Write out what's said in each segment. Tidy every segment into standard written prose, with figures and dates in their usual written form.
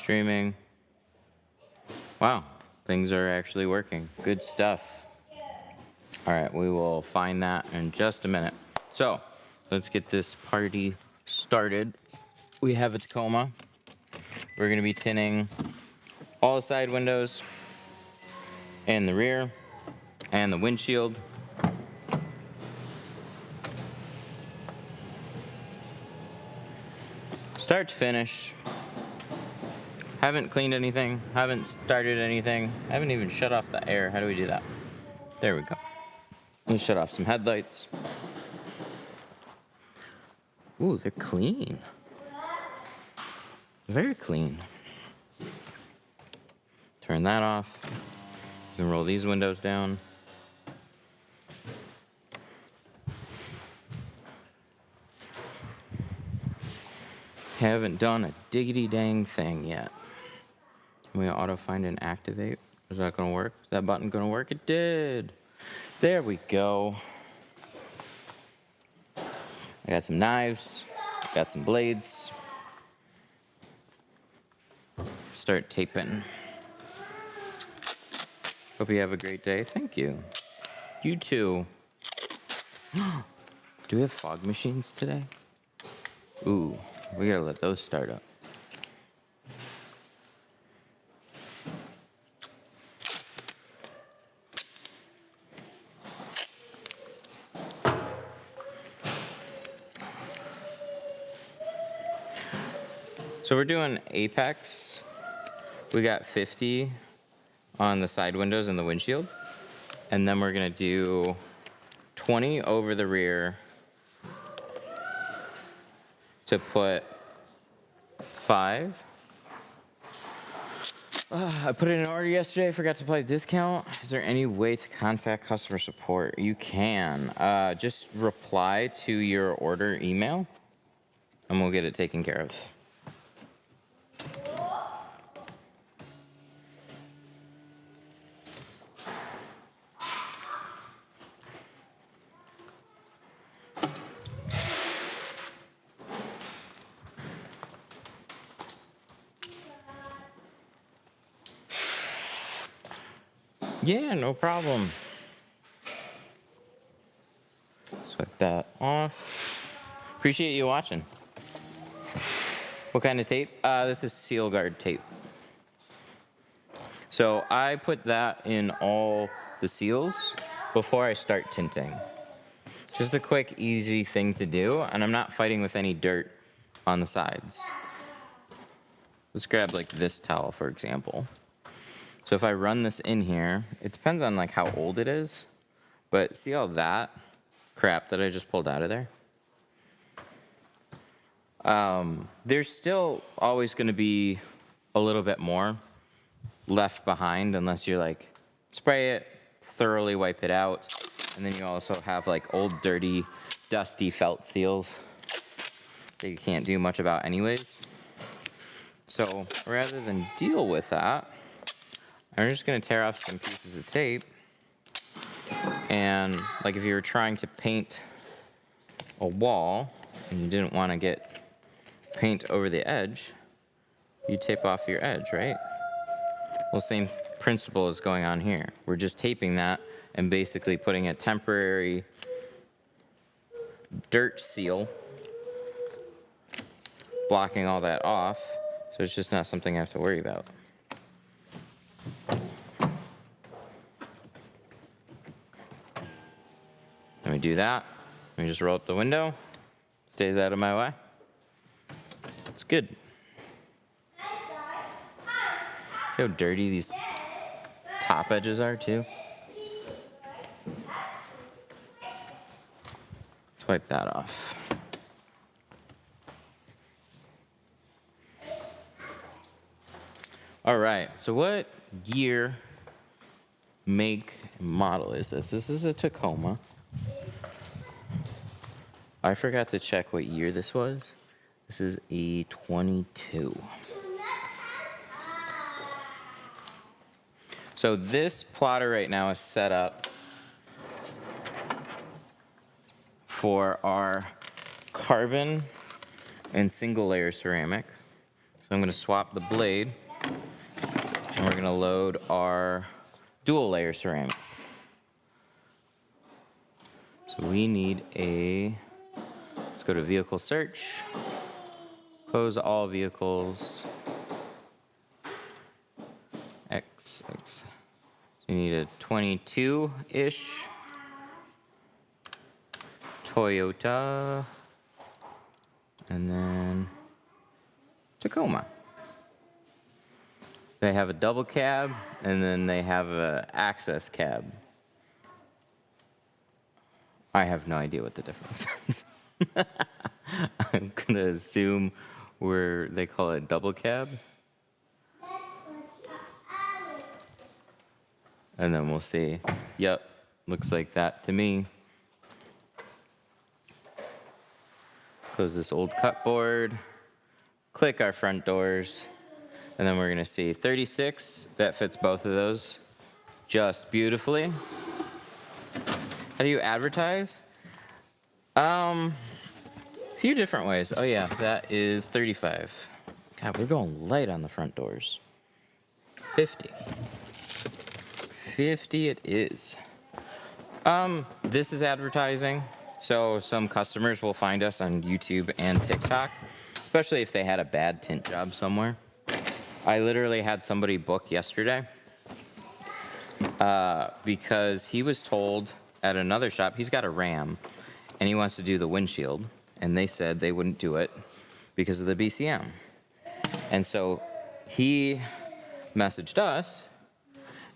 streaming. Wow, things are actually working. Good stuff. All right, we will find that in just a minute. So let's get this party started. We have a Tacoma. We're gonna be tinting all the side windows and the rear and the windshield. Start to finish. Haven't cleaned anything, haven't started anything, haven't even shut off the air. How do we do that? There we go. Let's shut off some headlights. Ooh, they're clean. Very clean. Turn that off. You can roll these windows down. Haven't done a diggity dang thing yet. Can we auto find and activate? Is that gonna work? Is that button gonna work? It did. There we go. I got some knives, got some blades. Start taping. Hope you have a great day. Thank you. You too. Do we have fog machines today? Ooh, we gotta let those start up. So we're doing Apex. We got 50 on the side windows and the windshield. And then we're gonna do 20 over the rear to put 5. I put in an order yesterday, forgot to apply a discount. Is there any way to contact customer support? You can. Just reply to your order email and we'll get it taken care of. Yeah, no problem. Swipe that off. Appreciate you watching. What kind of tape? This is Seal Guard tape. So I put that in all the seals before I start tinting. Just a quick, easy thing to do, and I'm not fighting with any dirt on the sides. Let's grab like this towel, for example. So if I run this in here, it depends on like how old it is, but see all that crap that I just pulled out of there? There's still always gonna be a little bit more left behind unless you're like, spray it, thoroughly wipe it out, and then you also have like old, dirty, dusty felt seals that you can't do much about anyways. So rather than deal with that, I'm just gonna tear off some pieces of tape. And like if you were trying to paint a wall and you didn't want to get paint over the edge, you tape off your edge, right? Well, same principle is going on here. We're just taping that and basically putting a temporary dirt seal, blocking all that off, so it's just not something I have to worry about. Let me do that. Let me just roll up the window. Stays out of my way. It's good. See how dirty these top edges are too? Let's wipe that off. All right, so what year, make, and model is this? This is a Tacoma. I forgot to check what year this was. This is a 22. So this plotter right now is set up for our carbon and single layer ceramic. I'm gonna swap the blade, and we're gonna load our dual layer ceramic. So we need let's go to vehicle search, close all vehicles, X. So you need a 22-ish Toyota, and then Tacoma. They have a double cab, and then they have a access cab. I have no idea what the difference is. I'm gonna assume they call it double cab. And then we'll see. Yep, looks like that to me. Let's close this old cupboard, click our front doors, and then we're gonna see 36, that fits both of those just beautifully. How do you advertise? A few different ways. Oh yeah, that is 35. God, we're going light on the front doors. 50. 50 it is. This is advertising. So some customers will find us on YouTube and TikTok, especially if they had a bad tint job somewhere. I literally had somebody book yesterday because he was told at another shop, he's got a Ram, and he wants to do the windshield, and they said they wouldn't do it because of the BCM. And so he messaged us,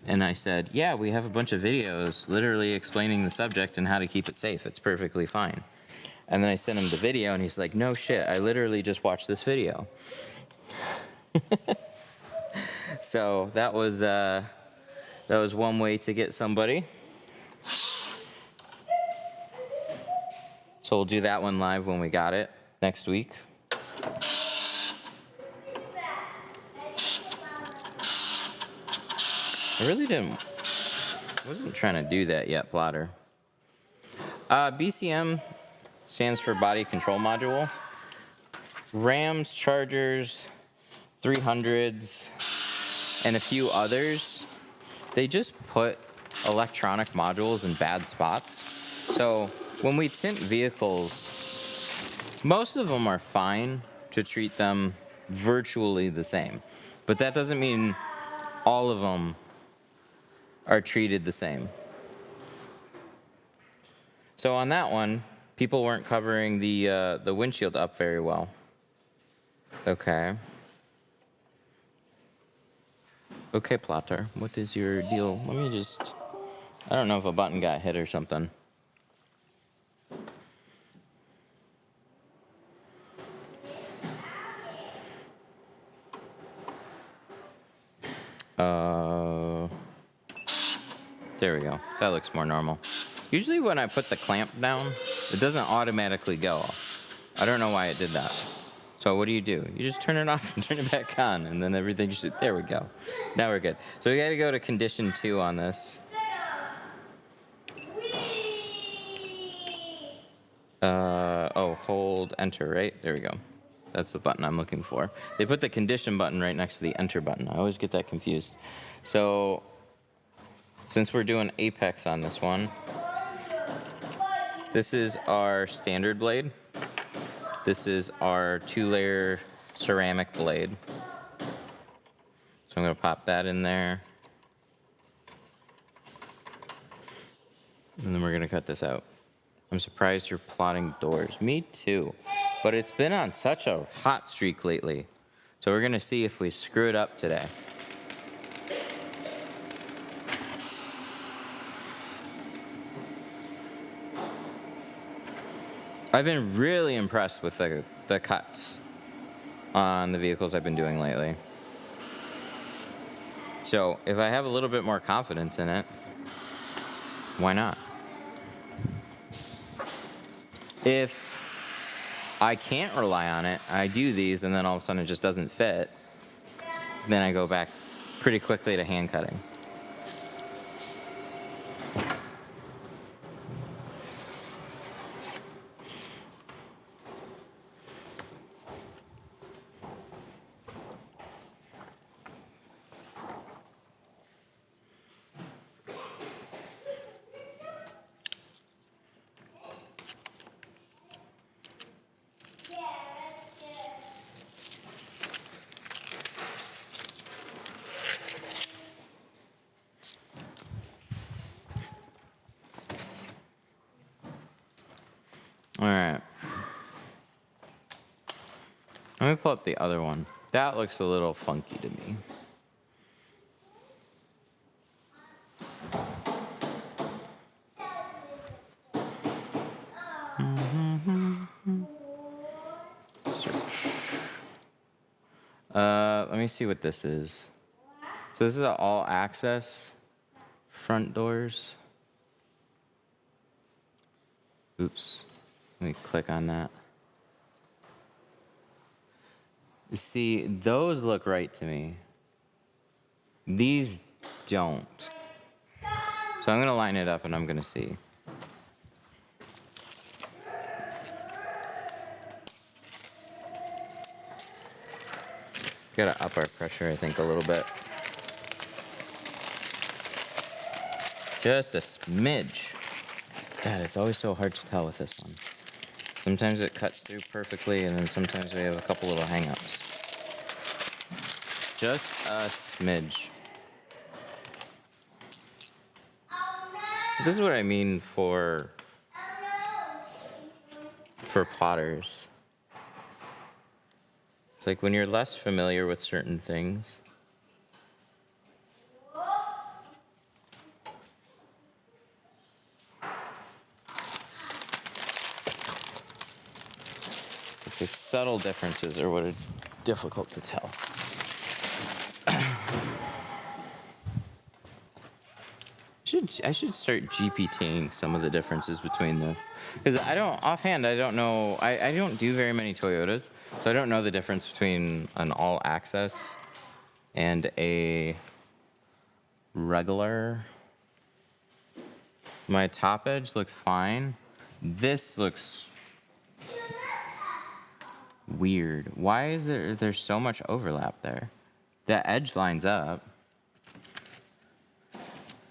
and I said, yeah, we have a bunch of videos literally explaining the subject and how to keep it safe. It's perfectly fine. And then I sent him the video, and he's like, no shit, I literally just watched this video. So that was one way to get somebody. So we'll do that one live when we got it next week. I wasn't trying to do that yet, Plotter. BCM stands for Body Control Module. Rams, Chargers, 300s, and a few others, they just put electronic modules in bad spots. So when we tint vehicles, most of them are fine to treat them virtually the same. But that doesn't mean all of them are treated the same. So on that one, people weren't covering the windshield up very well. Okay. Okay, Plotter, what is your deal? I don't know if a button got hit or something. There we go. That looks more normal. Usually when I put the clamp down, it doesn't automatically go. I don't know why it did that. So what do? You just turn it off and turn it back on, and then everything should, there we go. Now we're good. So we gotta go to condition 2 on this. Hold enter, right? There we go. That's the button I'm looking for. They put the condition button right next to the enter button. I always get that confused. So since we're doing apex on this one, this is our standard blade. This is our 2-layer ceramic blade. So I'm gonna pop that in there. And then we're gonna cut this out. I'm surprised you're plotting doors. Me too. But it's been on such a hot streak lately. So we're gonna see if we screw it up today. I've been really impressed with the cuts on the vehicles I've been doing lately. So if I have a little bit more confidence in it, why not? If I can't rely on it, I do these and then all of a sudden it just doesn't fit, then I go back pretty quickly to hand cutting. Let me pull up the other one. That looks a little funky to me. Search. Let me see what this is. So this is an all access front doors. Oops. Let me click on that. You see, those look right to me. These don't. So I'm gonna line it up and I'm gonna see. Gotta up our pressure, I think, a little bit. Just a smidge. God, it's always so hard to tell with this one. Sometimes it cuts through perfectly, and then sometimes we have a couple little hang-ups. Just a smidge. This is what I mean for plotters. It's like when you're less familiar with certain things, the subtle differences are what are difficult to tell. I should start GPTing some of the differences between this, because I don't know. I don't do very many Toyotas, so I don't know the difference between an all access and a regular. My top edge looks fine. This looks weird. Why is there's so much overlap there? The edge lines up.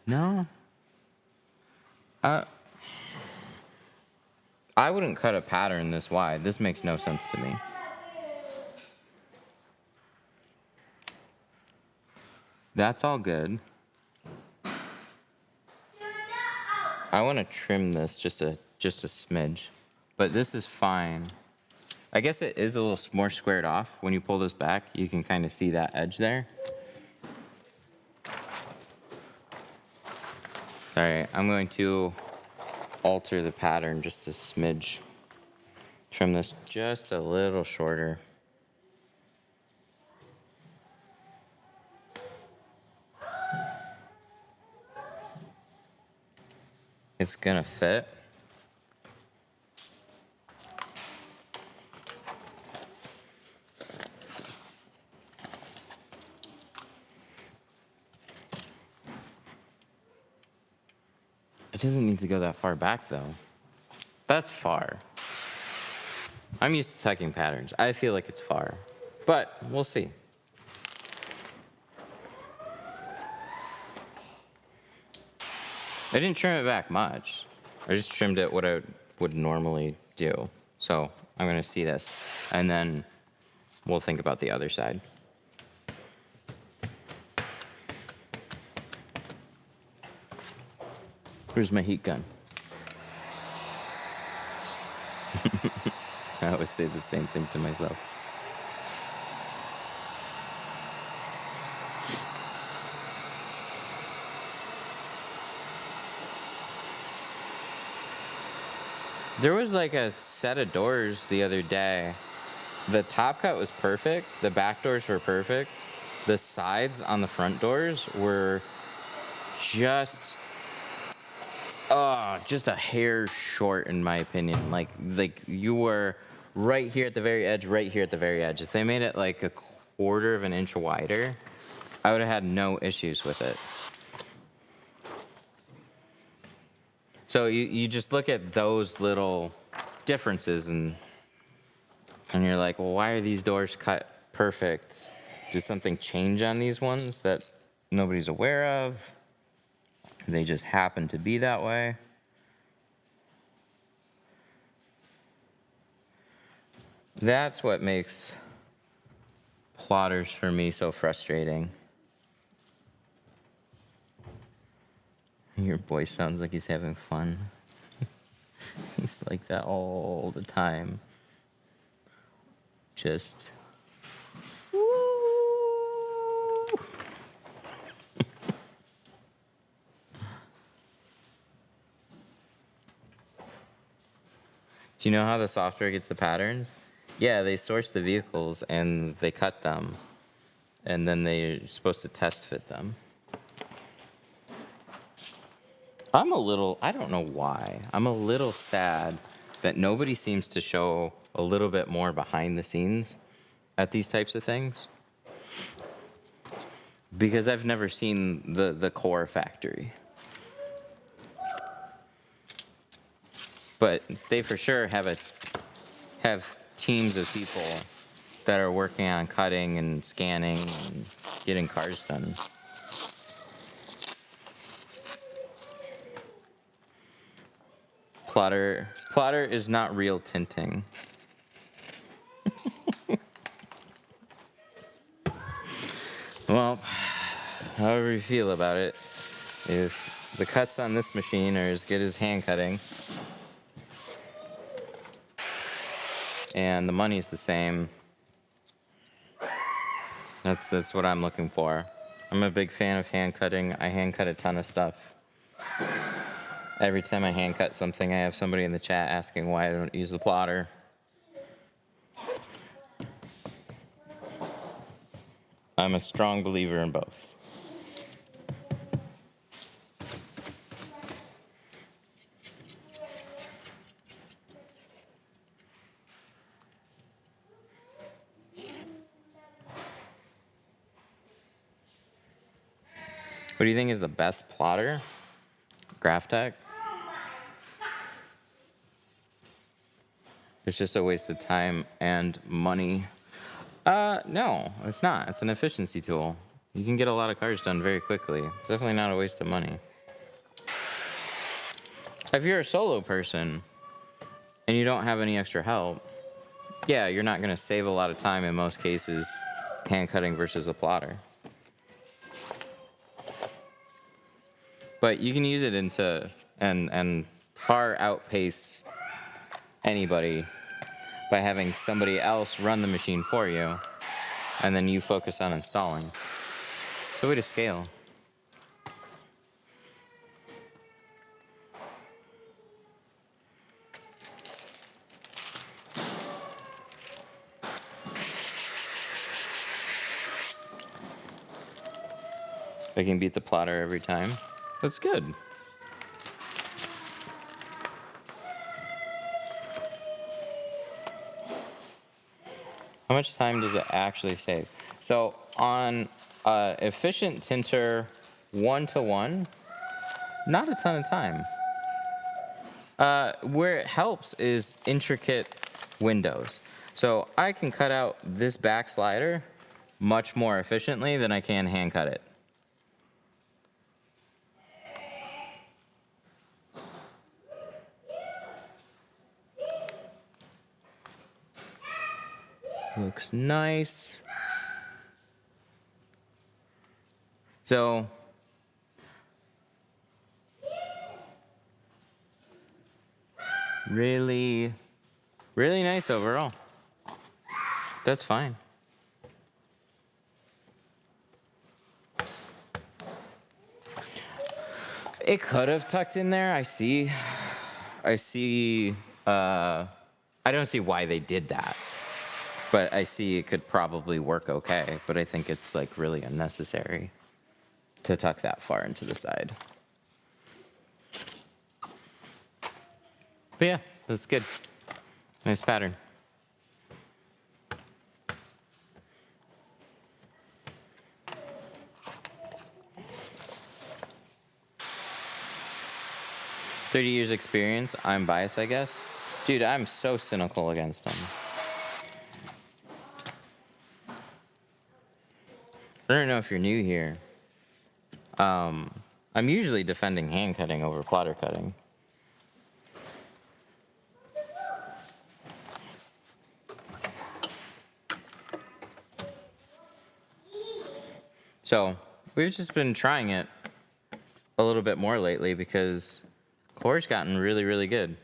No. I wouldn't cut a pattern this wide. This makes no sense to me. That's all good. I want to trim this just a smidge, but this is fine. I guess it is a little more squared off. When you pull this back, you can kind of see that edge there. All right, I'm going to alter the pattern just a smidge. Trim this just a little shorter. It's gonna fit. It doesn't need to go that far back though. That's far. I'm used to tucking patterns. I feel like it's far, but we'll see. I didn't trim it back much. I just trimmed it what I would normally do. So I'm gonna see this, and then we'll think about the other side. Where's my heat gun? I always say the same thing to myself. There was like a set of doors the other day. The top cut was perfect. The back doors were perfect. The sides on the front doors were just a hair short in my opinion. Like you were right here at the very edge, right here at the very edge. If they made it like a quarter of an inch wider, I would have had no issues with it. So you just look at those little differences and you're like, well, why are these doors cut perfect? Did something change on these ones that nobody's aware of? They just happen to be that way. That's what makes plotters for me so frustrating. Your boy sounds like he's having fun. He's like that all the time. Just Do you know how the software gets the patterns? Yeah, they source the vehicles and they cut them, and then they're supposed to test fit them. I don't know why, I'm a little sad that nobody seems to show a little bit more behind the scenes at these types of things. Because I've never seen the core factory. But they for sure have teams of people that are working on cutting and scanning and getting cars done. Plotter is not real tinting. Well, however you feel about it, if the cuts on this machine are as good as hand cutting, and the money's the same, that's what I'm looking for. I'm a big fan of hand cutting. I hand cut a ton of stuff. Every time I hand cut something, I have somebody in the chat asking why I don't use the plotter. I'm a strong believer in both. What do you think is the best plotter? Graphtec? It's just a waste of time and money. No, it's not. It's an efficiency tool. You can get a lot of cars done very quickly. It's definitely not a waste of money. If you're a solo person and you don't have any extra help, yeah, you're not going to save a lot of time in most cases hand cutting versus a plotter. But you can use it and far outpace anybody by having somebody else run the machine for you, and then you focus on installing. It's a way to scale. I can beat the plotter every time. That's good. How much time does it actually save? So on efficient tinter 1-to-1, not a ton of time. Where it helps is intricate windows. So I can cut out this back slider much more efficiently than I can hand cut it. Looks nice. So really nice overall. That's fine. It could have tucked in there. I see. I don't see why they did that. But I see it could probably work okay, but I think it's like really unnecessary to tuck that far into the side. But yeah, that's good. Nice pattern. "30 years experience, I'm biased, I guess." Dude, I'm so cynical against them. I don't know if you're new here. I'm usually defending hand cutting over plotter cutting. So we've just been trying it a little bit more lately because core's gotten really good.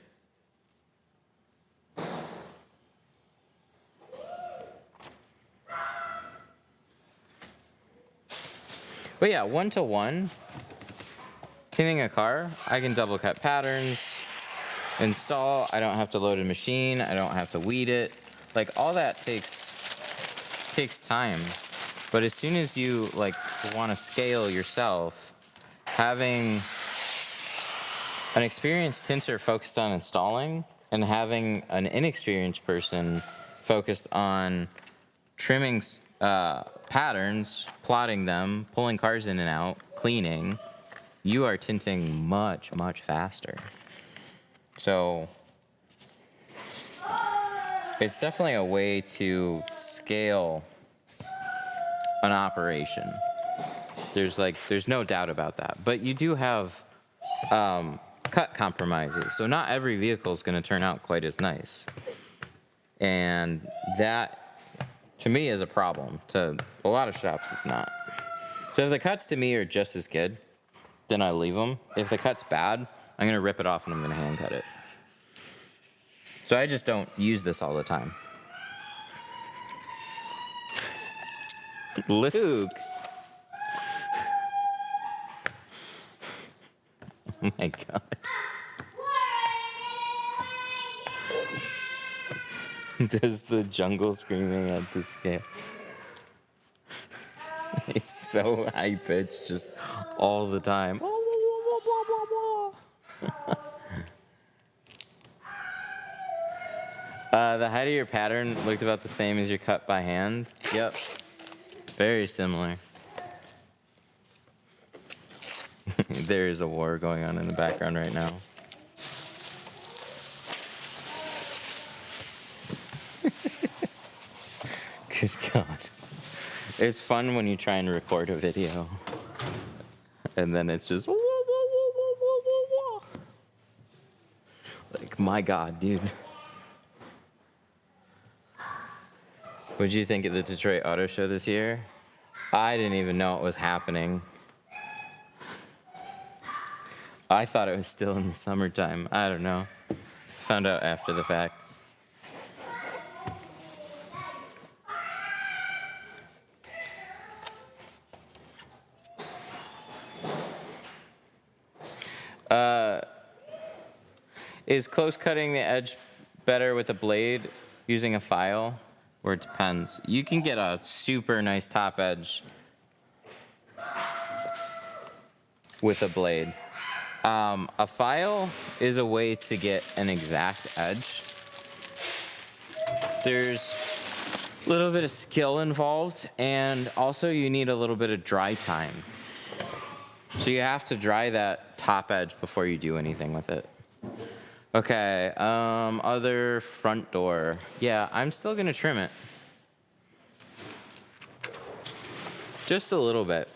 But yeah, 1-to-1, tinting a car, I can double cut patterns. Install, I don't have to load a machine. I don't have to weed it. Like, all that takes time. But as soon as you, like, want to scale yourself, having an experienced tinter focused on installing and having an inexperienced person focused on trimming patterns, plotting them, pulling cars in and out, cleaning, you are tinting much, much faster. So it's definitely a way to scale an operation. There's no doubt about that. But you do have cut compromises. So not every vehicle is going to turn out quite as nice. And that, to me, is a problem. To a lot of shops, it's not. So if the cuts to me are just as good, then I leave them. If the cut's bad, I'm going to rip it off and I'm going to hand cut it. So I just don't use this all the time. Luke. Oh my God. Does the jungle screaming at the scale? It's so high pitched just all the time. The height of your pattern looked about the same as your cut by hand. Yep. Very similar. There is a war going on in the background right now. Good God. It's fun when you try and record a video. And then it's just... Like, my God, dude. What'd you think of the Detroit Auto Show this year? I didn't even know it was happening. I thought it was still in the summertime. I don't know. Found out after the fact. Is close cutting the edge better with a blade using a file? Or it depends. You can get a super nice top edge with a blade. A file is a way to get an exact edge. There's a little bit of skill involved, and also you need a little bit of dry time. So you have to dry that top edge before you do anything with it. Okay, other front door. Yeah, I'm still gonna trim it. Just a little bit.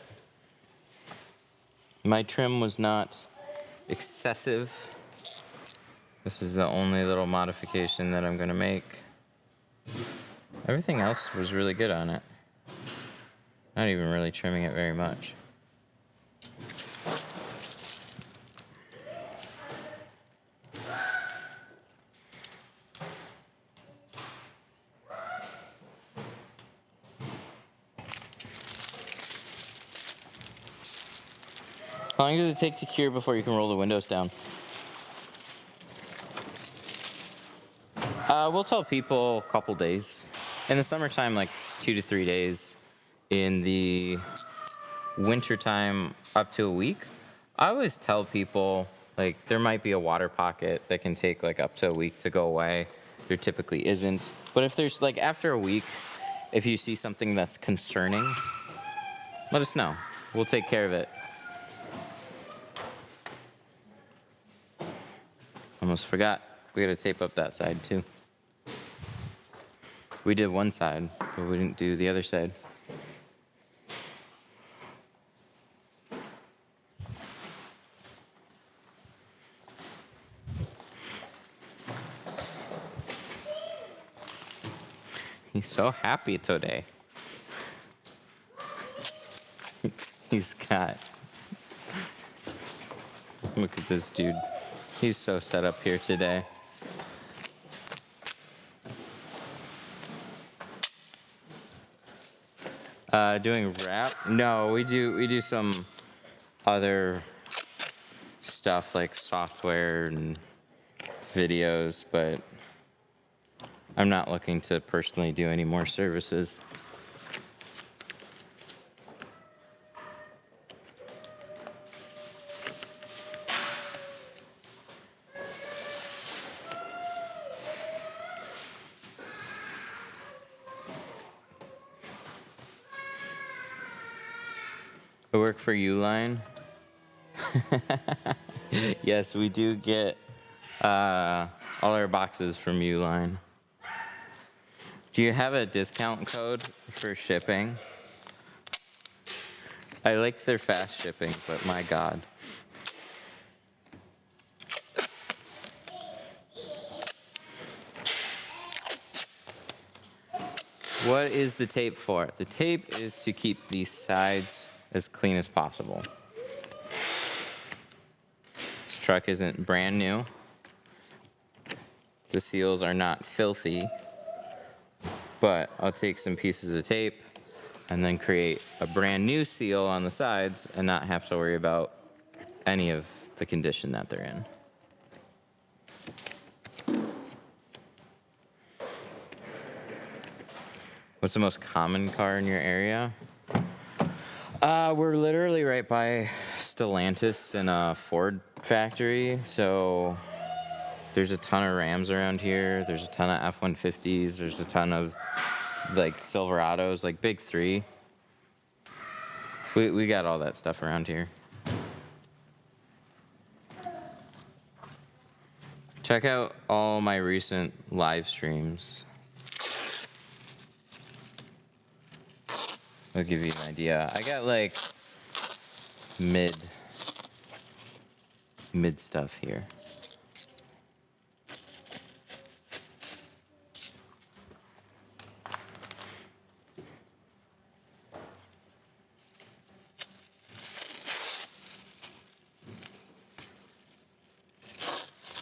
My trim was not excessive. This is the only little modification that I'm gonna make. Everything else was really good on it. Not even really trimming it very much. How long does it take to cure before you can roll the windows down? We'll tell people a couple days. In the summertime, like 2 to 3 days. In the wintertime, up to a week. I always tell people, like, there might be a water pocket that can take like up to a week to go away. There typically isn't. But if there's like after a week, if you see something that's concerning, let us know. We'll take care of it. Almost forgot. We gotta tape up that side too. We did one side, but we didn't do the other side. He's so happy today. He's got... Look at this dude. He's so set up here today. Doing wrap? No, we do some other stuff like software and videos, but I'm not looking to personally do any more services. I work for Uline. Yes, we do get all our boxes from Uline. Do you have a discount code for shipping? I like their fast shipping, but my God. What is the tape for? The tape is to keep these sides as clean as possible. This truck isn't brand new. The seals are not filthy, but I'll take some pieces of tape and then create a brand new seal on the sides and not have to worry about any of the condition that they're in. What's the most common car in your area? We're literally right by Stellantis and a Ford factory, so there's a ton of Rams around here. There's a ton of F-150s. There's a ton of like Silverados, like big three. We got all that stuff around here. Check out all my recent live streams. I'll give you an idea. I got like mid stuff here.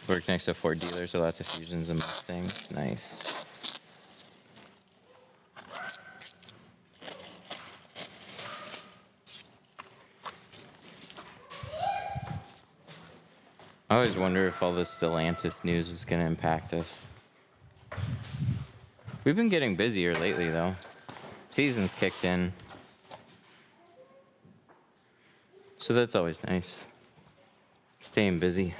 Work next to Ford dealers, so lots of Fusions and Mustangs. Nice. I always wonder if all this Stellantis news is going to impact us. We've been getting busier lately, though. Season's kicked in. So that's always nice. Staying busy.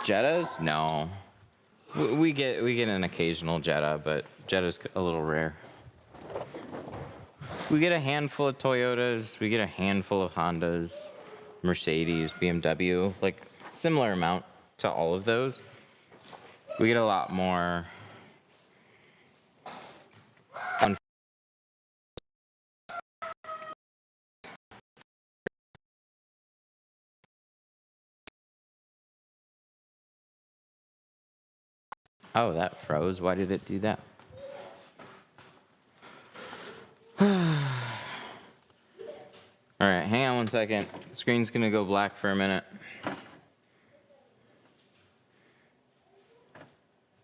Jettas? No. We get an occasional Jetta, but Jetta's a little rare. We get a handful of Toyotas, we get a handful of Hondas, Mercedes, BMW, like similar amount to all of those. We get a lot more Oh, that froze. Why did it do that? All right, hang on one second. Screen's gonna go black for a minute.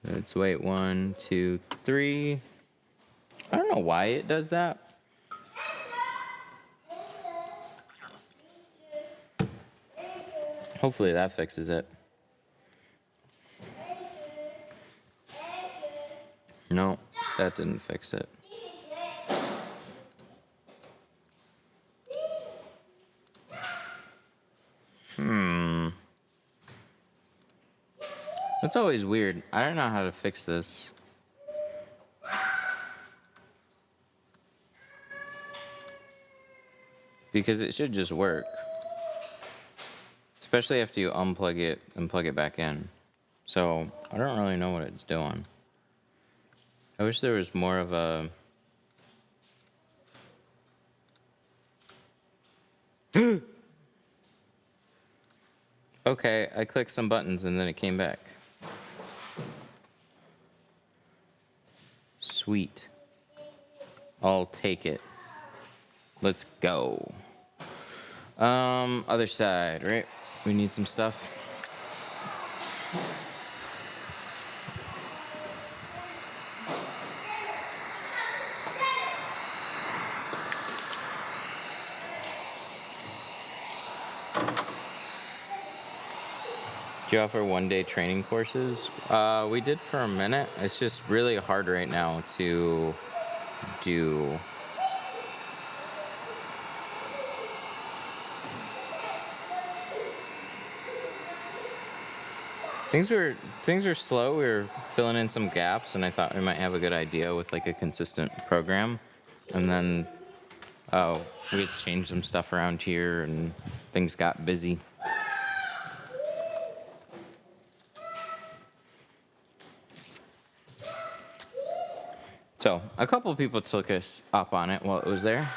Let's wait 1, 2, 3. I don't know why it does that. Hopefully that fixes it. No, that didn't fix it. That's always weird. I don't know how to fix this. Because it should just work. Especially after you unplug it and plug it back in. So, I don't really know what it's doing. I wish there was more of a... Okay, I clicked some buttons and then it came back. Sweet. I'll take it. Let's go. Other side, right? We need some stuff. Do you offer one-day training courses? We did for a minute. It's just really hard right now to do. Things were slow. We were filling in some gaps, and I thought we might have a good idea with like a consistent program. And then, we had to change some stuff around here, and things got busy. So a couple of people took us up on it while it was there.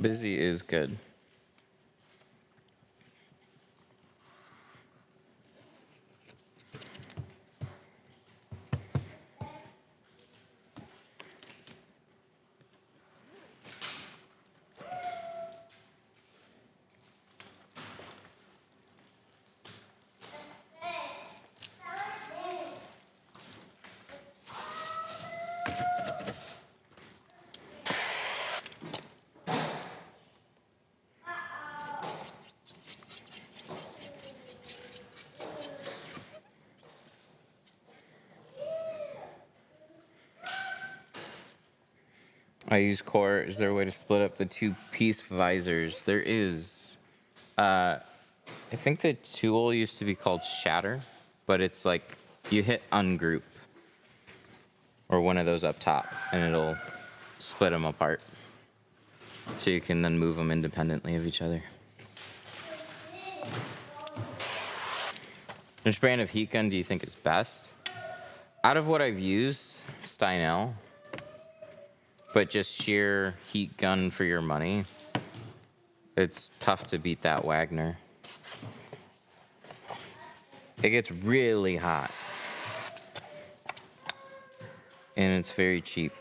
Busy is good. I use core. Is there a way to split up the two-piece visors? There is. I think the tool used to be called shatter, but it's like you hit ungroup or one of those up top, and it'll split them apart. So you can then move them independently of each other. Which brand of heat gun do you think is best? Out of what I've used, Steinel. But just sheer heat gun for your money, it's tough to beat that Wagner. It gets really hot. And it's very cheap.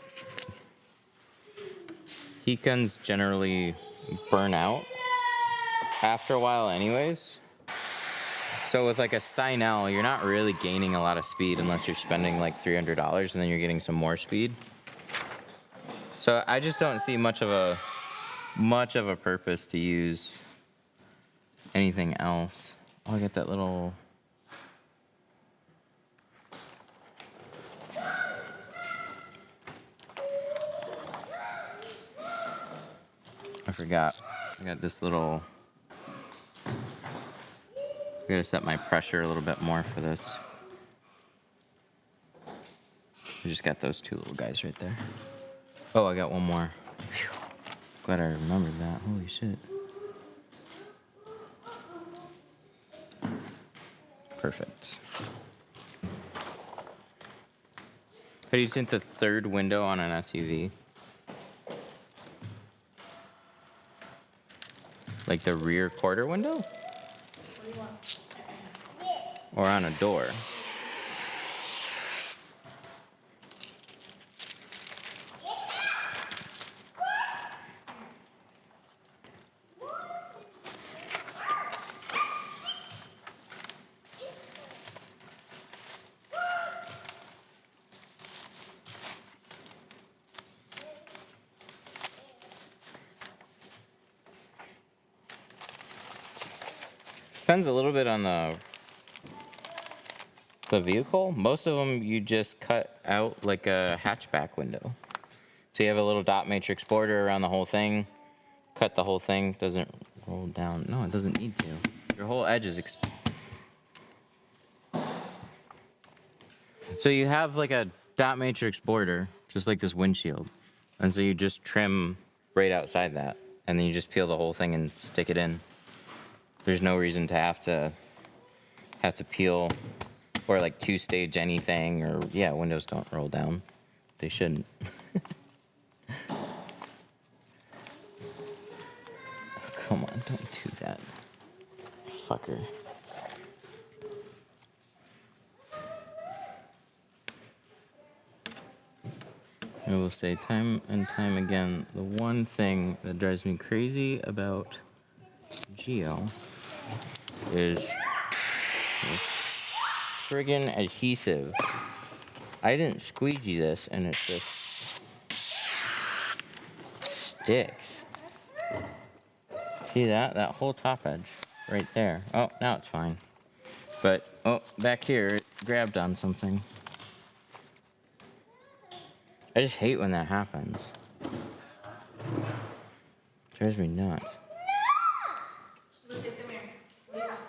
Heat guns generally burn out after a while anyways. So with like a Steinel, you're not really gaining a lot of speed unless you're spending like $300 and then you're getting some more speed. So I just don't see much of a purpose to use anything else. Oh, I got that little. I forgot. I got this little. I gotta set my pressure a little bit more for this. I just got those two little guys right there. Oh, I got one more. Whew. Glad I remembered that. Holy shit. Perfect. How do you tint the third window on an SUV? Like the rear quarter window? What do you want? Or on a door? Depends a little bit on the vehicle. Most of them you just cut out like a hatchback window. So you have a little dot matrix border around the whole thing. Cut the whole thing. Doesn't roll down. No, it doesn't need to. Your whole edge is so you have like a dot matrix border, just like this windshield. And so you just trim right outside that. And then you just peel the whole thing and stick it in. There's no reason to have to peel or like two-stage anything, or yeah, windows don't roll down. They shouldn't. Come on, don't do that. Fucker. I will say time and time again, the one thing that drives me crazy about Geo is friggin' adhesive. I didn't squeegee this and it just sticks. See that? That whole top edge right there. Oh, now it's fine. But, oh, back here, it grabbed on something. I just hate when that happens. Drives me nuts. Lucas, come here. What do you want?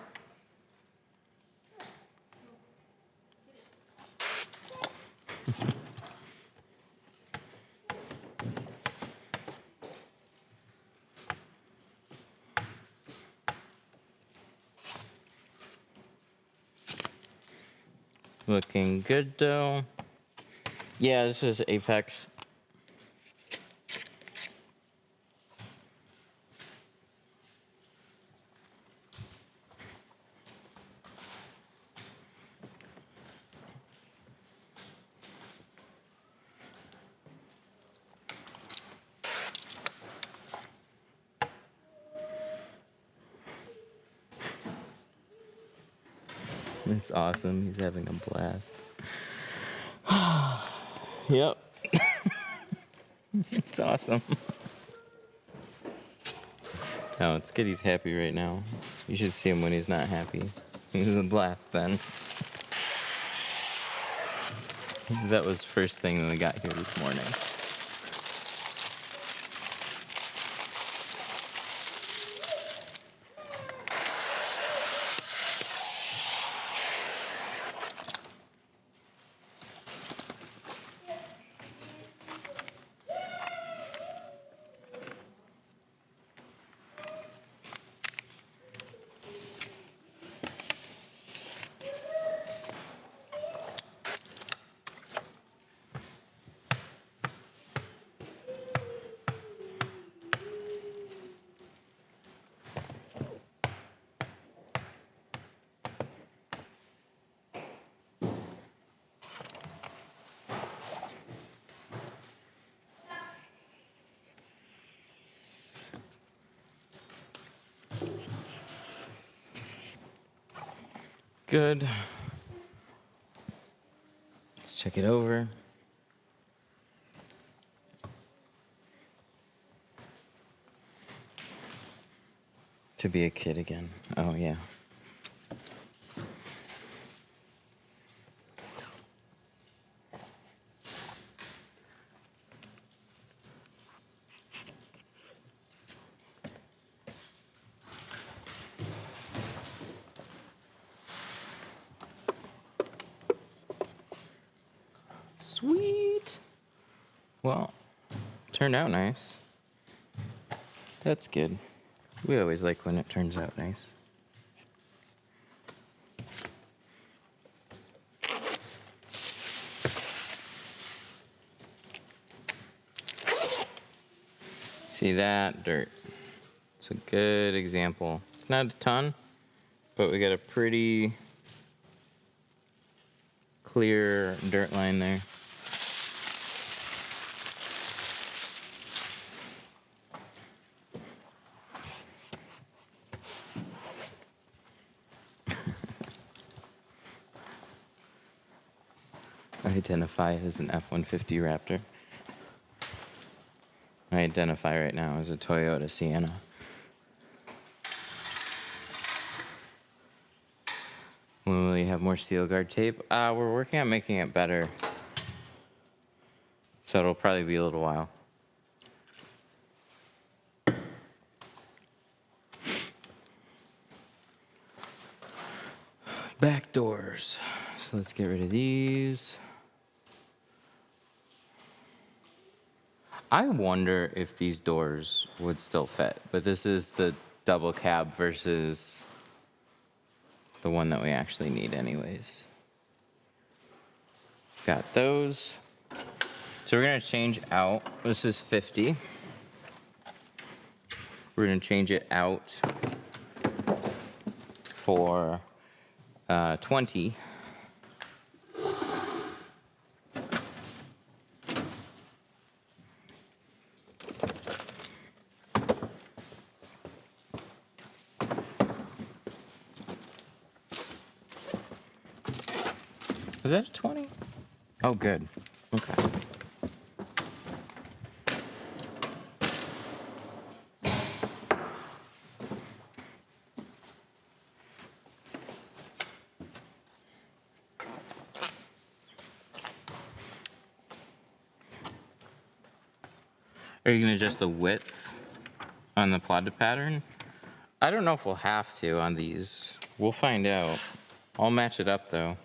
Looking good though. Yeah, this is Apex. It's awesome. He's having a blast. Yep. It's awesome. No, it's good he's happy right now. You should see him when he's not happy. He's a blast then. That was first thing when we got here this morning. Good. Let's check it over. To be a kid again. Oh, yeah. Sweet. Well, turned out nice. That's good. We always like when it turns out nice. See that? Dirt. It's a good example. It's not a ton, but we got a pretty clear dirt line there. I identify as an F-150 Raptor. I identify right now as a Toyota Sienna. When will you have more seal guard tape? We're working on making it better. So it'll probably be a little while. Back doors. So let's get rid of these. I wonder if these doors would still fit, but this is the double cab versus the one that we actually need anyways. Got those. So we're gonna change out, this is 50. We're gonna change it out for 20. Was that a 20? Oh, good. Okay. Are you going to adjust the width on the plotted pattern? I don't know if we'll have to on these. We'll find out. I'll match it up though.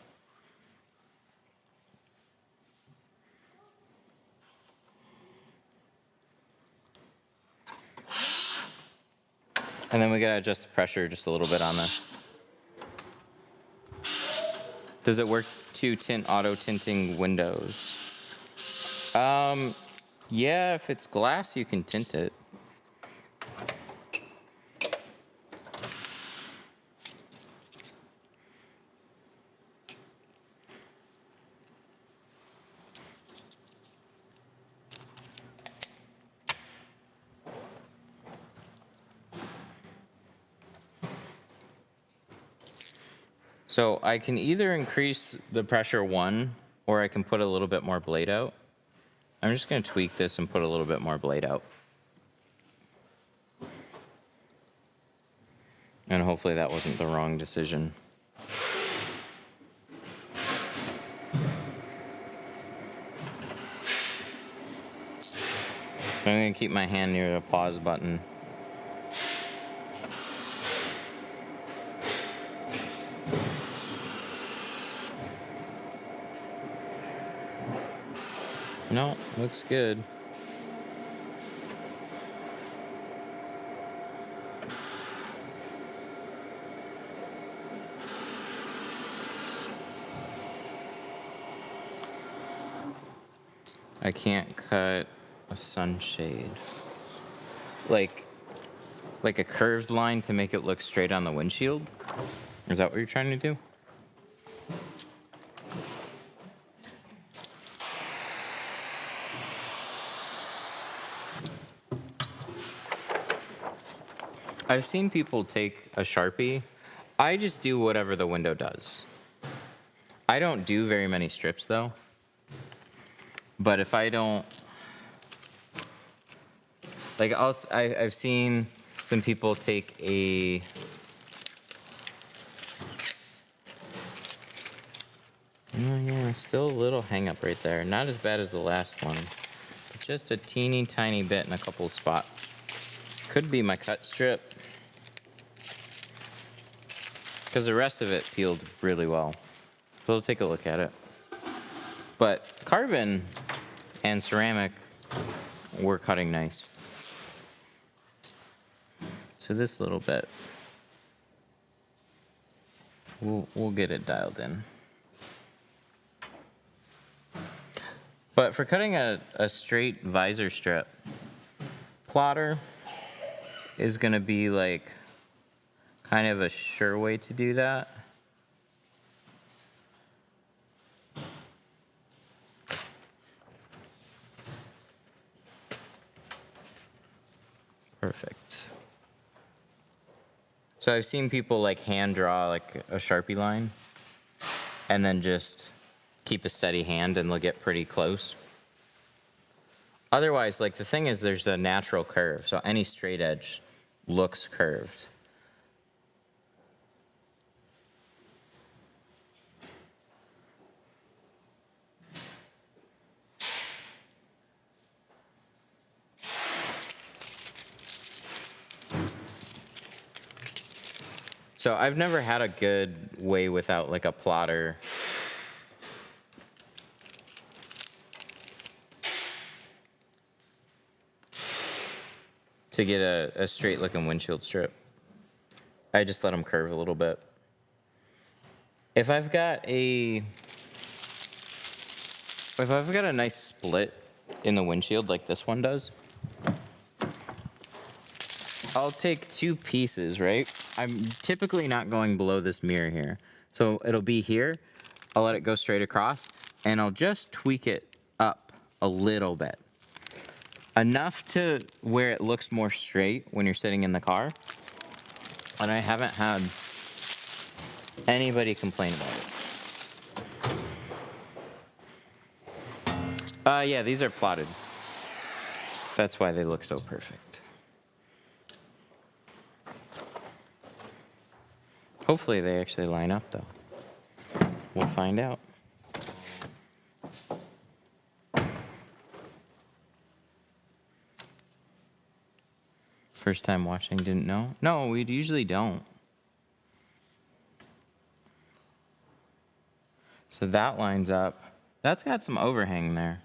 And then we gotta adjust the pressure just a little bit on this. Does it work to tint auto tinting windows? Yeah, if it's glass, you can tint it. So I can either increase the pressure 1, or I can put a little bit more blade out. I'm just gonna tweak this and put a little bit more blade out. And hopefully that wasn't the wrong decision. I'm gonna keep my hand near the pause button. No, looks good. I can't cut a sunshade. Like a curved line to make it look straight on the windshield? Is that what you're trying to do? I've seen people take a Sharpie. I just do whatever the window does. I don't do very many strips though. But if I don't, like I've seen some people take a, yeah, still a little hang up right there. Not as bad as the last one, but just a teeny tiny bit in a couple of spots. Could be my cut strip, because the rest of it peeled really well. So we'll take a look at it. But carbon and ceramic were cutting nice. So this little bit, we'll get it dialed in. But for cutting a straight visor strip, plotter is gonna be like kind of a sure way to do that. Perfect. So I've seen people like hand draw like a Sharpie line and then just keep a steady hand and they'll get pretty close. Otherwise, like the thing is there's a natural curve, so any straight edge looks curved. So I've never had a good way without like a plotter. To get a straight looking windshield strip. I just let them curve a little bit. If I've got a nice split in the windshield like this one does, I'll take 2 pieces, right? I'm typically not going below this mirror here. So it'll be here, I'll let it go straight across, and I'll just tweak it up a little bit. Enough to where it looks more straight when you're sitting in the car. And I haven't had anybody complain about it. Yeah, these are plotted. That's why they look so perfect. Hopefully they actually line up though. We'll find out. First time watching, didn't know? No, we usually don't. So that lines up. That's got some overhang there.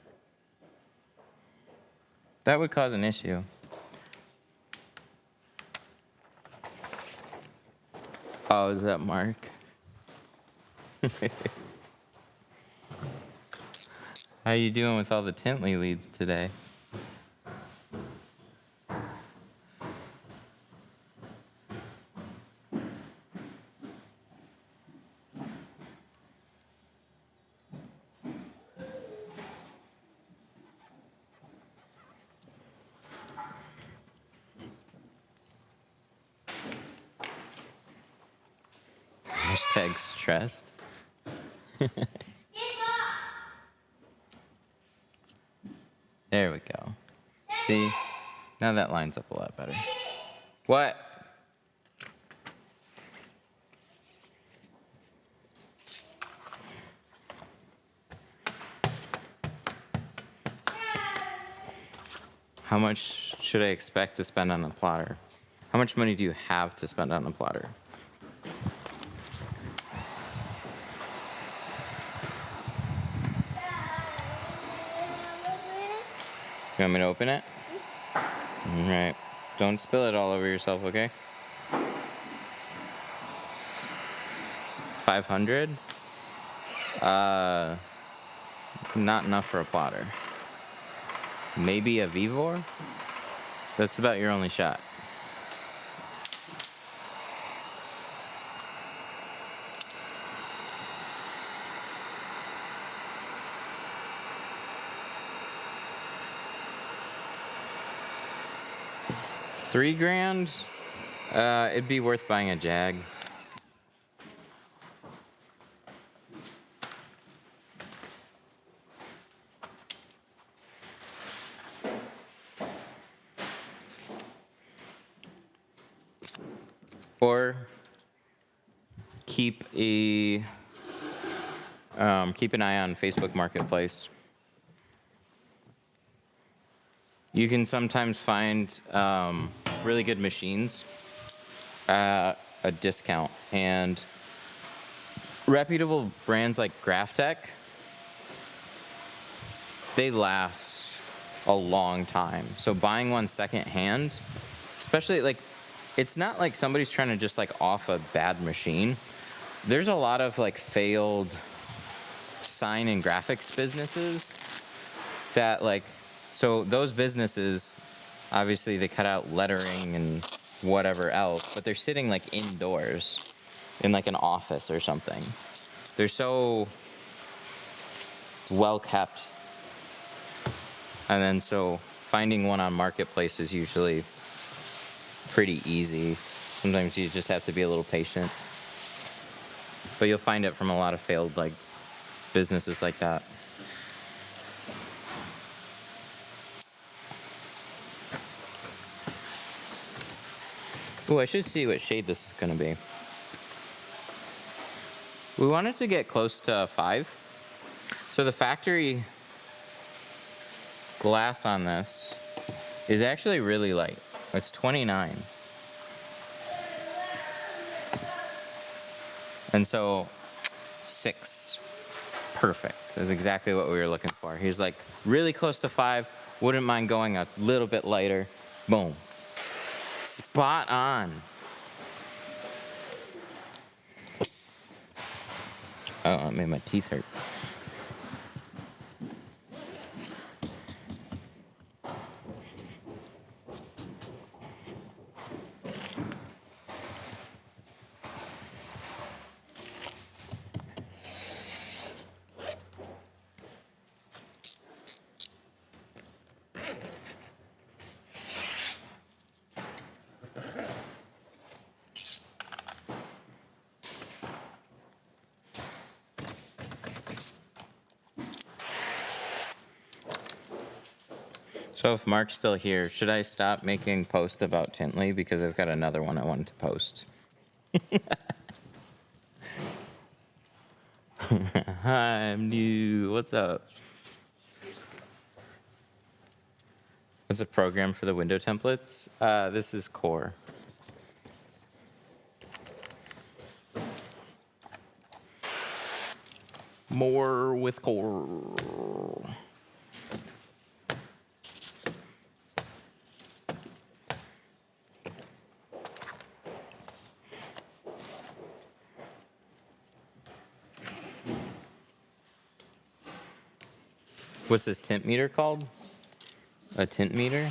That would cause an issue. Oh, is that Mark? How you doing with all the Tintly leads today? Hashtag stressed. There we go. See? Now that lines up a lot better. What? How much should I expect to spend on a plotter? How much money do you have to spend on a plotter? You want me to open it? All right. Don't spill it all over yourself, okay? 500? Not enough for a plotter. Maybe a Vivor? That's about your only shot. $3,000? It'd be worth buying a Jag. Or keep an eye on Facebook Marketplace. You can sometimes find really good machines at a discount, and reputable brands like Graphtec, they last a long time. So buying one secondhand, especially like, it's not like somebody's trying to just like off a bad machine. There's a lot of like failed sign and graphics businesses that like, so those businesses, obviously they cut out lettering and whatever else, but they're sitting like indoors in like an office or something. They're so well kept. And then so finding one on Marketplace is usually pretty easy. Sometimes you just have to be a little patient. But you'll find it from a lot of failed like businesses like that. Ooh, I should see what shade this is gonna be. We wanted to get close to 5. So the factory glass on this is actually really light. It's 29. And so 6, perfect. That's exactly what we were looking for. He's like really close to 5, wouldn't mind going a little bit lighter. Boom. Spot on. Oh, it made my teeth hurt. So if Mark's still here, should I stop making posts about Tintly? Because I've got another one I wanted to post. Hi, I'm new. What's up? What's a program for the window templates? This is Core. More with Core. What's this tint meter called? A tint meter?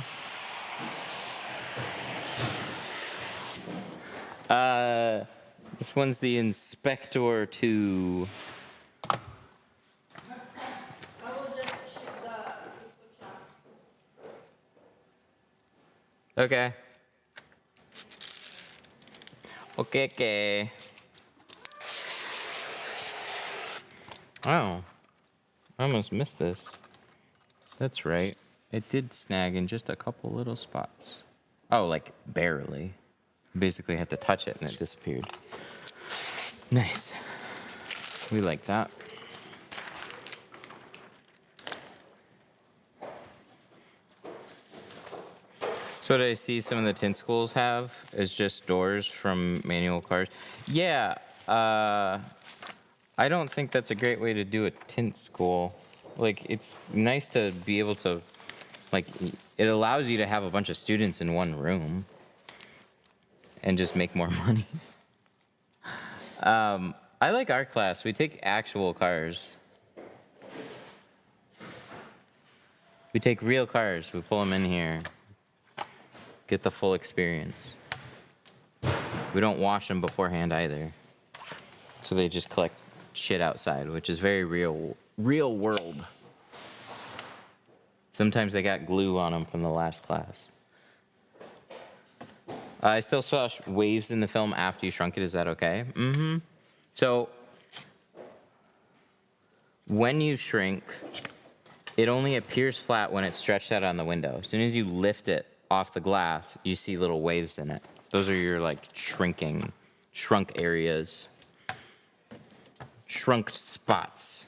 This one's the Inspector 2. I will just ship the liquid shop. Okay. Okay. Oh, I almost missed this. That's right. It did snag in just a couple little spots. Oh, like barely. Basically had to touch it and it disappeared. Nice. We like that. So what I see some of the tint schools have is just doors from manual cars. Yeah, I don't think that's a great way to do a tint school. Like, it's nice to be able to, like, it allows you to have a bunch of students in one room and just make more money. I like our class. We take actual cars. We take real cars. We pull them in here. Get the full experience. We don't wash them beforehand either. So they just collect shit outside, which is very real world. Sometimes they got glue on them from the last class. I still saw waves in the film after you shrunk it. Is that okay? Mm-hmm. So when you shrink, it only appears flat when it's stretched out on the window. As soon as you lift it off the glass, you see little waves in it. Those are your like shrunk areas. Shrunk spots.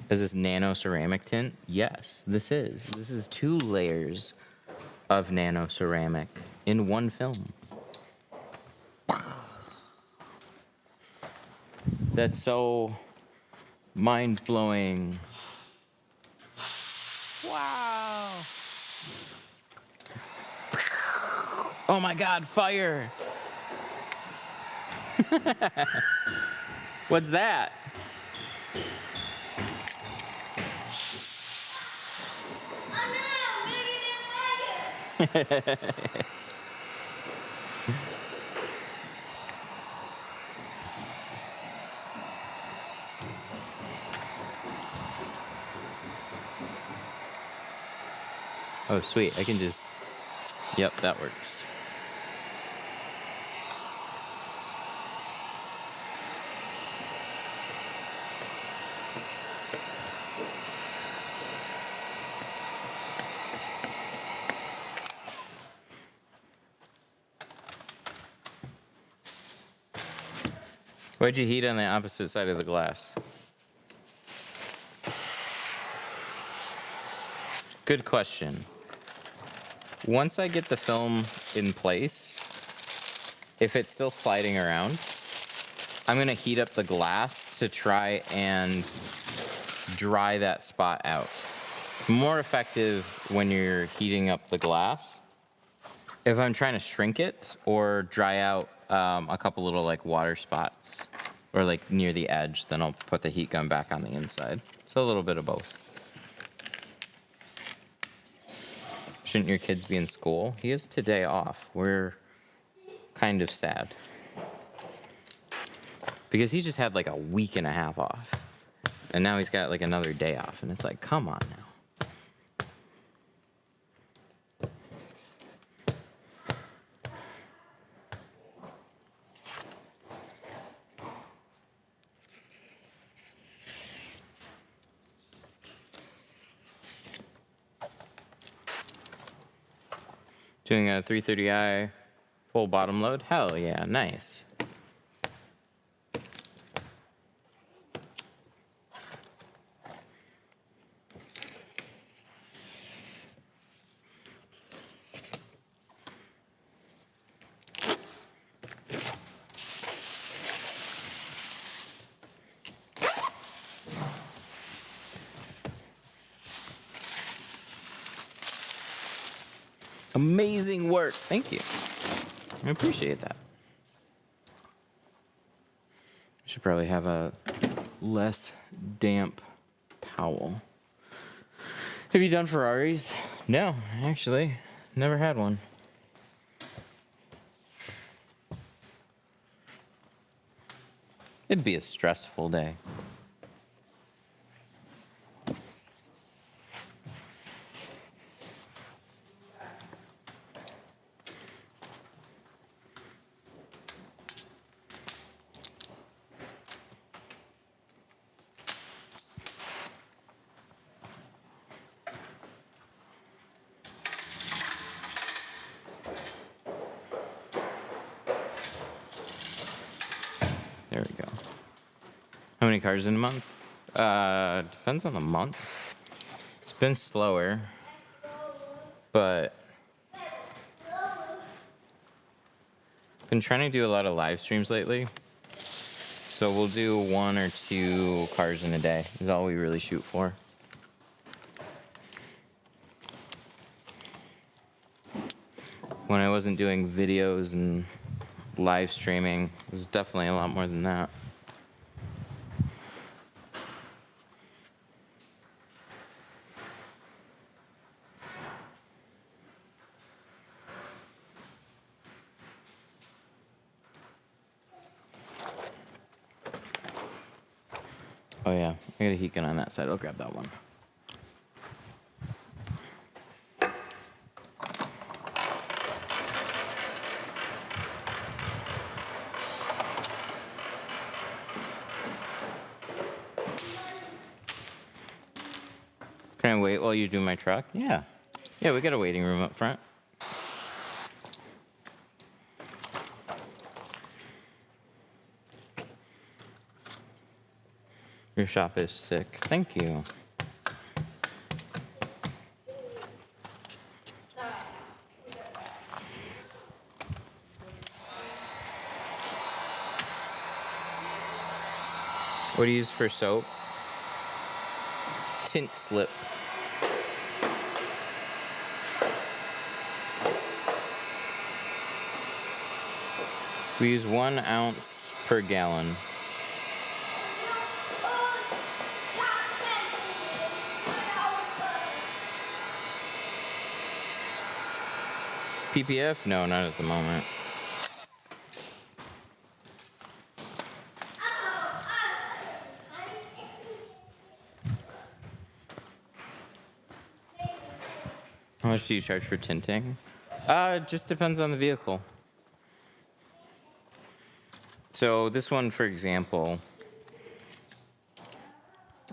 Is this nano ceramic tint? Yes, this is. This is 2 layers of nano ceramic in one film. That's so mind-blowing. Wow. Oh my God, fire. What's that? Oh no, I'm gonna get that fire. Oh, sweet. I can just... Yep, that works. Why'd you heat on the opposite side of the glass? Good question. Once I get the film in place, if it's still sliding around, I'm gonna heat up the glass to try and dry that spot out. It's more effective when you're heating up the glass. If I'm trying to shrink it or dry out a couple little like water spots or like near the edge, then I'll put the heat gun back on the inside. So a little bit of both. Shouldn't your kids be in school? He has today off. We're kind of sad. Because he just had like a week and a half off. And now he's got like another day off. And it's like, come on now. Doing a 330i full bottom load? Hell yeah, nice. Amazing work. Thank you. I appreciate that. Should probably have a less damp towel. Have you done Ferraris? No, actually. Never had one. It'd be a stressful day. There we go. How many cars in a month? Depends on the month. It's been slower, but been trying to do a lot of live streams lately. So we'll do 1 or 2 cars in a day is all we really shoot for. When I wasn't doing videos and live streaming, it was definitely a lot more than that. Oh yeah, I got a heat gun on that side. I'll grab that one. Can I wait while you do my truck? Yeah. Yeah, we got a waiting room up front. Your shop is sick. Thank you. What do you use for soap? Tint slip. We use 1 ounce per gallon. PPF? No, not at the moment. How much do you charge for tinting? It just depends on the vehicle. So this one, for example,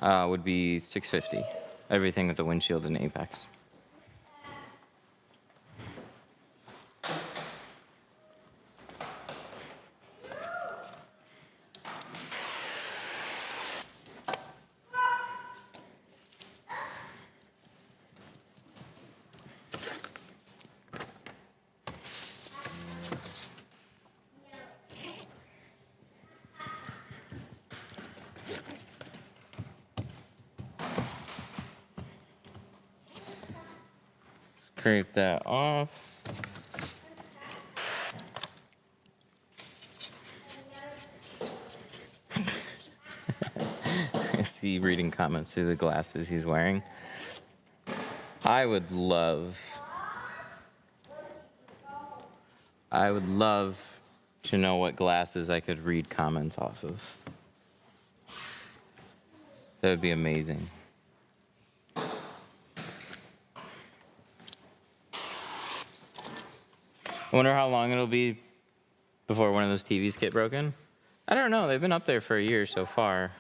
would be $650. Everything with the windshield and apex. Scrape that off. I see reading comments through the glasses he's wearing. I would love to know what glasses I could read comments off of. That would be amazing. I wonder how long it'll be before one of those TVs get broken. I don't know. They've been up there for a year so far.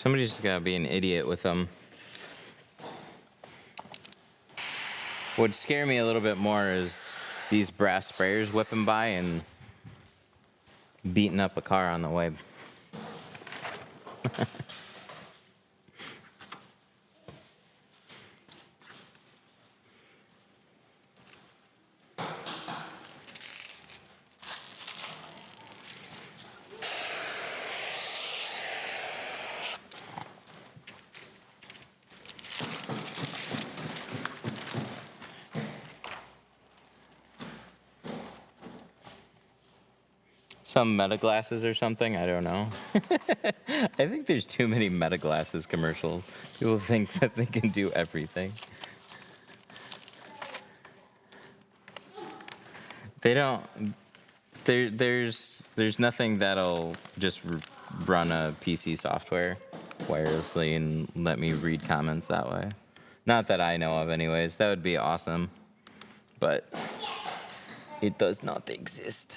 Somebody's just gotta be an idiot with them. What'd scare me a little bit more is these brass sprayers whipping by and beating up a car on the way. Some Meta glasses or something, I don't know. I think there's too many Meta glasses commercials. People think that they can do everything. They don't. There's nothing that'll just run a PC software wirelessly and let me read comments that way. Not that I know of, anyways. That would be awesome, but it does not exist.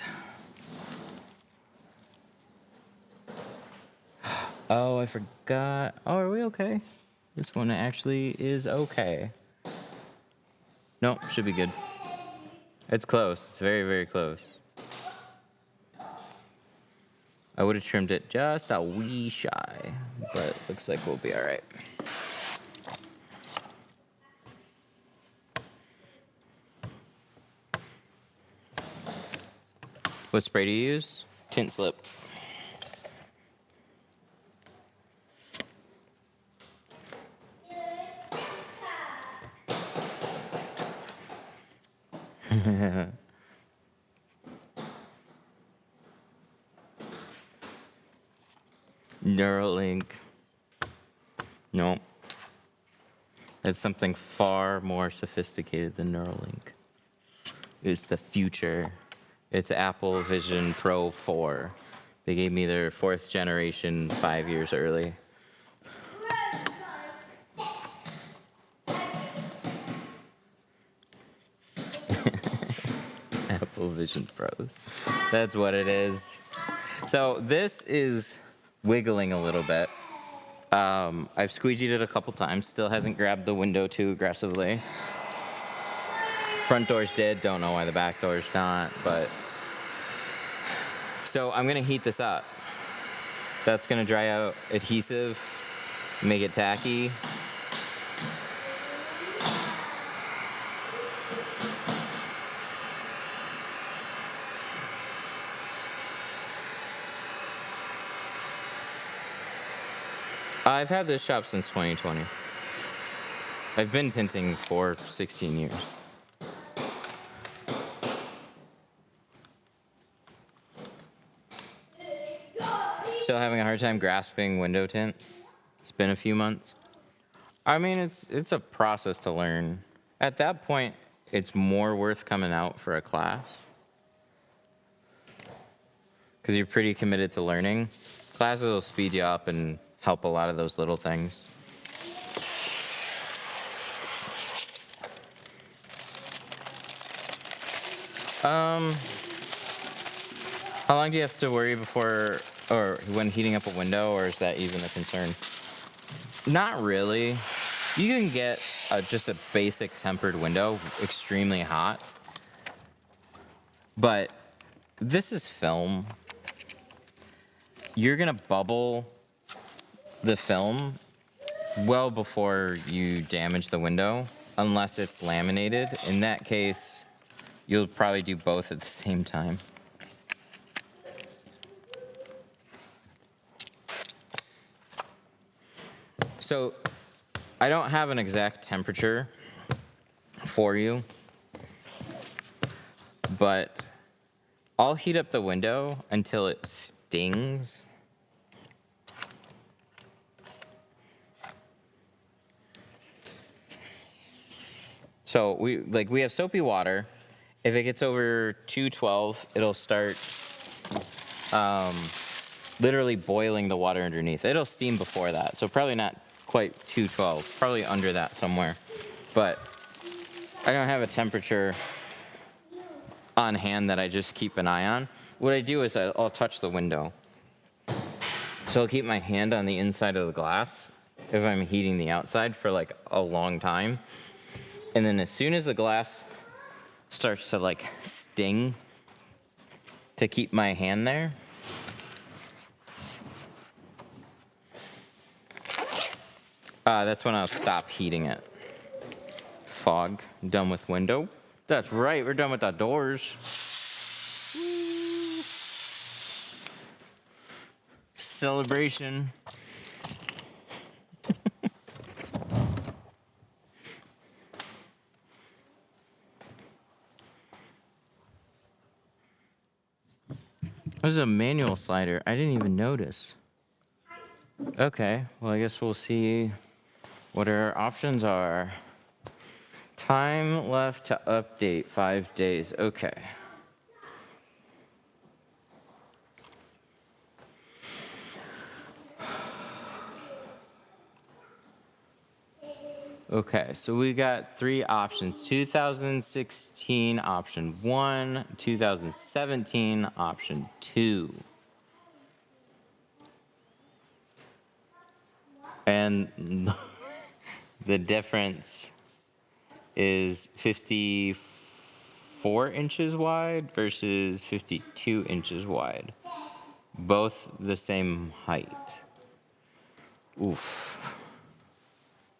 Oh, I forgot. Oh, are we okay? This one actually is okay. Nope, should be good. It's close. It's very, very close. I would have trimmed it just a wee shy, but looks like we'll be all right. What spray do you use? Tint slip. Neuralink. Nope. It's something far more sophisticated than Neuralink. It's the future. It's Apple Vision Pro 4. They gave me their 4th generation 5 years early. Apple Vision Pros. That's what it is. So this is wiggling a little bit. I've squeegeed it a couple times. Still hasn't grabbed the window too aggressively. Front doors did. Don't know why the back door's not, but... So I'm going to heat this up. That's going to dry out adhesive, make it tacky. I've had this shop since 2020. I've been tinting for 16 years. Still having a hard time grasping window tint. It's been a few months. I mean, it's a process to learn. At that point, it's more worth coming out for a class, because you're pretty committed to learning. Classes will speed you up and help a lot of those little things. How long do you have to worry before, or when heating up a window, or is that even a concern? Not really. You can get just a basic tempered window extremely hot, but this is film. You're gonna bubble the film well before you damage the window, unless it's laminated. In that case, you'll probably do both at the same time. So I don't have an exact temperature for you, but I'll heat up the window until it stings. So we have soapy water. If it gets over 212, it'll start literally boiling the water underneath. It'll steam before that, so probably not quite 212, probably under that somewhere. But I don't have a temperature on hand that I just keep an eye on. What I do is I'll touch the window. So I'll keep my hand on the inside of the glass if I'm heating the outside for like a long time. And then as soon as the glass starts to like sting, to keep my hand there, that's when I'll stop heating it. Fog, done with window. That's right, we're done with the doors. Woo. Celebration. There's a manual slider. I didn't even notice. Okay, well, I guess we'll see what our options are. Time left to update 5 days. Okay. Okay, so we got 3 options. 2016 option 1, 2017 option 2. And the difference is 54 inches wide versus 52 inches wide. Both the same height. Oof.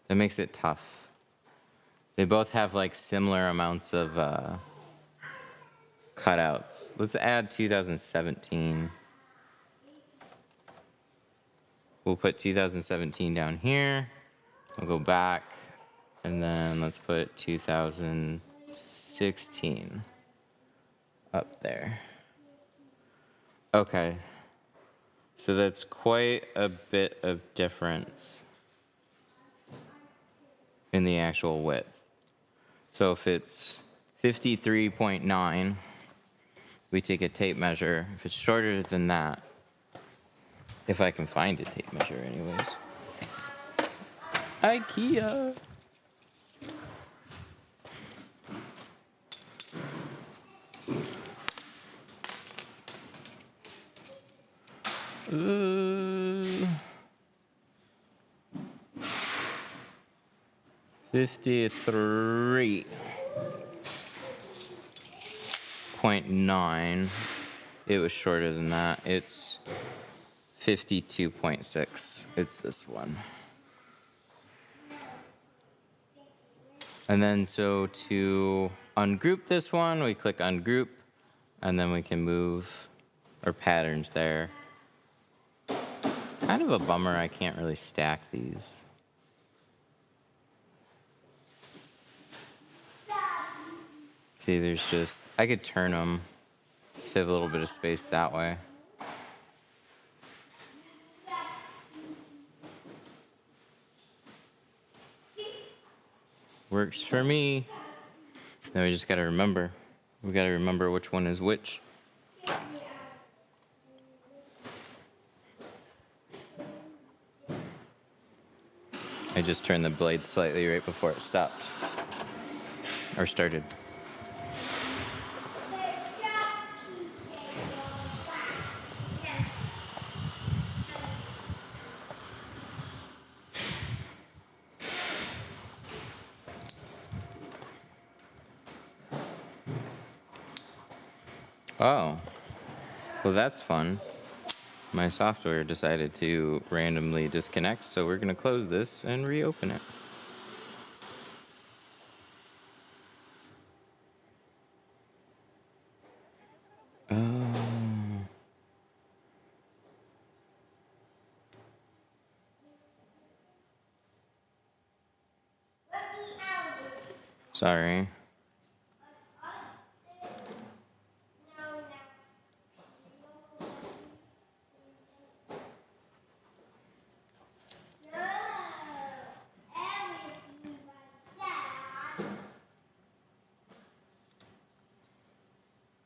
That makes it tough. They both have like similar amounts of cutouts. Let's add 2017. We'll put 2017 down here. We'll go back. And then let's put 2016 up there. Okay. So that's quite a bit of difference in the actual width. So if it's 53.9, we take a tape measure. If it's shorter than that, if I can find a tape measure anyways. IKEA. Ooh. 53.9. It was shorter than that. It's 52.6. It's this one. And then so to ungroup this one, we click ungroup, and then we can move our patterns there. Kind of a bummer I can't really stack these. See, there's just, I could turn them, save a little bit of space that way. Works for me. Then we just gotta remember. We gotta remember which one is which. I just turned the blade slightly right before it stopped. Or started. Oh, well that's fun. My software decided to randomly disconnect, so we're gonna close this and reopen it. Oh. Sorry.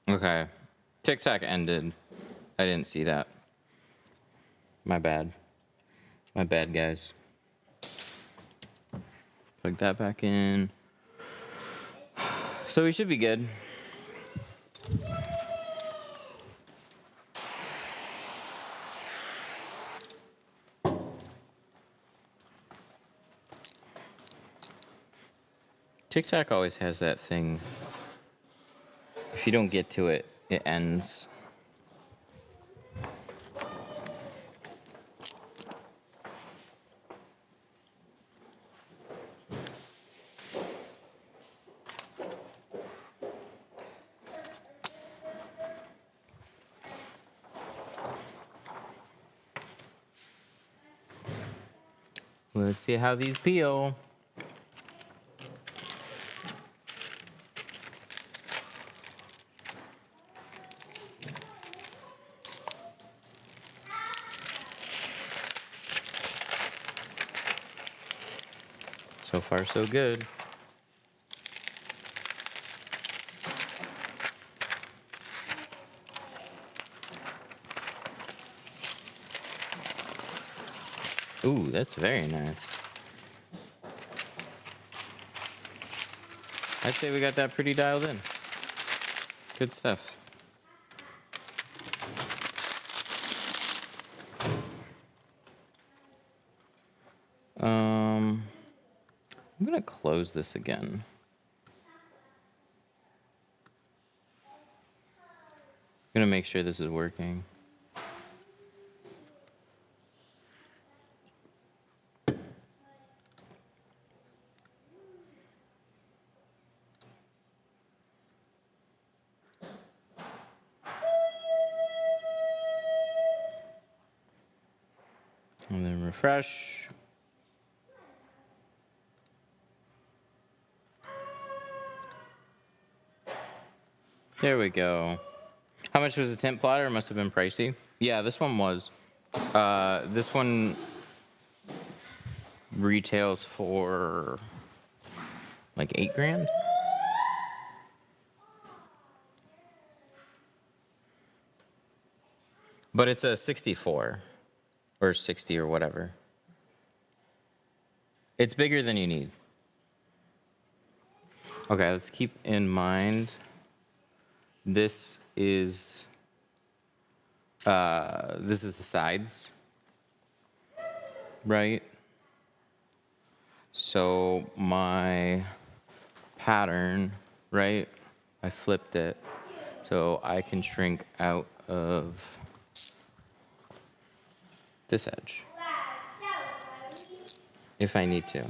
Okay. TikTok ended. I didn't see that. My bad. My bad, guys. Plug that back in. So we should be good. TikTok always has that thing. If you don't get to it, it ends. Let's see how these peel. So far, so good. Ooh, that's very nice. I'd say we got that pretty dialed in. Good stuff. I'm gonna close this again. I'm gonna make sure this is working. And then refresh. There we go. How much was the tint plotter? It must have been pricey. Yeah, this one was. This one retails for like $8 grand. But it's a 64 or 60 or whatever. It's bigger than you need. Okay, let's keep in mind this is the sides, right? So my pattern, right? I flipped it so I can shrink out of this edge if I need to.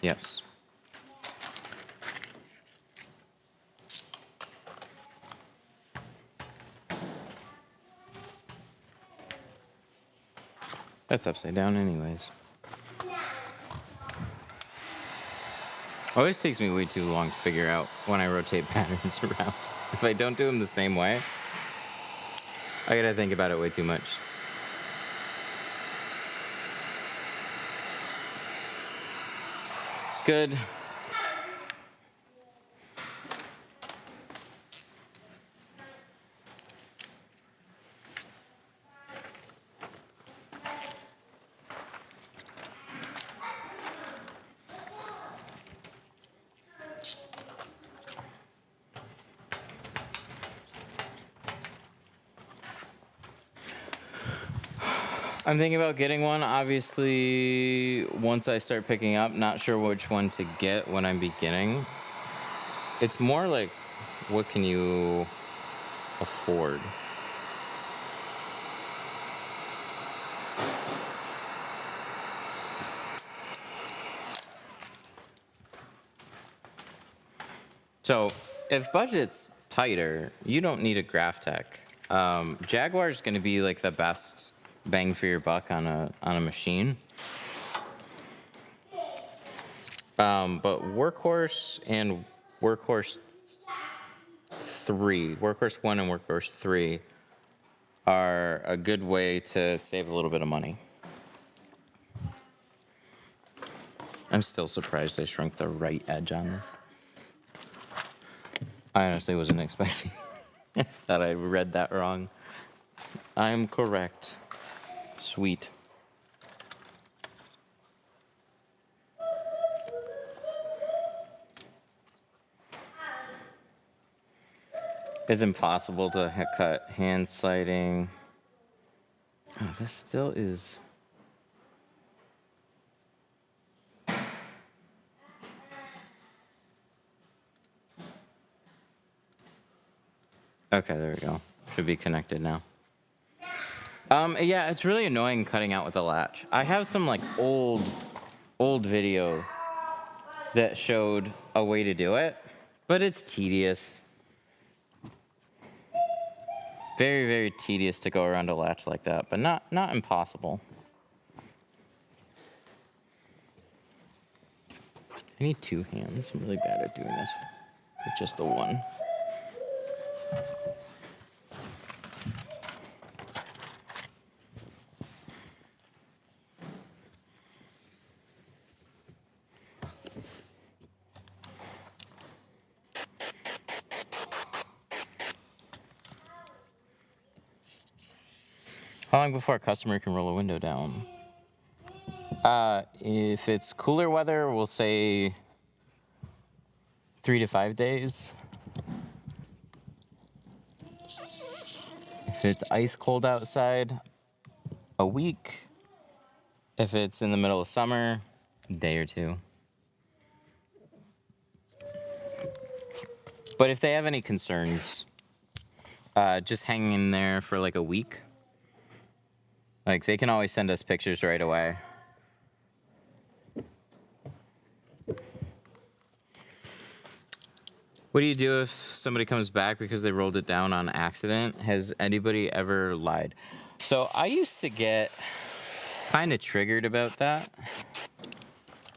Yes. That's upside down anyways. Always takes me way too long to figure out when I rotate patterns around. If I don't do them the same way, I gotta think about it way too much. Good. I'm thinking about getting one, obviously, once I start picking up. Not sure which one to get when I'm beginning. It's more like, what can you afford? So, if budget's tighter, you don't need a Graphtec. Jaguar's going to be like the best bang for your buck on a machine. But Workhorse and Workhorse 3, Workhorse 1 and Workhorse 3 are a good way to save a little bit of money. I'm still surprised I shrunk the right edge on this. I honestly wasn't expecting that. I read that wrong. I'm correct. Sweet. It's impossible to cut hand sliding. Oh, this still is. Okay, there we go. Should be connected now. Yeah, it's really annoying cutting out with a latch. I have some like old video that showed a way to do it, but it's tedious. Very, very tedious to go around a latch like that, but not impossible. I need two hands. I'm really bad at doing this with just the one. How long before a customer can roll a window down? If it's cooler weather, we'll say 3 to 5 days. If it's ice cold outside, a week. If it's in the middle of summer, a day or two. But if they have any concerns, just hang in there for like a week. Like, they can always send us pictures right away. What do you do if somebody comes back because they rolled it down on accident? Has anybody ever lied? So I used to get kind of triggered about that,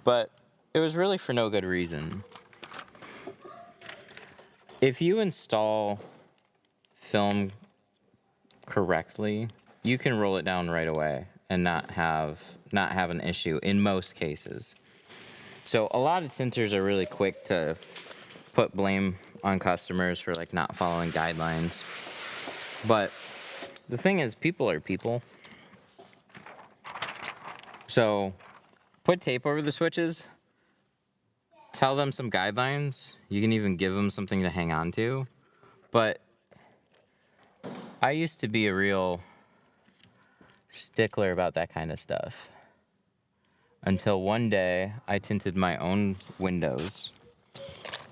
but it was really for no good reason. If you install film correctly, you can roll it down right away and not have an issue in most cases. So a lot of tinters are really quick to put blame on customers for like not following guidelines. But the thing is, people are people. So put tape over the switches, tell them some guidelines. You can even give them something to hang on to. But I used to be a real stickler about that kind of stuff. Until one day I tinted my own windows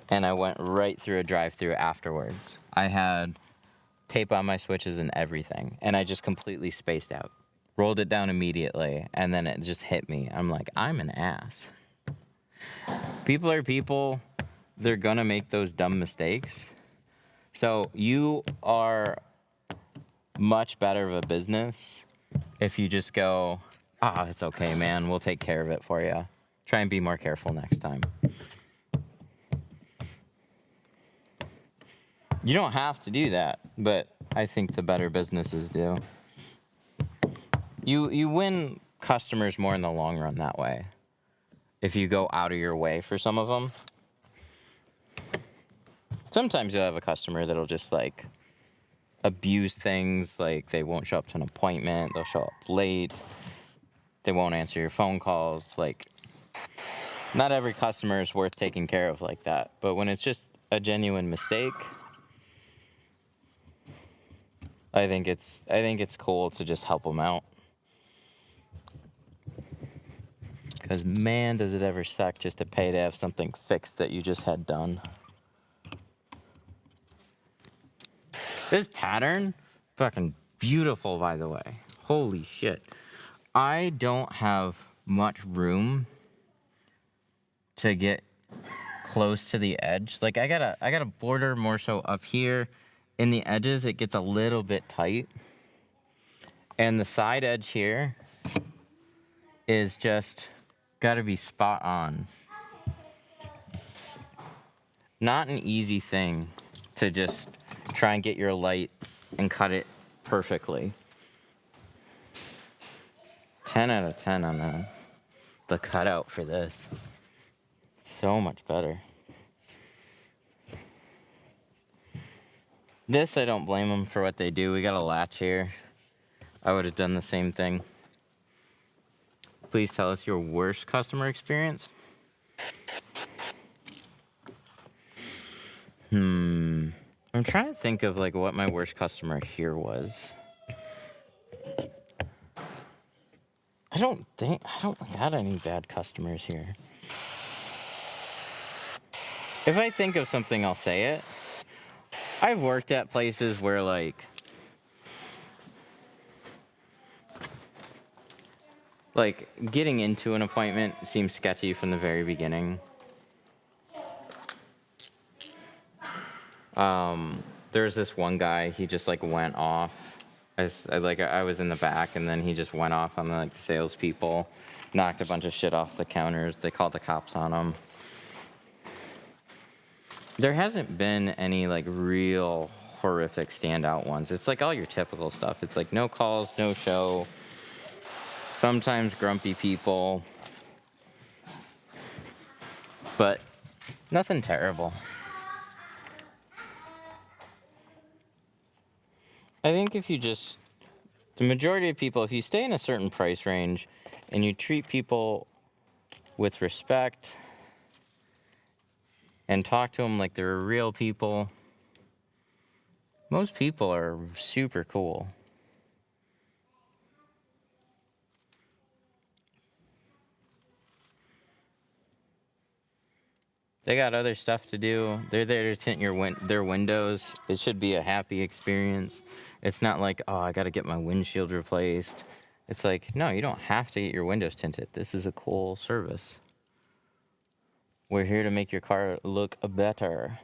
and I went right through a drive-through afterwards. I had tape on my switches and everything, and I just completely spaced out. Rolled it down immediately, and then it just hit me. I'm like, I'm an ass. People are people. They're gonna make those dumb mistakes. So you are much better of a business if you just go, it's okay, man. We'll take care of it for you. Try and be more careful next time. You don't have to do that, but I think the better businesses do. You win customers more in the long run that way. If you go out of your way for some of them. Sometimes you'll have a customer that'll just like abuse things, like they won't show up to an appointment, they'll show up late, they won't answer your phone calls. Like, not every customer is worth taking care of like that. But when it's just a genuine mistake, I think it's cool to just help them out. Because man, does it ever suck just to pay to have something fixed that you just had done. This pattern, fucking beautiful, by the way. Holy shit. I don't have much room to get close to the edge. Like, I gotta border more so up here. In the edges, it gets a little bit tight. And the side edge here is just gotta be spot on. Not an easy thing to just try and get your light and cut it perfectly. 10 out of 10 on the cutout for this. So much better. This, I don't blame them for what they do. We got a latch here. I would have done the same thing. Please tell us your worst customer experience. I'm I'm trying to think of like what my worst customer here was. I don't have any bad customers here. If I think of something, I'll say it. I've worked at places where like getting into an appointment seems sketchy from the very beginning. There's this one guy, he just like went off. I was in the back, and then he just went off on the salespeople, knocked a bunch of shit off the counters. They called the cops on him. There hasn't been any like real horrific standout ones. It's like all your typical stuff. It's like no calls, no show. Sometimes grumpy people, but nothing terrible. I think if you just, the majority of people, if you stay in a certain price range and you treat people with respect and talk to them like they're real people, most people are super cool. They got other stuff to do. They're there to tint their windows. It should be a happy experience. It's not like, oh, I got to get my windshield replaced. It's like, no, you don't have to get your windows tinted. This is a cool service. We're here to make your car look better.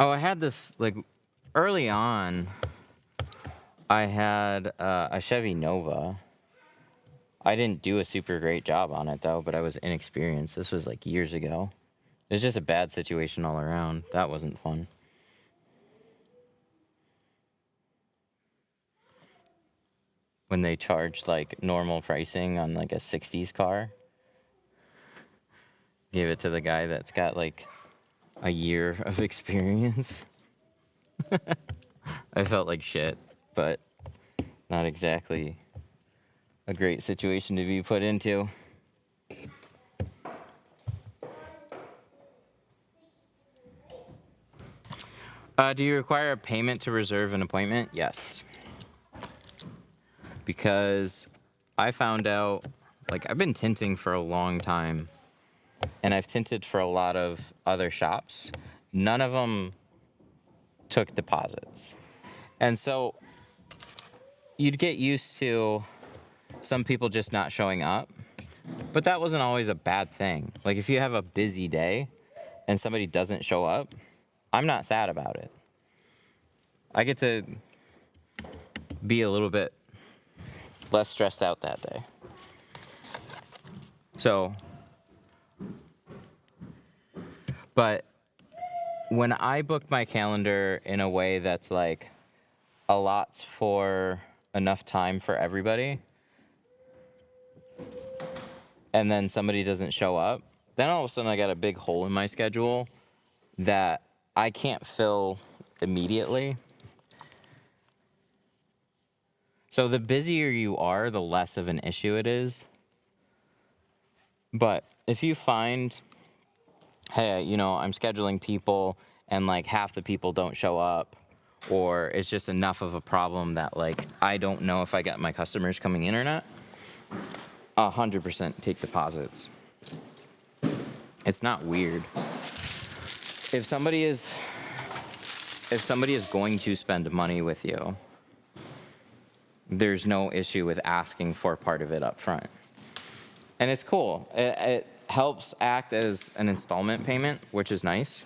Oh, I had this, like, early on, I had a Chevy Nova. I didn't do a super great job on it, though, but I was inexperienced. This was, like, years ago. It was just a bad situation all around. That wasn't fun. When they charged, like, normal pricing on, like, a 60s car. Gave it to the guy that's got, like, a year of experience. I felt like shit, but not exactly a great situation to be put into. Do you require a payment to reserve an appointment? Yes. Because I found out, like, I've been tinting for a long time, and I've tinted for a lot of other shops. None of them took deposits. And so you'd get used to some people just not showing up, but that wasn't always a bad thing. Like, if you have a busy day and somebody doesn't show up, I'm not sad about it. I get to be a little bit less stressed out that day. So, but when I book my calendar in a way that's like allots for enough time for everybody, and then somebody doesn't show up, then all of a sudden I got a big hole in my schedule that I can't fill immediately. So the busier you are, the less of an issue it is. But if you find, hey, you know, I'm scheduling people and like half the people don't show up, or it's just enough of a problem that like I don't know if I got my customers coming in or not, 100% take deposits. It's not weird. If somebody is going to spend money with you, there's no issue with asking for part of it up front. And it's cool. It helps act as an installment payment, which is nice.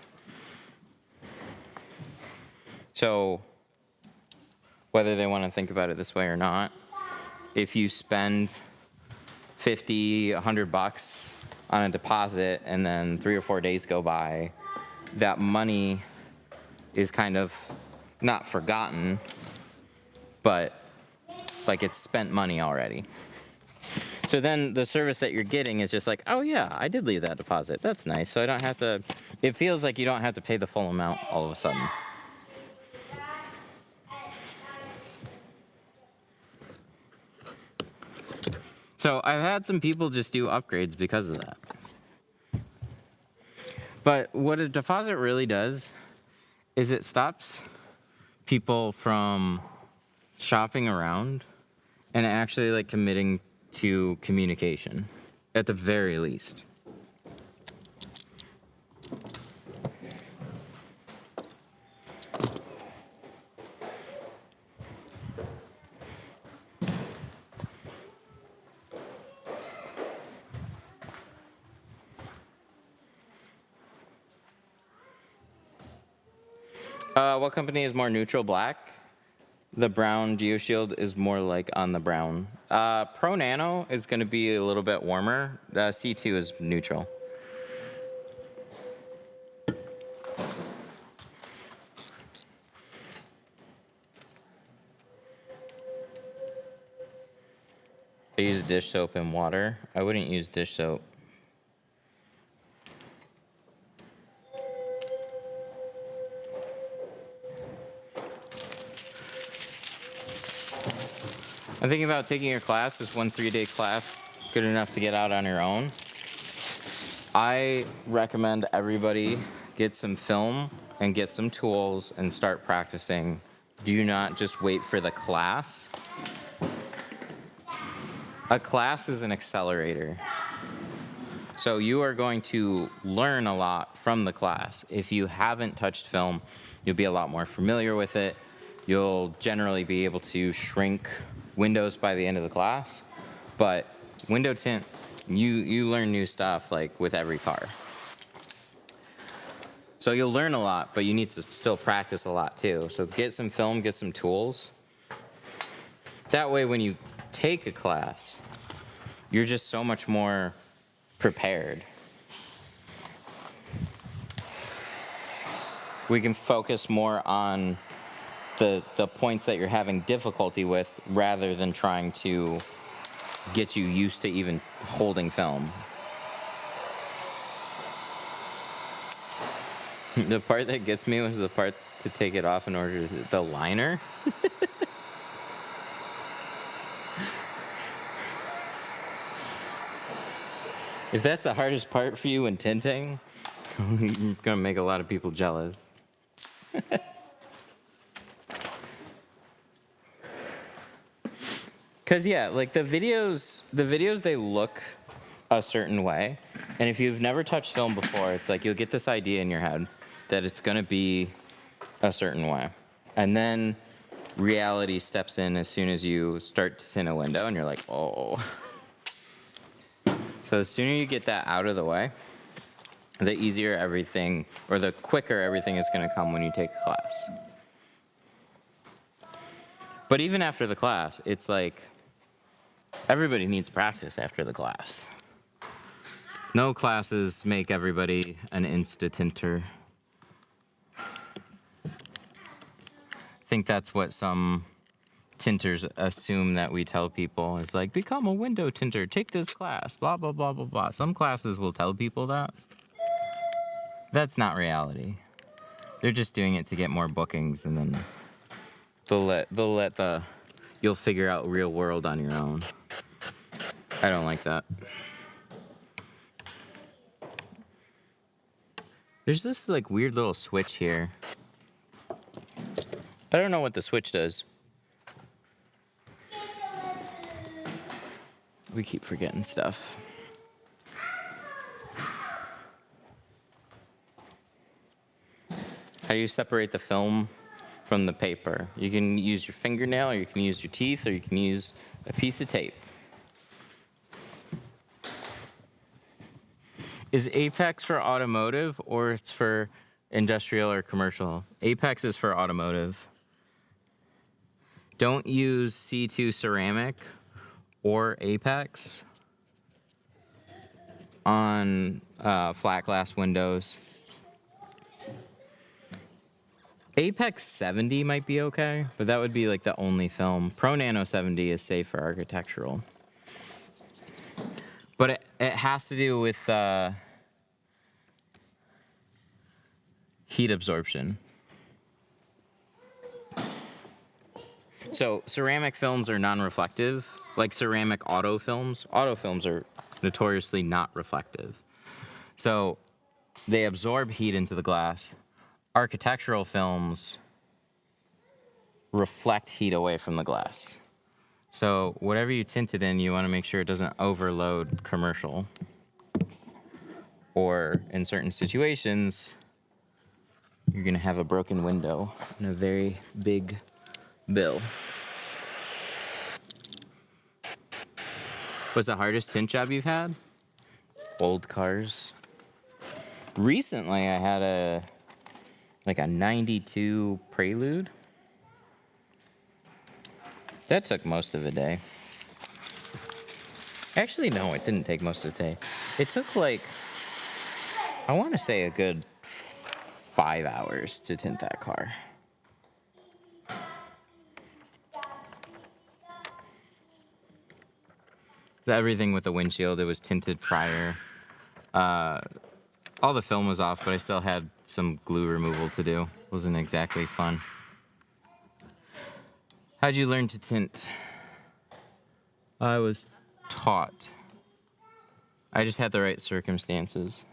So whether they want to think about it this way or not, if you spend $50, $100 on a deposit and then 3 or 4 days go by, that money is kind of not forgotten, but like it's spent money already. So then the service that you're getting is just like, oh yeah, I did leave that deposit. That's nice. So I don't have to, it feels like you don't have to pay the full amount all of a sudden. So I've had some people just do upgrades because of that. But what a deposit really does is it stops people from shopping around and actually like committing to communication at the very least. What company is more neutral black? The brown GeoShield is more like on the brown. Pro Nano is going to be a little bit warmer. C2 is neutral. I use dish soap and water. I wouldn't use dish soap. I'm thinking about taking your class. Is 1 3-day class good enough to get out on your own? I recommend everybody get some film and get some tools and start practicing. Do not just wait for the class. A class is an accelerator. So you are going to learn a lot from the class. If you haven't touched film, you'll be a lot more familiar with it. You'll generally be able to shrink windows by the end of the class. But window tint, you learn new stuff like with every car. So you'll learn a lot, but you need to still practice a lot too. So get some film, get some tools. That way when you take a class, you're just so much more prepared. We can focus more on the points that you're having difficulty with rather than trying to get you used to even holding film. The part that gets me was the part to take it off in order to, the liner. If that's the hardest part for you in tinting, you're gonna make a lot of people jealous. Cause yeah, like the videos they look a certain way, and if you've never touched film before, it's like you'll get this idea in your head that it's gonna be a certain way, and then reality steps in as soon as you start to tint a window, and you're like, oh. So the sooner you get that out of the way, the easier everything, or the quicker everything is gonna come when you take a class. But even after the class, it's like, everybody needs practice after the class. No classes make everybody an insta-tinter. I think that's what some tinters assume that we tell people. Is like, become a window tinter, take this class, blah, blah, blah, blah, blah. Some classes will tell people that. That's not reality. They're just doing it to get more bookings, and then you'll figure out real world on your own. I don't like that. There's this like weird little switch here. I don't know what the switch does. We keep forgetting stuff. How do you separate the film from the paper? You can use your fingernail, or you can use your teeth, or you can use a piece of tape. Is Apex for automotive, or it's for industrial or commercial? Apex is for automotive. Don't use C2 ceramic or Apex on flat glass windows. Apex 70 might be okay, but that would be like the only film. Pro Nano 70 is safe for architectural. But it has to do with heat absorption. So ceramic films are non-reflective, like ceramic auto films. Auto films are notoriously not reflective. So they absorb heat into the glass. Architectural films reflect heat away from the glass. So whatever you tint it in, you want to make sure it doesn't overload commercial. Or in certain situations, you're going to have a broken window and a very big bill. What's the hardest tint job you've had? Old cars. Recently, I had a 92 Prelude. That took most of the day. Actually, no, it didn't take most of the day. It took I want to say a good 5 hours to tint that car. Everything with the windshield, it was tinted prior. All the film was off, but I still had some glue removal to do. It wasn't exactly fun. How'd you learn to tint? I was taught. I just had the right circumstances.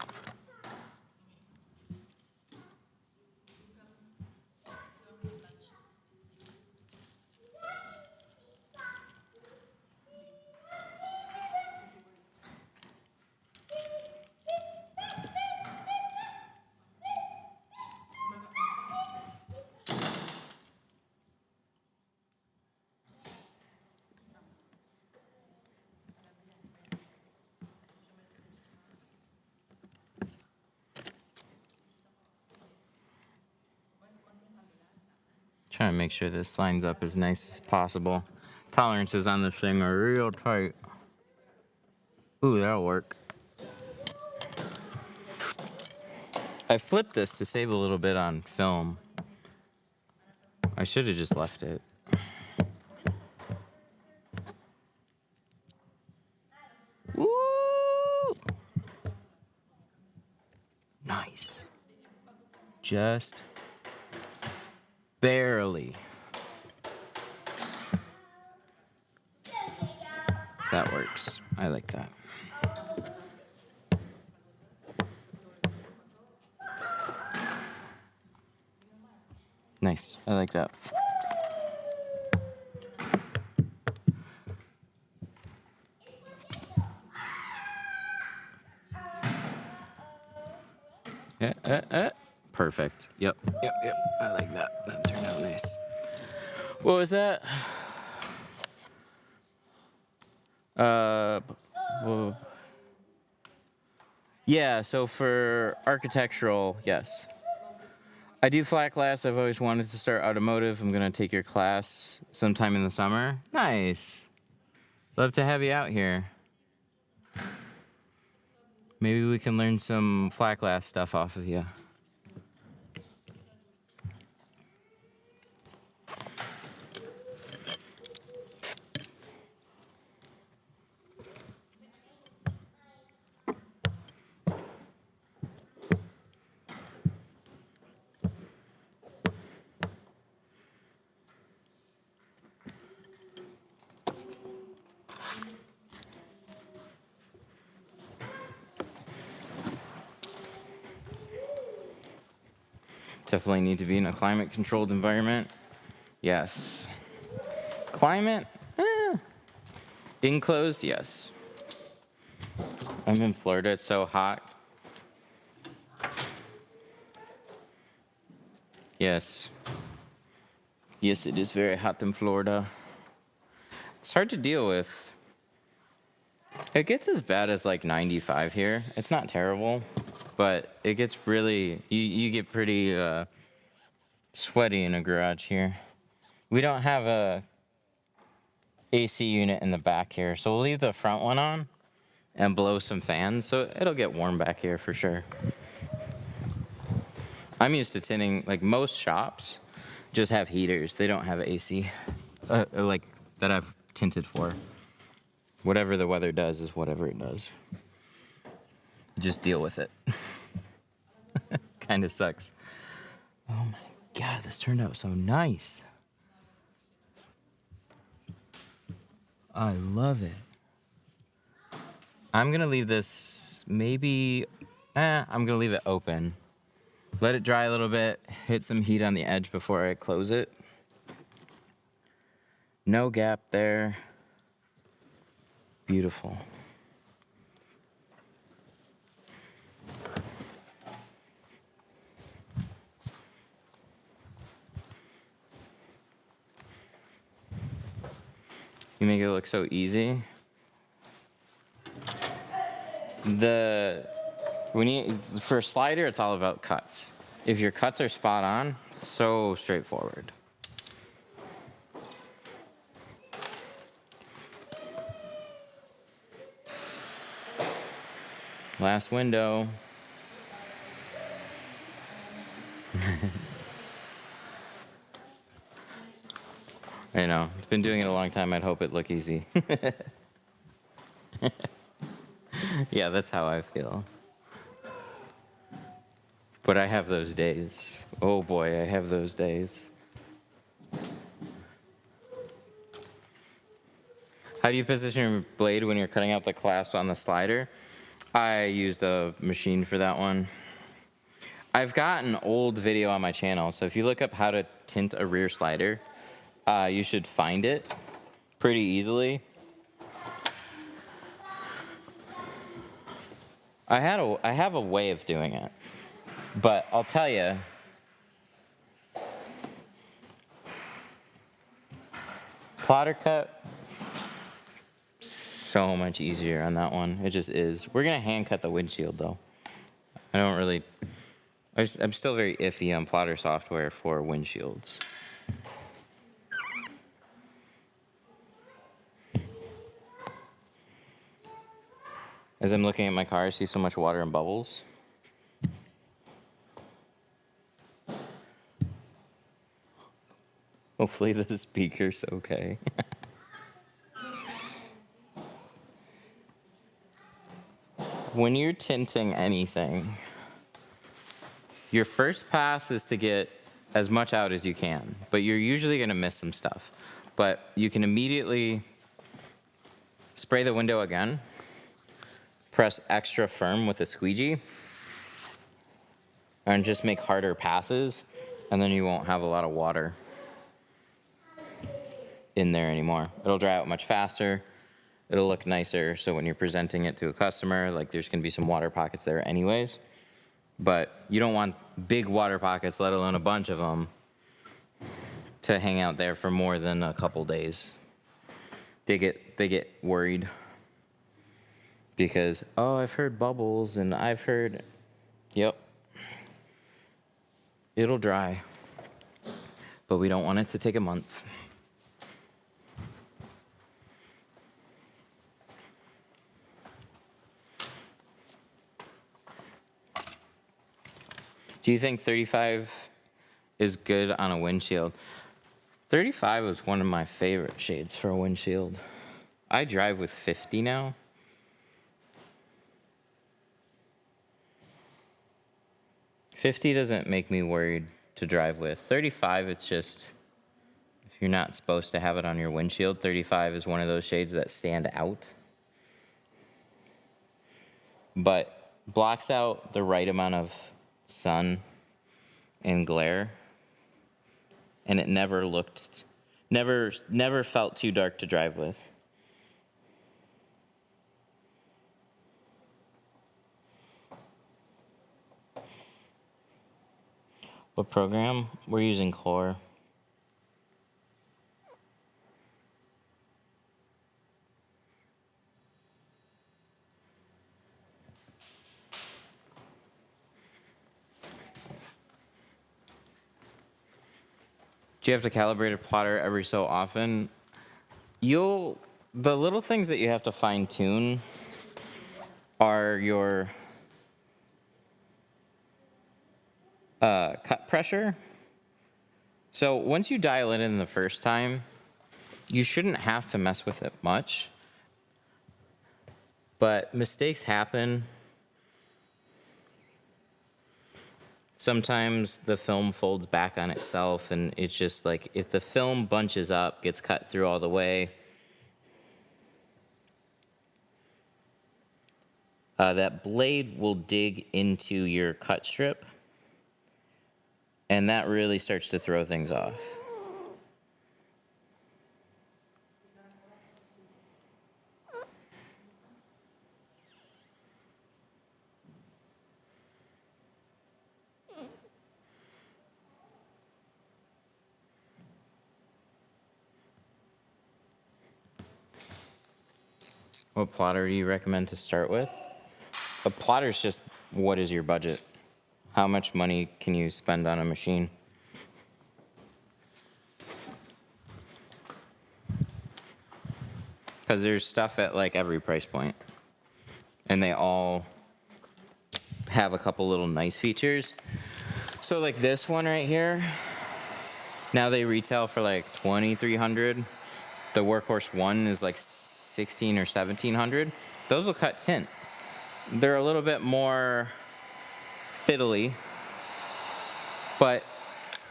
Trying to make sure this lines up as nice as possible. Tolerances on this thing are real tight. Ooh, that'll work. I flipped this to save a little bit on film. I should have just left it. Woo! Nice. Just barely. That works. I like that. Nice. I like that. Perfect. Yep. I like that. That turned out nice. What was that? Well, yeah, so for architectural, yes. I do flat glass. I've always wanted to start automotive. I'm going to take your class sometime in the summer. Nice. Love to have you out here. Maybe we can learn some flat glass stuff off of you. Definitely need to be in a climate-controlled environment. Yes. Climate? Enclosed? Yes. I'm in Florida. It's so hot. Yes. Yes, it is very hot in Florida. It's hard to deal with. It gets as bad as 95 here. It's not terrible, but it gets really, you get pretty sweaty in a garage here. We don't have a AC unit in the back here, so we'll leave the front one on and blow some fans, so it'll get warm back here for sure. I'm used to tinting, most shops just have heaters. They don't have AC, that I've tinted for. Whatever the weather does is whatever it does. Just deal with it. Kind of sucks. Oh my God, this turned out so nice. I love it. I'm gonna leave this maybe I'm gonna leave it open. Let it dry a little bit, hit some heat on the edge before I close it. No gap there. Beautiful. You make it look so easy. For a slider, it's all about cuts. If your cuts are spot on, it's so straightforward. Last window. I know. It's been doing it a long time. I'd hope it look easy. Yeah, that's how I feel. But I have those days. Oh boy, I have those days. How do you position your blade when you're cutting out the clasps on the slider? I used a machine for that one. I've got an old video on my channel, so if you look up how to tint a rear slider, you should find it pretty easily. I have a way of doing it, but I'll tell you, plotter cut, so much easier on that one. It just is. We're gonna hand cut the windshield though. I'm still very iffy on plotter software for windshields. As I'm looking at my car, I see so much water and bubbles. Hopefully the speaker's okay. When you're tinting anything, your first pass is to get as much out as you can, but you're usually gonna miss some stuff. But you can immediately spray the window again, press extra firm with a squeegee, and just make harder passes, and then you won't have a lot of water in there anymore. It'll dry out much faster. It'll look nicer, so when you're presenting it to a customer, like there's gonna be some water pockets there anyways, but you don't want big water pockets, let alone a bunch of them, to hang out there for more than a couple days. They get worried because, oh, I've heard bubbles and I've heard, yep, it'll dry, but we don't want it to take a month. Do you think 35 is good on a windshield? 35 was one of my favorite shades for a windshield. I drive with 50 now. $50 doesn't make me worried to drive with. 35, it's just, if you're not supposed to have it on your windshield, 35 is one of those shades that stand out. But blocks out the right amount of sun and glare, and it never felt too dark to drive with. What program? We're using Core. Do you have to calibrate a plotter every so often? The little things that you have to fine tune are your cut pressure. So once you dial it in the first time, you shouldn't have to mess with it much. But mistakes happen. Sometimes the film folds back on itself, and it's just like, if the film bunches up, gets cut through all the way, that blade will dig into your cut strip, and that really starts to throw things off. What plotter do you recommend to start with? A plotter is just, what is your budget? How much money can you spend on a machine? Because there's stuff at like every price point, and they all have a couple little nice features. So like this one right here, now they retail for like $2,300. The Workhorse one is like $1,600 or $1,700. Those will cut tint. They're a little bit more fiddly, but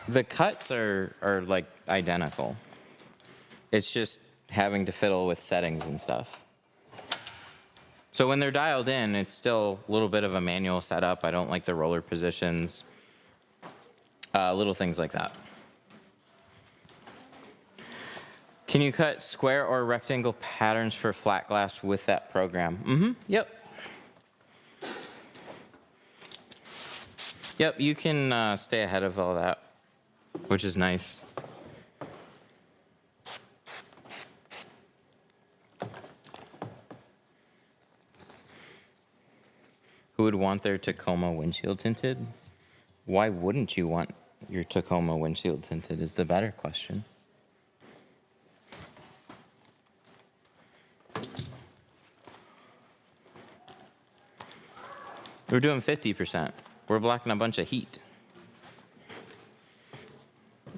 the cuts are like identical. It's just having to fiddle with settings and stuff. So when they're dialed in, it's still a little bit of a manual setup. I don't like the roller positions, little things like that. Can you cut square or rectangle patterns for flat glass with that program? Yep. Yep, you can stay ahead of all that, which is nice. Who would want their Tacoma windshield tinted? Why wouldn't you want your Tacoma windshield tinted is the better question. We're doing 50%. We're blocking a bunch of heat.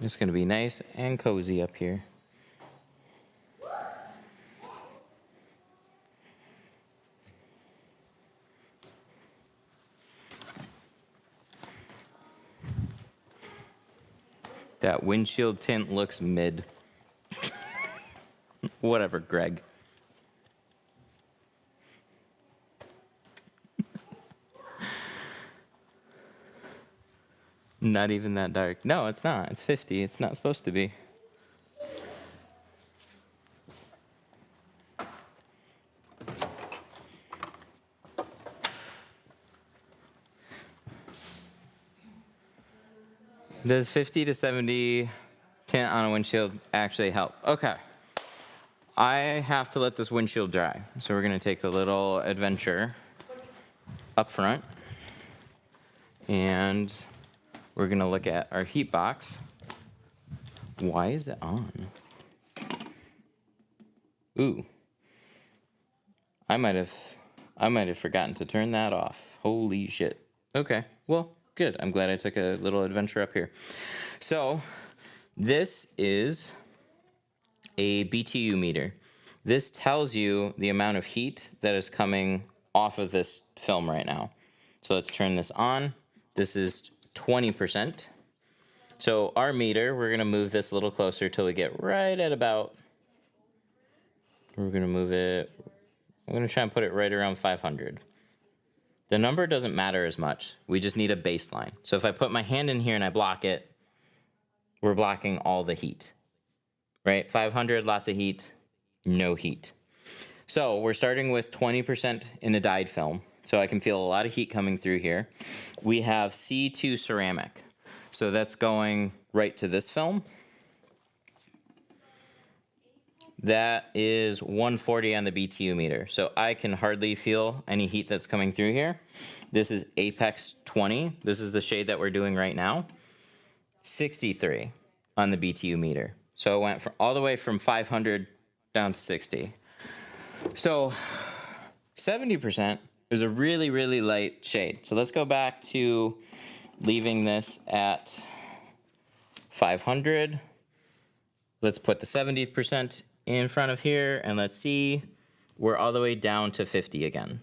It's gonna be nice and cozy up here. That windshield tint looks mid. Whatever, Greg. Not even that dark. No, it's not. It's 50. It's not supposed to be. Does 50 to 70 tint on a windshield actually help? Okay. I have to let this windshield dry. So we're going to take a little adventure up front. And we're going to look at our heat box. Why is it on? Ooh. I might have forgotten to turn that off. Holy shit. Okay. Well, good. I'm glad I took a little adventure up here. So, this is a BTU meter. This tells you the amount of heat that is coming off of this film right now. So let's turn this on. This is 20%. So our meter, we're gonna move this a little closer till we get right at about, we're gonna move it, I'm gonna try and put it right around 500. The number doesn't matter as much. We just need a baseline. So if I put my hand in here and I block it, we're blocking all the heat, right? 500, lots of heat, no heat. So we're starting with 20% in a dyed film. So I can feel a lot of heat coming through here. We have C2 ceramic. So that's going right to this film. That is 140 on the BTU meter. So I can hardly feel any heat that's coming through here. This is Apex 20. This is the shade that we're doing right now. 63 on the BTU meter. So it went from all the way from 500 down to 60. So 70% is a really, really light shade. So let's go back to leaving this at 500. Let's put the 70% in front of here, and let's see, we're all the way down to 50 again.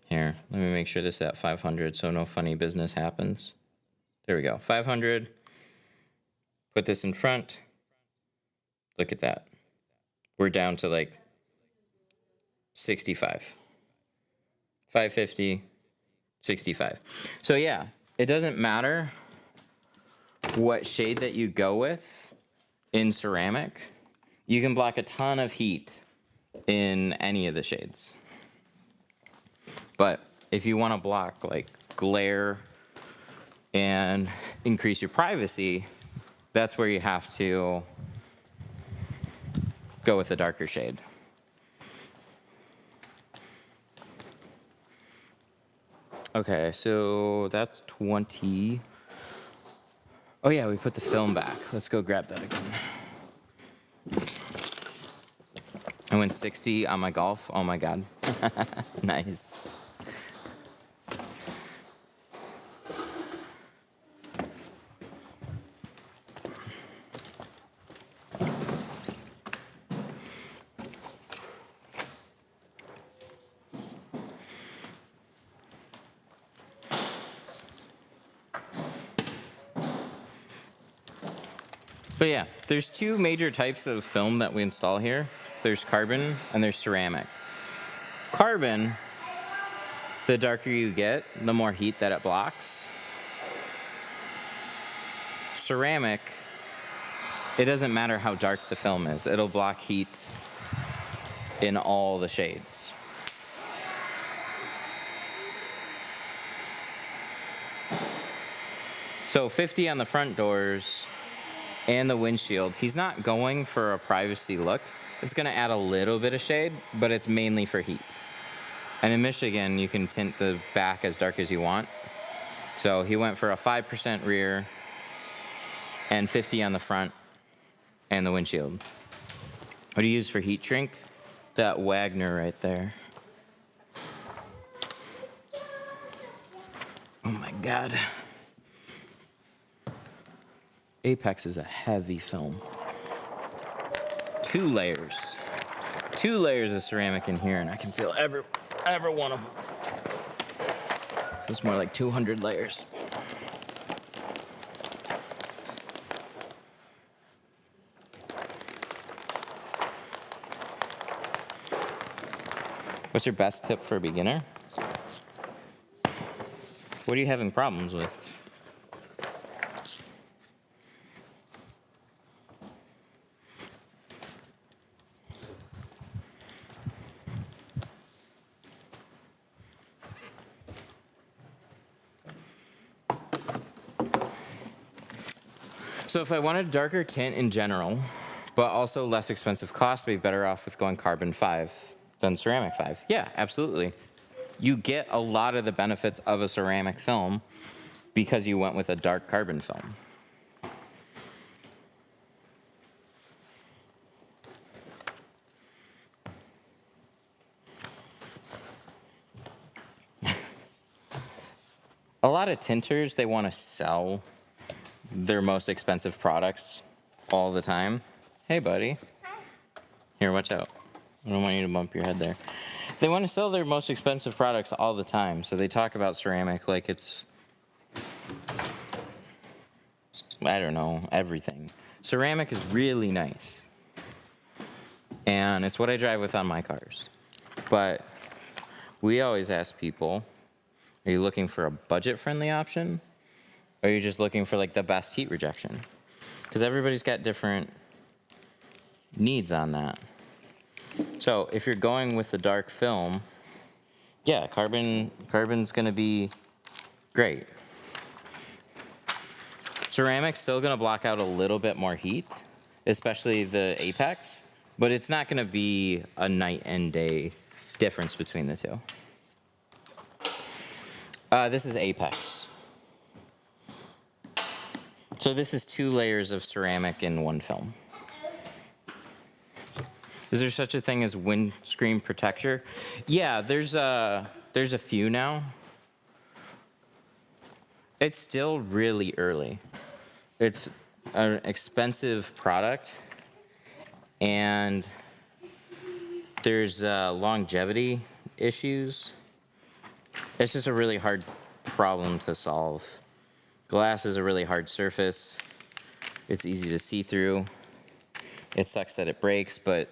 Here, let me make sure this is at 500 so no funny business happens. There we go, 500. Put this in front. Look at that. We're down to like 65. 550, 65. So yeah, it doesn't matter what shade that you go with in ceramic. You can block a ton of heat in any of the shades. But if you want to block like glare and increase your privacy, that's where you have to go with the darker shade. Okay, so that's 20. Oh yeah, we put the film back. Let's go grab that again. I went 60 on my golf. Oh my God. Nice. But yeah, there's two major types of film that we install here. There's carbon and there's ceramic. Carbon, the darker you get, the more heat that it blocks. Ceramic, it doesn't matter how dark the film is. It'll block heat in all the shades. So 50 on the front doors and the windshield. He's not going for a privacy look. It's gonna add a little bit of shade, but it's mainly for heat. And in Michigan, you can tint the back as dark as you want. So he went for a 5% rear and 50 on the front and the windshield. What do you use for heat shrink? That Wagner right there. Oh my God. Apex is a heavy film. 2 layers. 2 layers of ceramic in here, and I can feel every one of them. Feels more like 200 layers. What's your best tip for a beginner? What are you having problems with? So if I wanted a darker tint in general, but also less expensive cost, I'd be better off with going carbon 5 than ceramic 5. Yeah, absolutely. You get a lot of the benefits of a ceramic film because you went with a dark carbon film. A lot of tinters, they want to sell their most expensive products all the time. Hey, buddy. Here, watch out. I don't want you to bump your head there. They want to sell their most expensive products all the time, so they talk about ceramic like it's, I don't know, everything. Ceramic is really nice, and it's what I drive with on my cars. But we always ask people, are you looking for a budget-friendly option? Or are you just looking for like the best heat rejection? Because everybody's got different needs on that. So if you're going with the dark film, yeah, carbon's gonna be great. Ceramic's still gonna block out a little bit more heat, especially the apex, but it's not gonna be a night and day difference between the two. This is apex. So this is 2 layers of ceramic in one film. Is there such a thing as windscreen protector? Yeah, there's a few now. It's still really early. It's an expensive product, and there's longevity issues. It's just a really hard problem to solve. Glass is a really hard surface. It's easy to see through. It sucks that it breaks, but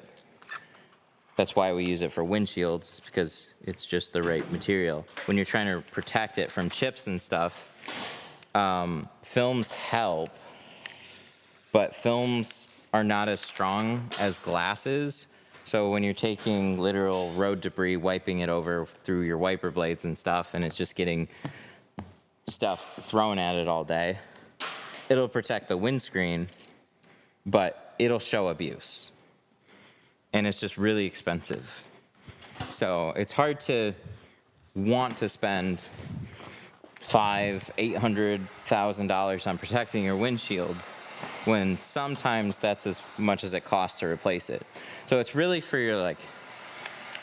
That's why we use it for windshields, because it's just the right material. When you're trying to protect it from chips and stuff, films help, but films are not as strong as glass is. So when you're taking literal road debris, wiping it over through your wiper blades and stuff, and it's just getting stuff thrown at it all day, it'll protect the windscreen, but it'll show abuse. And it's just really expensive. So it's hard to want to spend $800,000 on protecting your windshield when sometimes that's as much as it costs to replace it. So it's really for your like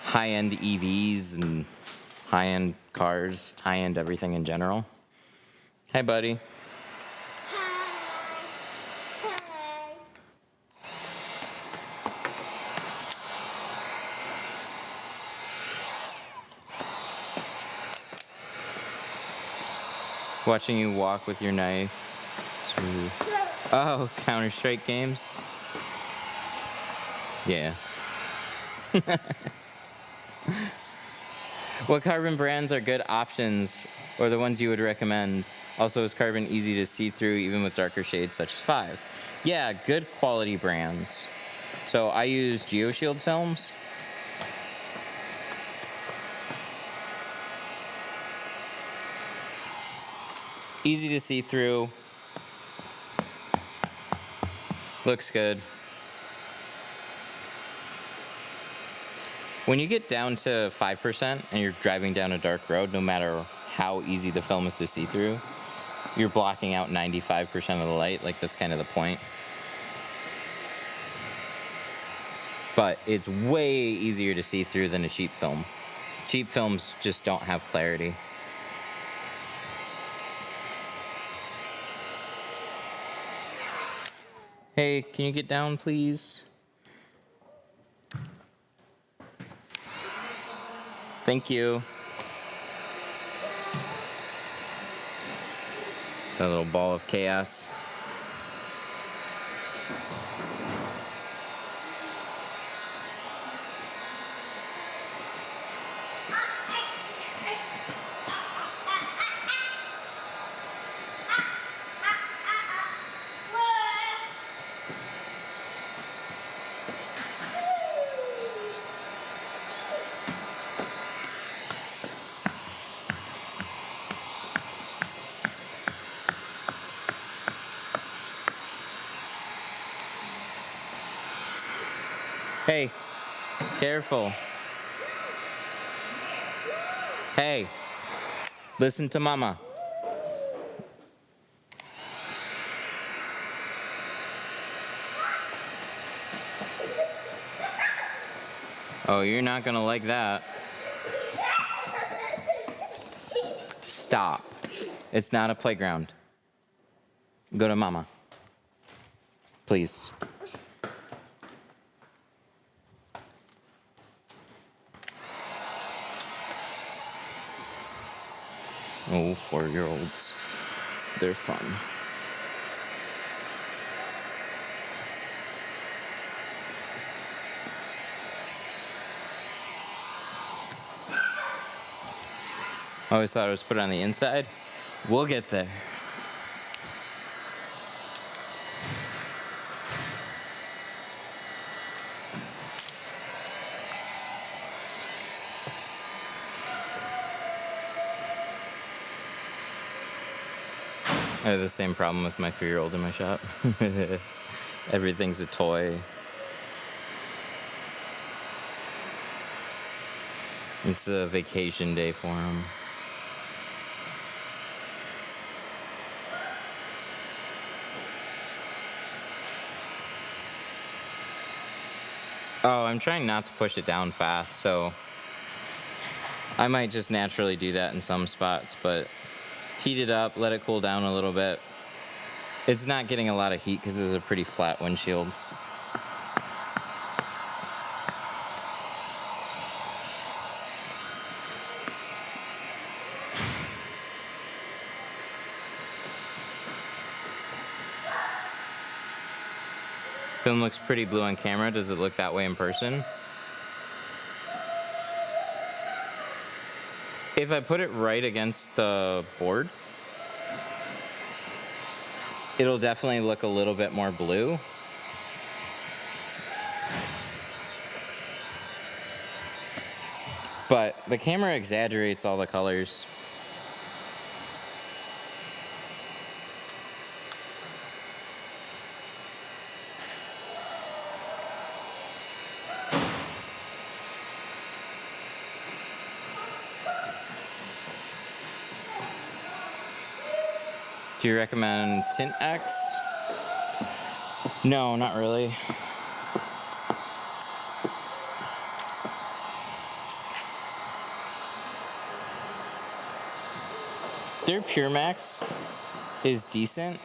high-end EVs and high-end cars, high-end everything in general. Hey, buddy. Watching you walk with your knife. Sweet. Oh, Counter-Strike games? Yeah. What carbon brands are good options, or the ones you would recommend? Also, is carbon easy to see through even with darker shades such as 5? Yeah, good quality brands. So I use GeoShield films. Easy to see through. Looks good. When you get down to 5% and you're driving down a dark road, no matter how easy the film is to see through, you're blocking out 95% of the light. Like, that's kind of the point. But it's way easier to see through than a cheap film. Cheap films just don't have clarity. Hey, can you get down, please? Thank you. That little ball of chaos. Hey, careful. Hey, listen to mama. Oh, you're not gonna like that. Stop. It's not a playground. Go to mama. Please. Oh, 4-year-olds. They're fun. I always thought it was put on the inside. We'll get there. I have the same problem with my 3-year-old in my shop. Everything's a toy. It's a vacation day for him. Oh, I'm trying not to push it down fast, so I might just naturally do that in some spots, but heat it up, let it cool down a little bit. It's not getting a lot of heat because this is a pretty flat windshield. Film looks pretty blue on camera. Does it look that way in person? If I put it right against the board, it'll definitely look a little bit more blue. But the camera exaggerates all the colors. Do you recommend Tint X? No, not really. Their Pure Max is decent.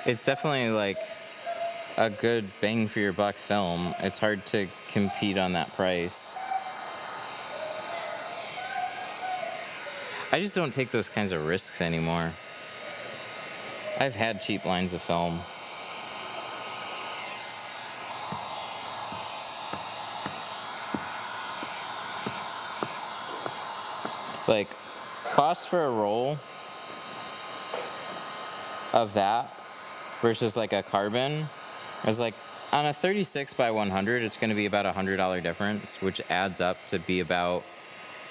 It's definitely like a good bang for your buck film. It's hard to compete on that price. I just don't take those kinds of risks anymore. I've had cheap lines of film. Like, cost for a roll of that versus like a carbon is like, on a 36 by 100, it's going to be about $100 difference, which adds up to be about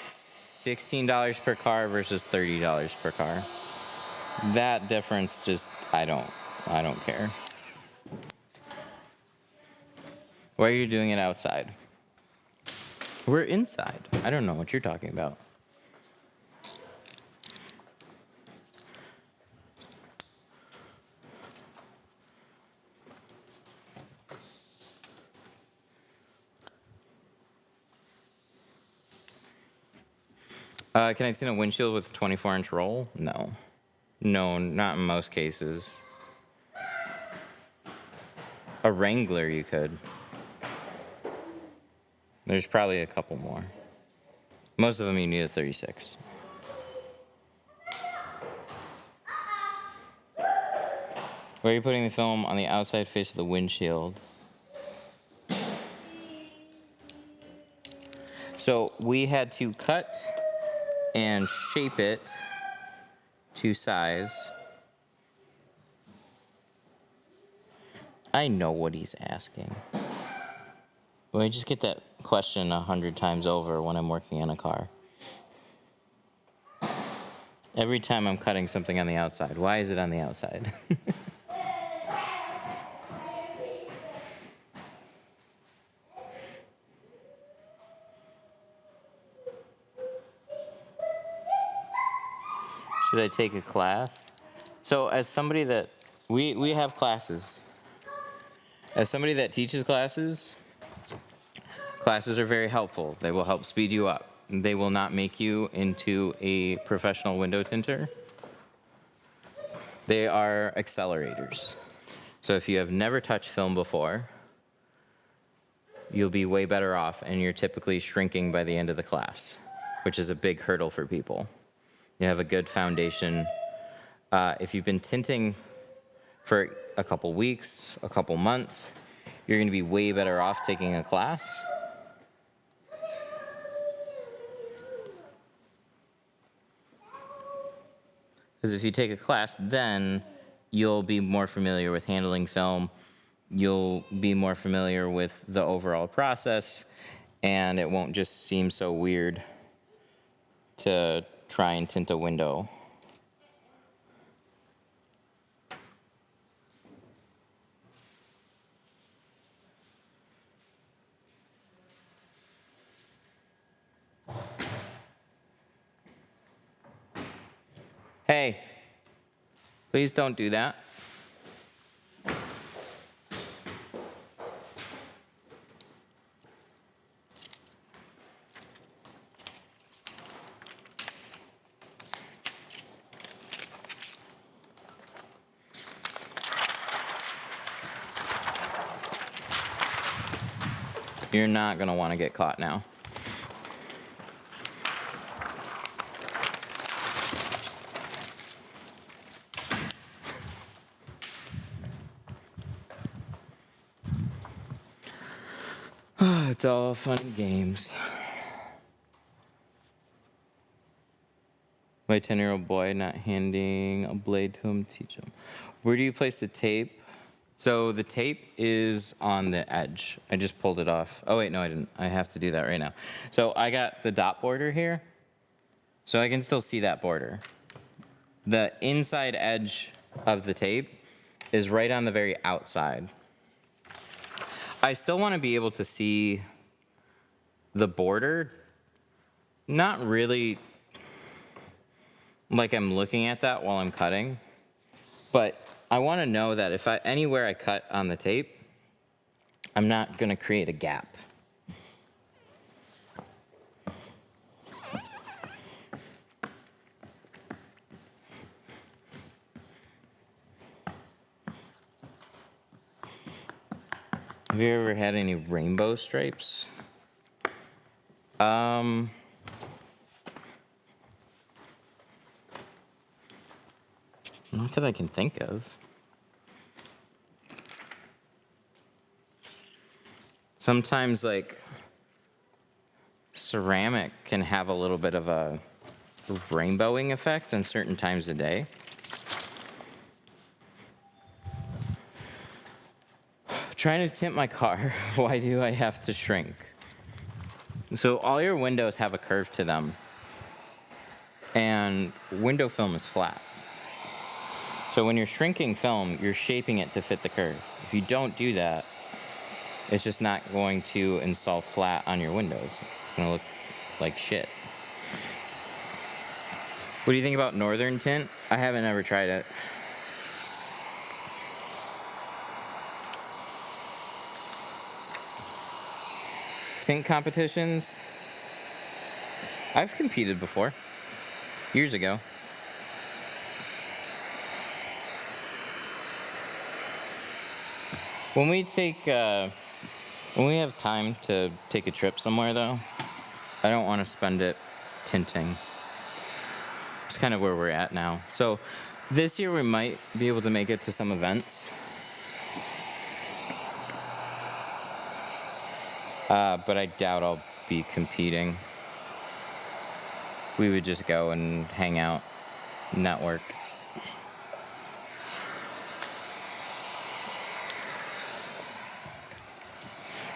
$16 per car versus $30 per car. That difference just, I don't care. Why are you doing it outside? We're inside. I don't know what you're talking about. Can I tint a windshield with a 24-inch roll? No. No, not in most cases. A Wrangler you could. There's probably a couple more. Most of them you need a 36. Where are you putting the film? On the outside face of the windshield. So we had to cut and shape it to size. I know what he's asking. Well, I just get that question 100 times over when I'm working in a car. Every time I'm cutting something on the outside. Why is it on the outside? Should I take a class? So as somebody that, we have classes. As somebody that teaches classes, classes are very helpful. They will help speed you up. They will not make you into a professional window tinter. They are accelerators. So if you have never touched film before, you'll be way better off, and you're typically shrinking by the end of the class, which is a big hurdle for people. You have a good foundation. If you've been tinting for a couple weeks, a couple months, you're going to be way better off taking a class. Because if you take a class, then you'll be more familiar with handling film. You'll be more familiar with the overall process, and it won't just seem so weird to try and tint a window. Hey, please don't do that. You're not going to want to get caught now. It's all fun and games. My 10-year-old boy not handing a blade to him, teach him. Where do you place the tape? So the tape is on the edge. I just pulled it off. Oh wait, no I didn't. I have to do that right now. So I got the dot border here. So I can still see that border. The inside edge of the tape is right on the very outside. I still want to be able to see the border. Not really like I'm looking at that while I'm cutting, but I want to know that if anywhere I cut on the tape, I'm not going to create a gap. Have you ever had any rainbow stripes? Not that I can think of. Sometimes like ceramic can have a little bit of a rainbowing effect on certain times of day. Trying to tint my car, why do I have to shrink? So all your windows have a curve to them, and window film is flat. So when you're shrinking film, you're shaping it to fit the curve. If you don't do that, it's just not going to install flat on your windows. It's gonna look like shit. What do you think about northern tint? I haven't ever tried it. Tint competitions? I've competed before, years ago. When we have time to take a trip somewhere though, I don't want to spend it tinting. It's kind of where we're at now. So this year we might be able to make it to some events. But I doubt I'll be competing. We would just go and hang out, network.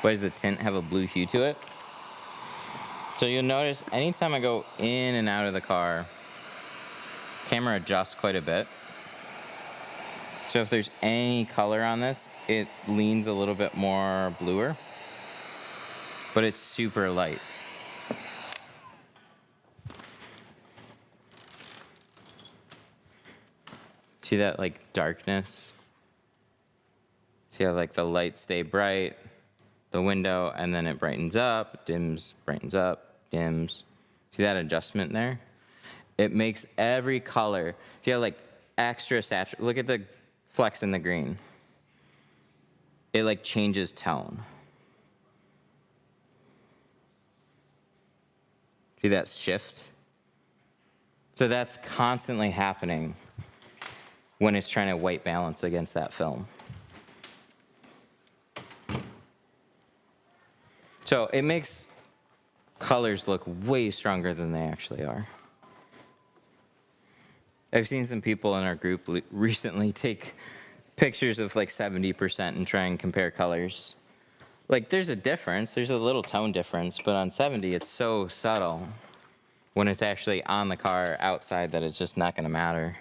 Why does the tint have a blue hue to it? So you'll notice anytime I go in and out of the car, camera adjusts quite a bit. So if there's any color on this, it leans a little bit more bluer, but it's super light. See that like darkness? See how like the lights stay bright, the window, and then it brightens up, dims, brightens up, dims. See that adjustment there? It makes every color, see how like extra saturated, look at the flecks in the green. It like changes tone. See that shift? So that's constantly happening when it's trying to white balance against that film. So it makes colors look way stronger than they actually are. I've seen some people in our group recently take pictures of like 70% and try and compare colors. Like there's a difference, there's a little tone difference, but on 70 it's so subtle when it's actually on the car outside that it's just not gonna matter.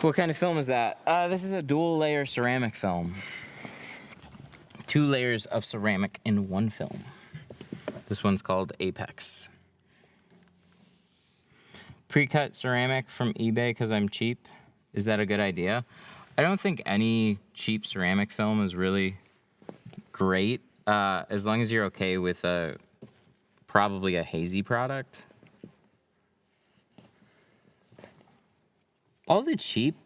What kind of film is that? This is a dual layer ceramic film. 2 layers of ceramic in one film. This one's called Apex. Pre-cut ceramic from eBay because I'm cheap. Is that a good idea? I don't think any cheap ceramic film is really great, as long as you're okay with probably a hazy product. All the cheap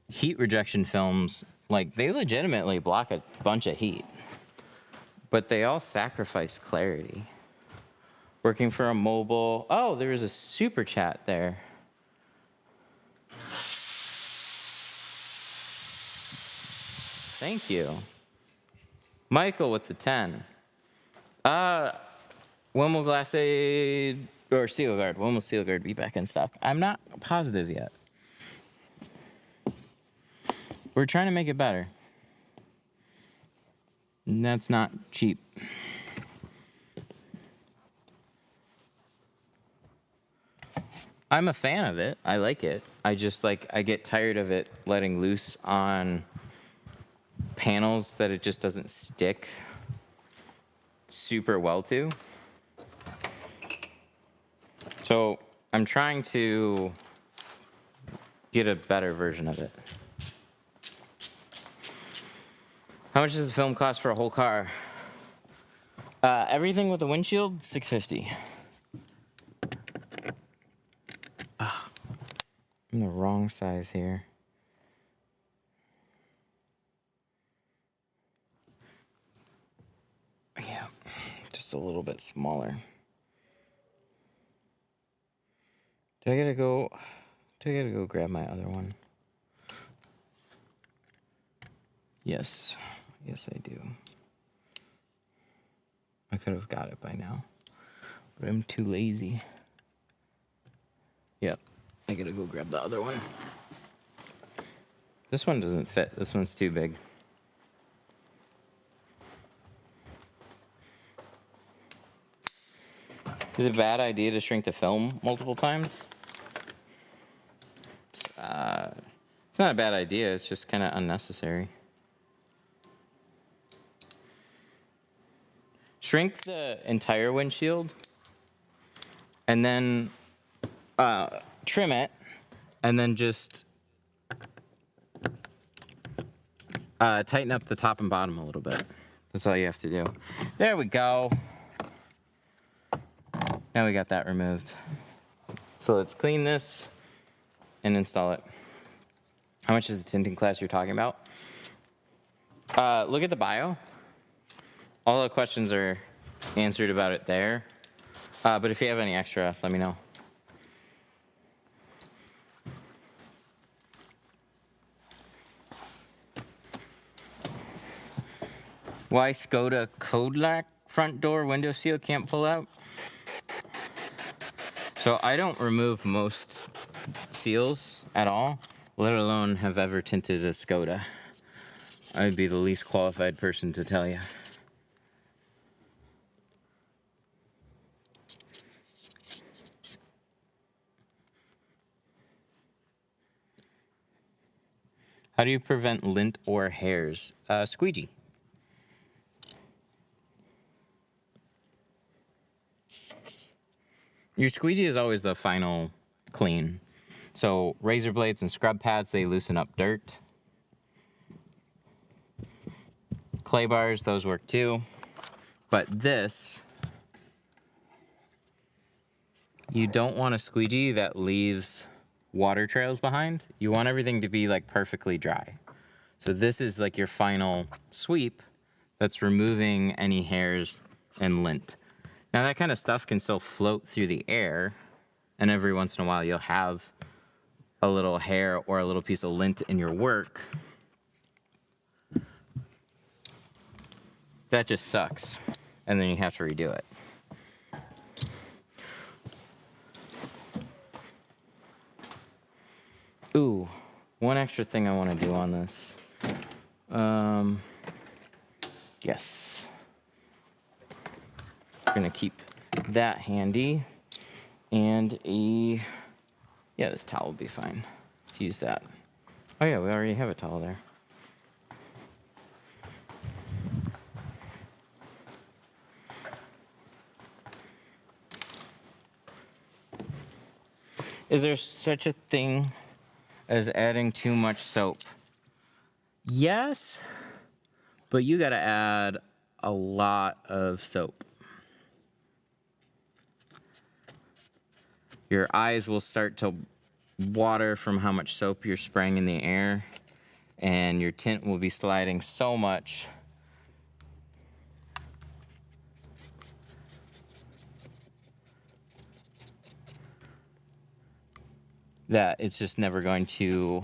heat rejection films, like they legitimately block a bunch of heat, but they all sacrifice clarity. Working for a mobile, oh, there was a super chat there. Thank you. Michael with the 10. When will Glass Aid Or Seal Guard. When will Seal Guard be back in stock? I'm not positive yet. We're trying to make it better. And that's not cheap. I'm a fan of it. I like it. I just I get tired of it letting loose on panels that it just doesn't stick super well to. So I'm trying to get a better version of it. How much does the film cost for a whole car? Everything with the windshield, $650. I'm the wrong size here. Yeah, just a little bit smaller. Do I gotta go grab my other one? Yes, I do. I could have got it by now, but I'm too lazy. Yep, I gotta go grab the other one. This one doesn't fit. This one's too big. Is it a bad idea to shrink the film multiple times? It's not a bad idea. It's just kind of unnecessary. Shrink the entire windshield and then trim it, and then just tighten up the top and bottom a little bit. That's all you have to do. There we go. Now we got that removed. So let's clean this and install it. How much is the tinting class you're talking about? Look at the bio. All the questions are answered about it there. But if you have any extra, let me know. Why Skoda Codillac front door window seal can't pull out? So I don't remove most seals at all, let alone have ever tinted a Skoda. I'd be the least qualified person to tell you. How do you prevent lint or hairs? Squeegee. Your squeegee is always the final clean. So razor blades and scrub pads, they loosen up dirt. Clay bars, those work too. But this, you don't want a squeegee that leaves water trails behind. You want everything to be perfectly dry. So this is your final sweep that's removing any hairs and lint. Now that kind of stuff can still float through the air, and every once in a while you'll have a little hair or a little piece of lint in your work. That just sucks, and then you have to redo it. Ooh, one extra thing I want to do on this. Yes. I'm gonna keep that handy, and this towel will be fine. Let's use that. Oh yeah, we already have a towel there. Is there such a thing as adding too much soap? Yes, but you gotta add a lot of soap. Your eyes will start to water from how much soap you're spraying in the air, and your tint will be sliding so much that it's just never going to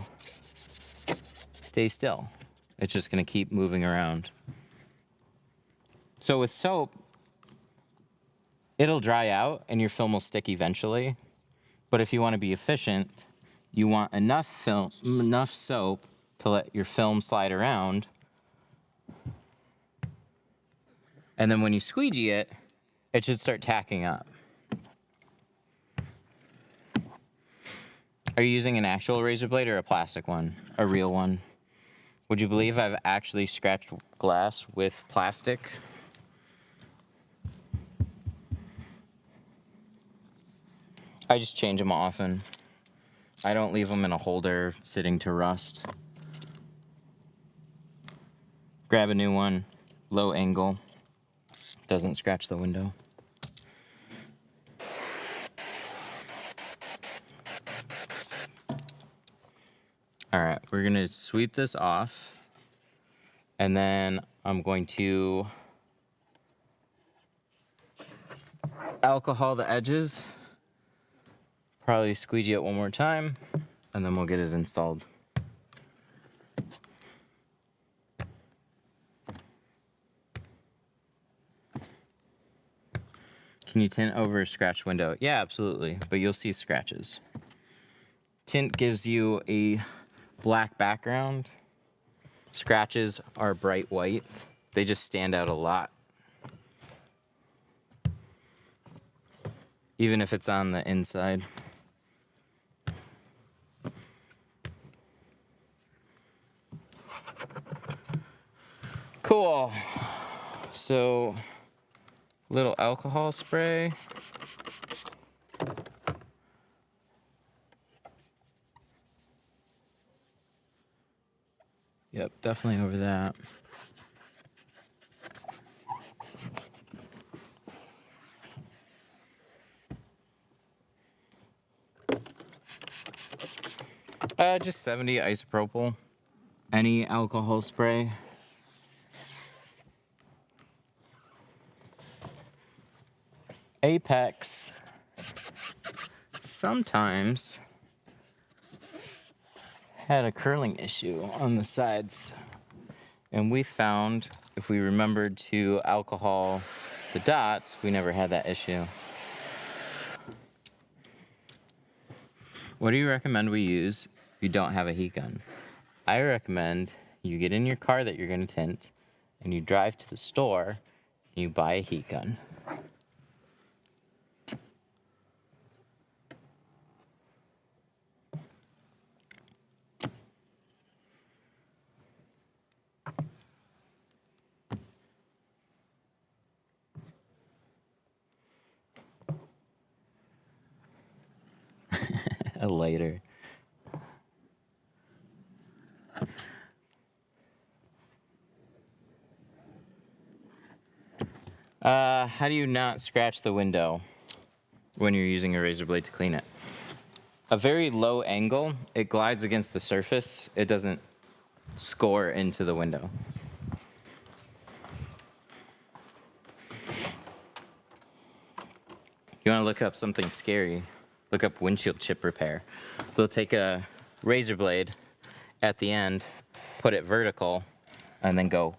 stay still. It's just going to keep moving around. So with soap, it'll dry out and your film will stick eventually. But if you want to be efficient, you want enough soap to let your film slide around. And then when you squeegee it, it should start tacking up. Are you using an actual razor blade or a plastic one? A real one? Would you believe I've actually scratched glass with plastic? I just change them often. I don't leave them in a holder sitting to rust. Grab a new one, low angle, doesn't scratch the window. All right, we're gonna sweep this off, and then I'm going to alcohol the edges, probably squeegee it one more time, and then we'll get it installed. Can you tint over a scratched window? Yeah, absolutely, but you'll see scratches. Tint gives you a black background. Scratches are bright white. They just stand out a lot. Even if it's on the inside. Cool. So, little alcohol spray. Yep, definitely over that. Just 70 isopropyl. Any alcohol spray. Apex sometimes had a curling issue on the sides, and we found if we remembered to alcohol the dots, we never had that issue. What do you recommend we use if you don't have a heat gun? I recommend you get in your car that you're going to tint and you drive to the store and you buy a heat gun. A lighter. How do you not scratch the window when you're using a razor blade to clean it? A very low angle, it glides against the surface. It doesn't score into the window. You want to look up something scary, look up windshield chip repair. They'll take a razor blade at the end, put it vertical, and then go.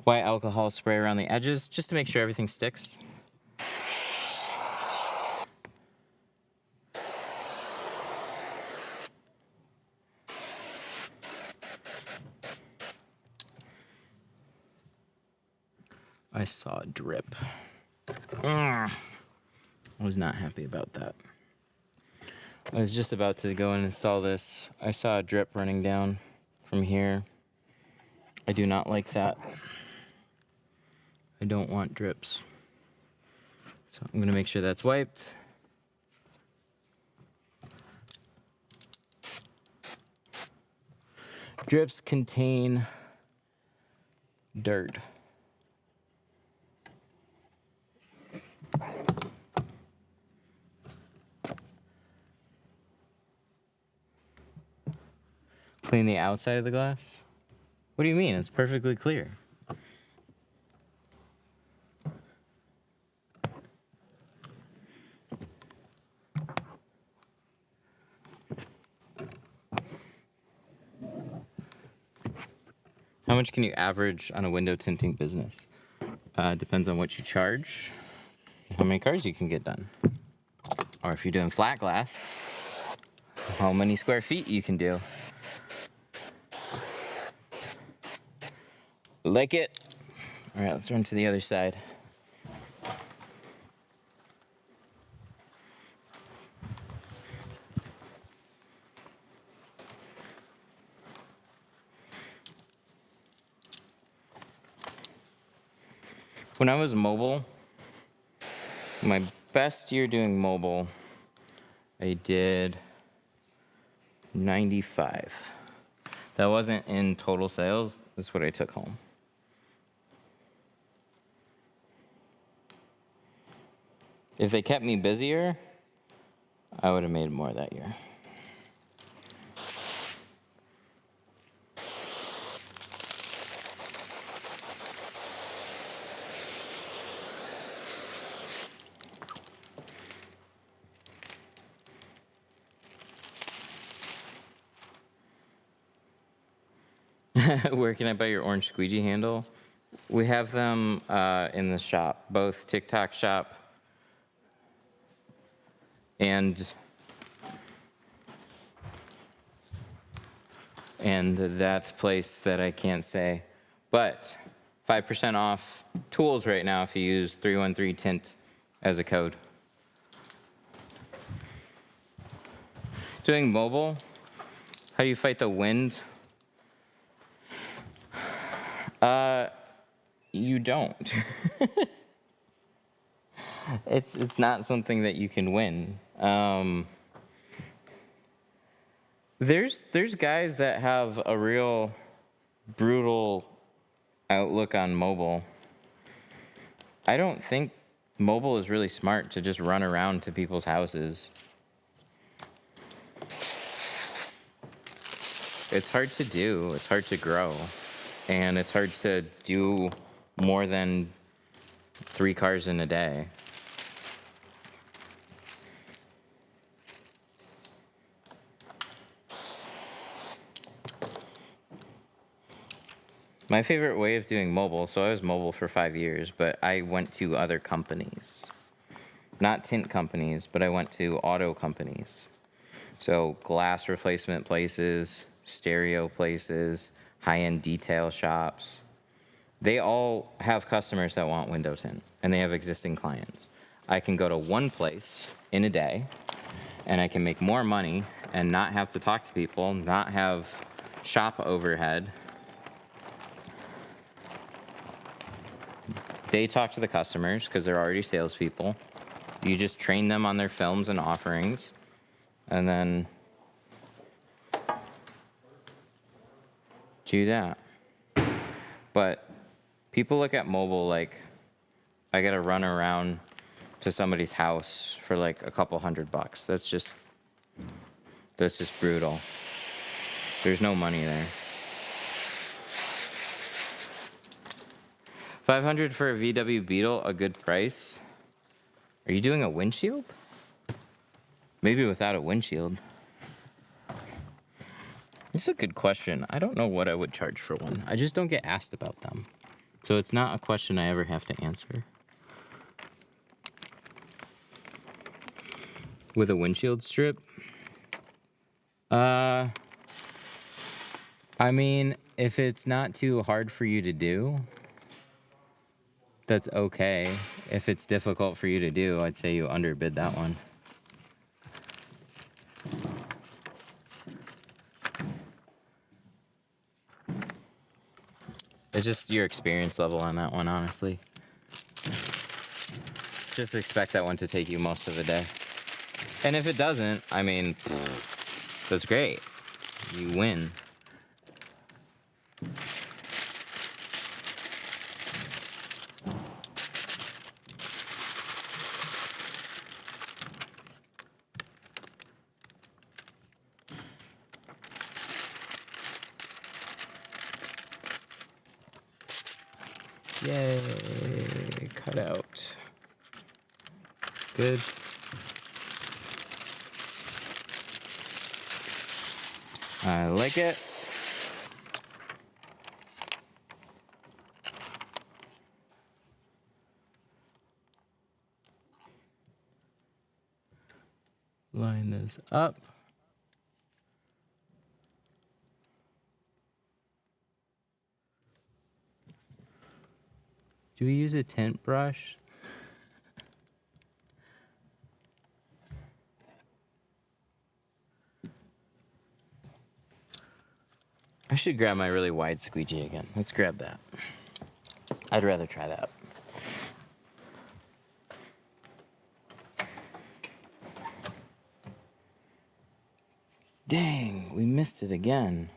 White alcohol spray around the edges, just to make sure everything sticks. I saw a drip. I was not happy about that. I was just about to go and install this. I saw a drip running down from here. I do not like that. I don't want drips. So I'm gonna make sure that's wiped. Drips contain dirt. Clean the outside of the glass? What do you mean? It's perfectly clear. How much can you average on a window tinting business? Depends on what you charge, how many cars you can get done. Or if you're doing flat glass, how many square feet you can do. Lick it. All right, let's run to the other side. When I was mobile, my best year doing mobile, I did 95. That wasn't in total sales. That's what I took home. If they kept me busier, I would have made more that year. Where can I buy your orange squeegee handle? We have them in the shop, both TikTok shop and that place that I can't say. But 5% off tools right now if you use 313 Tint as a code. Doing mobile, how do you fight the wind? You don't. It's not something that you can win. There's guys that have a real brutal outlook on mobile. I don't think mobile is really smart to just run around to people's houses. It's hard to do, it's hard to grow, and it's hard to do more than 3 cars in a day. My favorite way of doing mobile, so I was mobile for 5 years, but I went to other companies. Not tint companies, but I went to auto companies. So glass replacement places, stereo places, high-end detail shops. They all have customers that want window tint, and they have existing clients. I can go to one place in a day, and I can make more money and not have to talk to people, not have shop overhead. They talk to the customers because they're already salespeople. You just train them on their films and offerings, and then do that. But people look at mobile like I gotta run around to somebody's house for like a couple $100. That's just brutal. There's no money there. 500 for a VW Beetle, a good price. Are you doing a windshield? Maybe without a windshield. It's a good question. I don't know what I would charge for one. I just don't get asked about them. So it's not a question I ever have to answer. With a windshield strip? I mean, if it's not too hard for you to do, that's okay. If it's difficult for you to do, I'd say you underbid that one. It's just your experience level on that one, honestly. Just expect that one to take you most of the day. And if it doesn't, I mean, that's great. You win. Yay, cut out. Good. I like it. line this up. Do we use a tint brush? I should grab my really wide squeegee again. Let's grab that. I'd rather try that. Dang, we missed it again.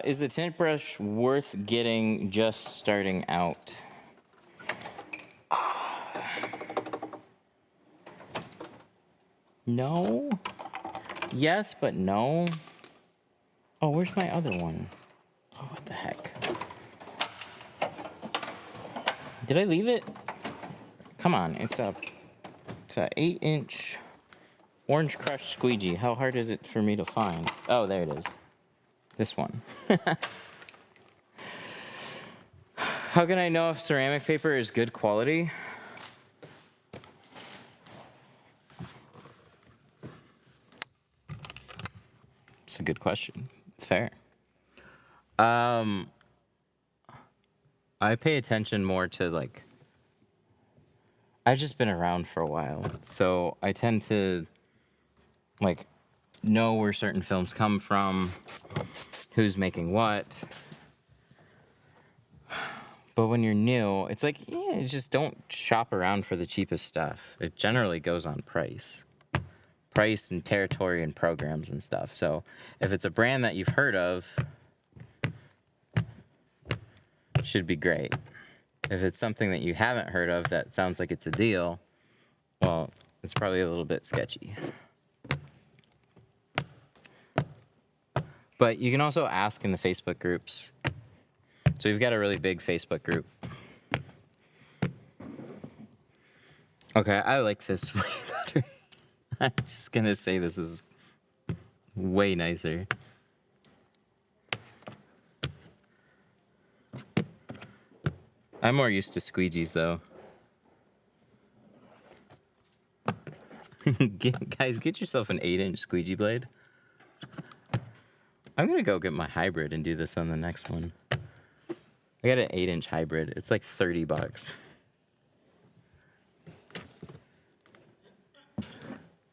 Is the tint brush worth getting just starting out? No. Yes, but no. Oh, where's my other one? Oh, what the heck? Did I leave it? Come on, it's a 8-inch orange crush squeegee. How hard is it for me to find? Oh, there it is. This one. How can I know if ceramic paper is good quality? It's a good question. It's fair. I pay attention more to like, I've just been around for a while, so I tend to like know where certain films come from, who's making what. But when you're new, it's like, yeah, just don't shop around for the cheapest stuff. It generally goes on price. Price and territory and programs and stuff. So if it's a brand that you've heard of, it should be great. If it's something that you haven't heard of that sounds like it's a deal, well, it's probably a little bit sketchy. But you can also ask in the Facebook groups. So we've got a really big Facebook group. Okay, I like this way better. I'm just gonna say this is way nicer. I'm more used to squeegees though. Guys, get yourself an 8-inch squeegee blade. I'm gonna go get my hybrid and do this on the next one. I got an 8-inch hybrid. It's like $30.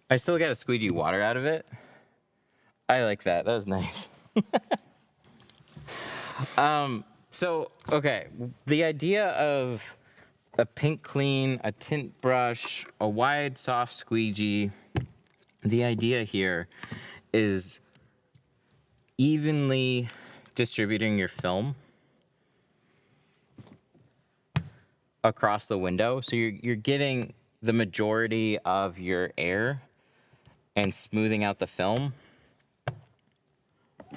I still got to squeegee water out of it. I like that. That was nice. So, okay. The idea of a pink clean, a tint brush, a wide soft squeegee, the idea here is evenly distributing your film across the window. So you're getting the majority of your air and smoothing out the film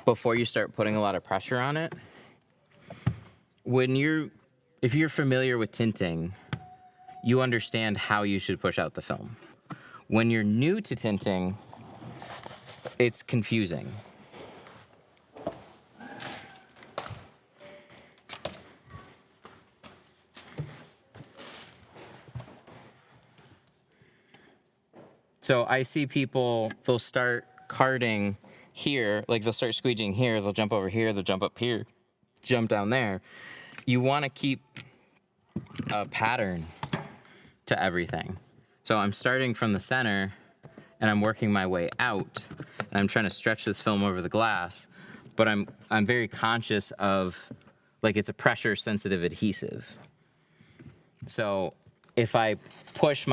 before you start putting a lot of pressure on it. If you're familiar with tinting, you understand how you should push out the film. When you're new to tinting, it's confusing. So I see people, they'll start carding here, like they'll start squeegeeing here, they'll jump over here, they'll jump up here, jump down there. You want to keep a pattern to everything. So I'm starting from the center and I'm working my way out and I'm trying to stretch this film over the glass, but I'm very conscious of, like, it's a pressure sensitive adhesive. So if I push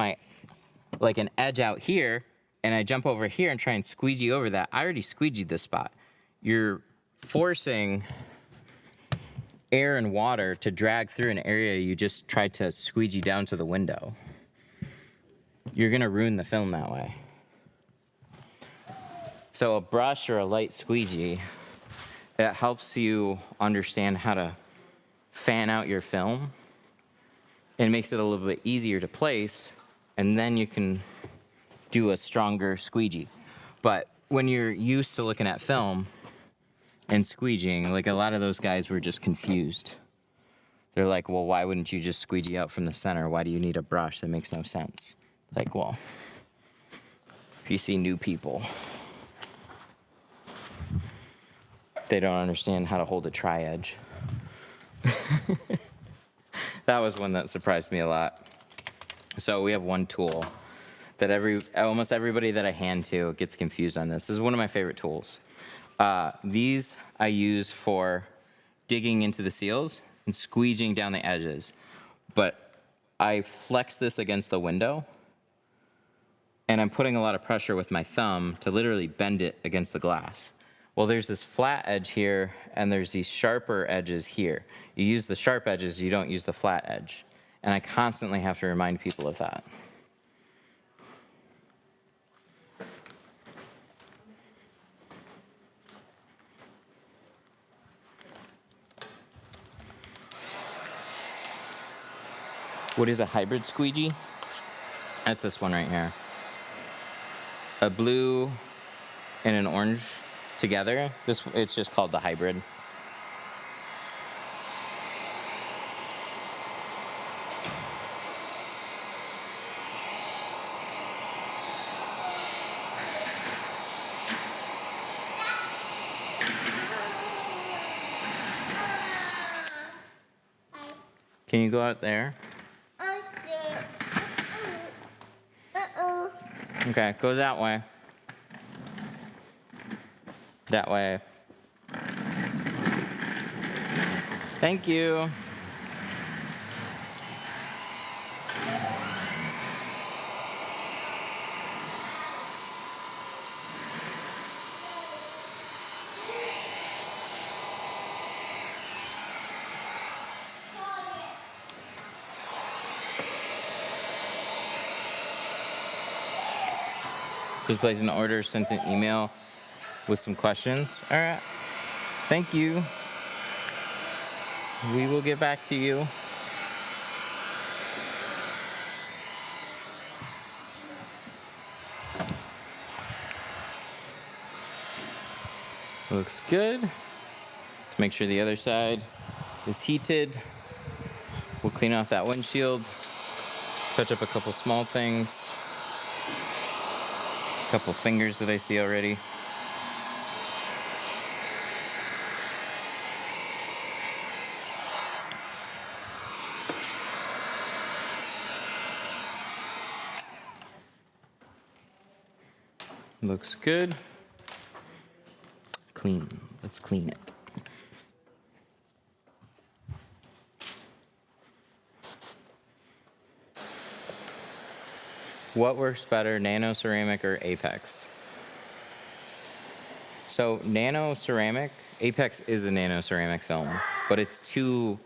like an edge out here and I jump over here and try and squeegee over that, I already squeegeed this spot. You're forcing air and water to drag through an area you just tried to squeegee down to the window. You're gonna ruin the film that way. So a brush or a light squeegee, it helps you understand how to fan out your film. It makes it a little bit easier to place, and then you can do a stronger squeegee. But when you're used to looking at film and squeegeeing, like a lot of those guys were just confused. They're like, well, why wouldn't you just squeegee out from the center? Why do you need a brush? That makes no sense. Like, well, if you see new people, they don't understand how to hold a tri-edge. That was one that surprised me a lot. So we have one tool that almost everybody that I hand to gets confused on this. This is one of my favorite tools. These I use for digging into the seals and squeegeeing down the edges. But I flex this against the window, and I'm putting a lot of pressure with my thumb to literally bend it against the glass. Well, there's this flat edge here, and there's these sharper edges here. You use the sharp edges, you don't use the flat edge. And I constantly have to remind people of that. What is a hybrid squeegee? That's this one right here. A blue and an orange together. It's just called the hybrid. Can you go out there? Okay, go that way. That way. Thank you. Just place an order, sent an email with some questions. All right. Thank you. We will get back to you. Looks good. Let's make sure the other side is heated. We'll clean off that windshield. Touch up a couple small things. A couple fingers that I see already. Looks good. Clean. Let's clean it. What works better, nano ceramic or Apex? So nano ceramic, Apex is a nano ceramic film, but it's 2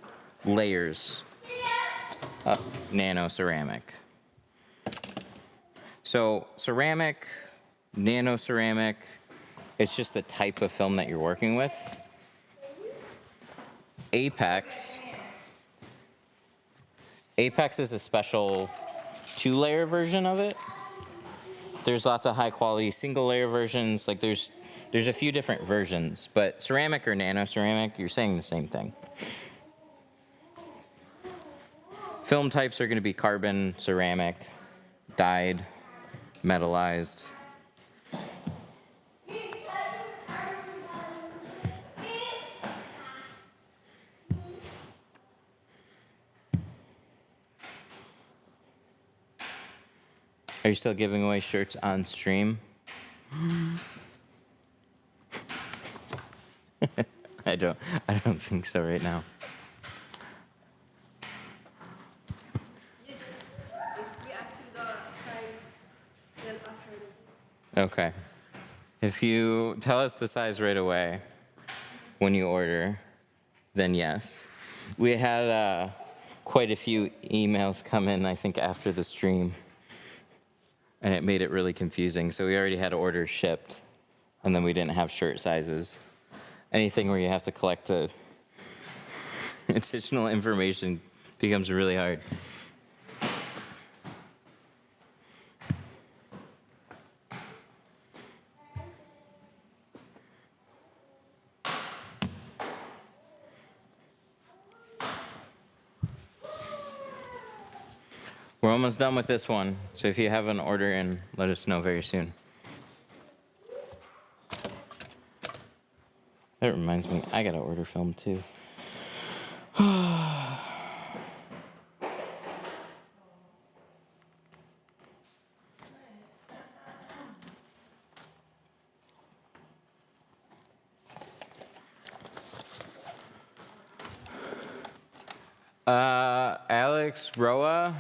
layers of nano ceramic. So ceramic, nano ceramic, it's just the type of film that you're working with. Apex is a special 2-layer version of it. There's lots of high quality single layer versions. Like there's a few different versions, but ceramic or nano ceramic, you're saying the same thing. Film types are going to be carbon, ceramic, dyed, metallized. Are you still giving away shirts on stream? I don't think so right now. Okay. If you tell us the size right away when you order, then yes. We had quite a few emails come in, I think, after the stream. And it made it really confusing. So we already had orders shipped, and then we didn't have shirt sizes. Anything where you have to collect additional information becomes really hard. We're almost done with this one, so if you have an order in, let us know very soon. That reminds me, I gotta order film too. Alex Roa.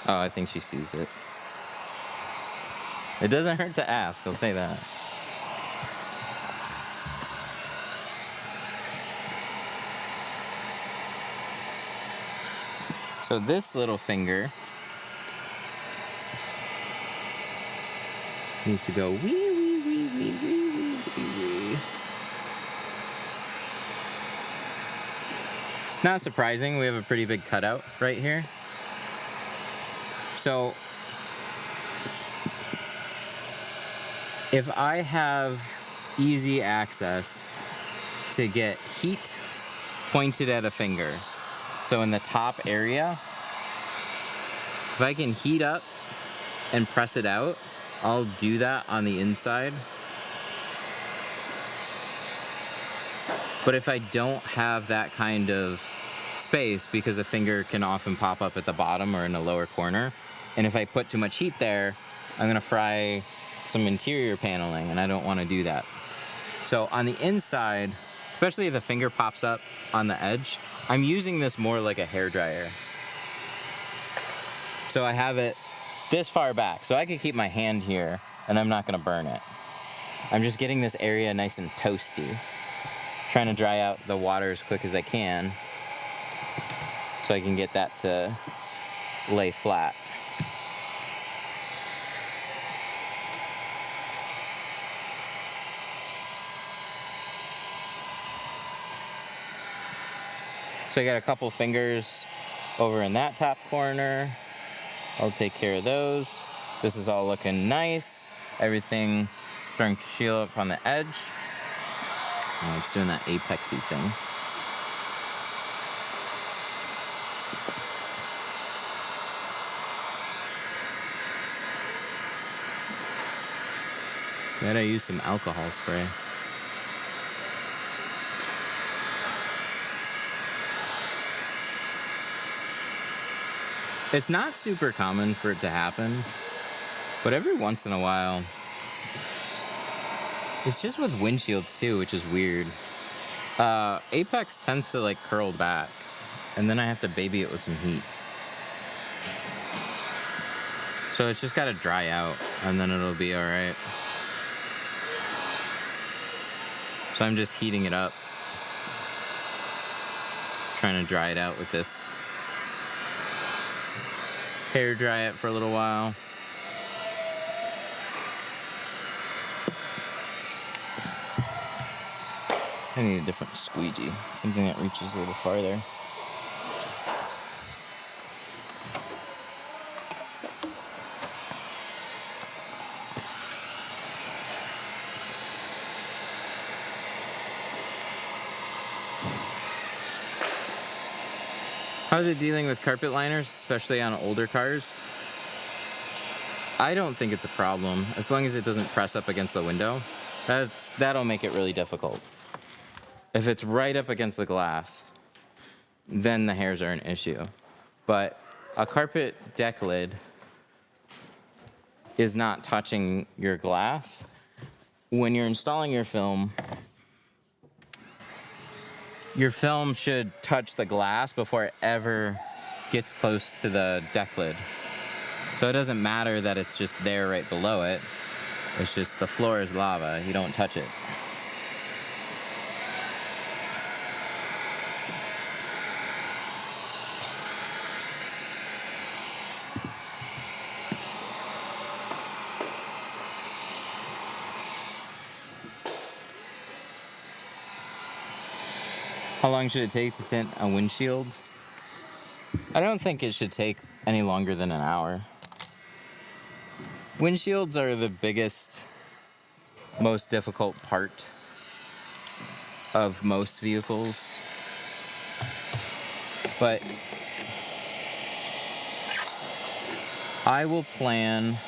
Oh, I think she sees it. It doesn't hurt to ask, I'll say that. So this little finger needs to go wee, wee, wee, wee, wee, wee, wee, wee. Not surprising, we have a pretty big cutout right here. So if I have easy access to get heat pointed at a finger, so in the top area, if I can heat up and press it out, I'll do that on the inside. But if I don't have that kind of space, because a finger can often pop up at the bottom or in the lower corner, and if I put too much heat there, I'm gonna fry some interior paneling, and I don't wanna do that. So on the inside, especially if the finger pops up on the edge, I'm using this more like a hairdryer. So I have it this far back, so I could keep my hand here, and I'm not gonna burn it. I'm just getting this area nice and toasty. Trying to dry out the water as quick as I can, so I can get that to lay flat. So I got a couple fingers over in that top corner. I'll take care of those. This is all looking nice. Everything starting to seal up on the edge. Oh, it's doing that apexy thing. Then I use some alcohol spray. It's not super common for it to happen, but every once in a while, it's just with windshields too, which is weird. Apex tends to like curl back, and then I have to baby it with some heat. So it's just gotta dry out, and then it'll be all right. So I'm just heating it up, trying to dry it out with this. Hair dry it for a little while. I need a different squeegee, something that reaches a little farther. How's it dealing with carpet liners, especially on older cars? I don't think it's a problem, as long as it doesn't press up against the window. That'll make it really difficult. If it's right up against the glass, then the hairs are an issue. But a carpet deck lid is not touching your glass. When you're installing your film should touch the glass before it ever gets close to the deck lid. So it doesn't matter that it's just there right below it. It's just the floor is lava. You don't touch it. How long should it take to tint a windshield? I don't think it should take any longer than an hour. Windshields are the biggest, most difficult part of most vehicles. But I will plan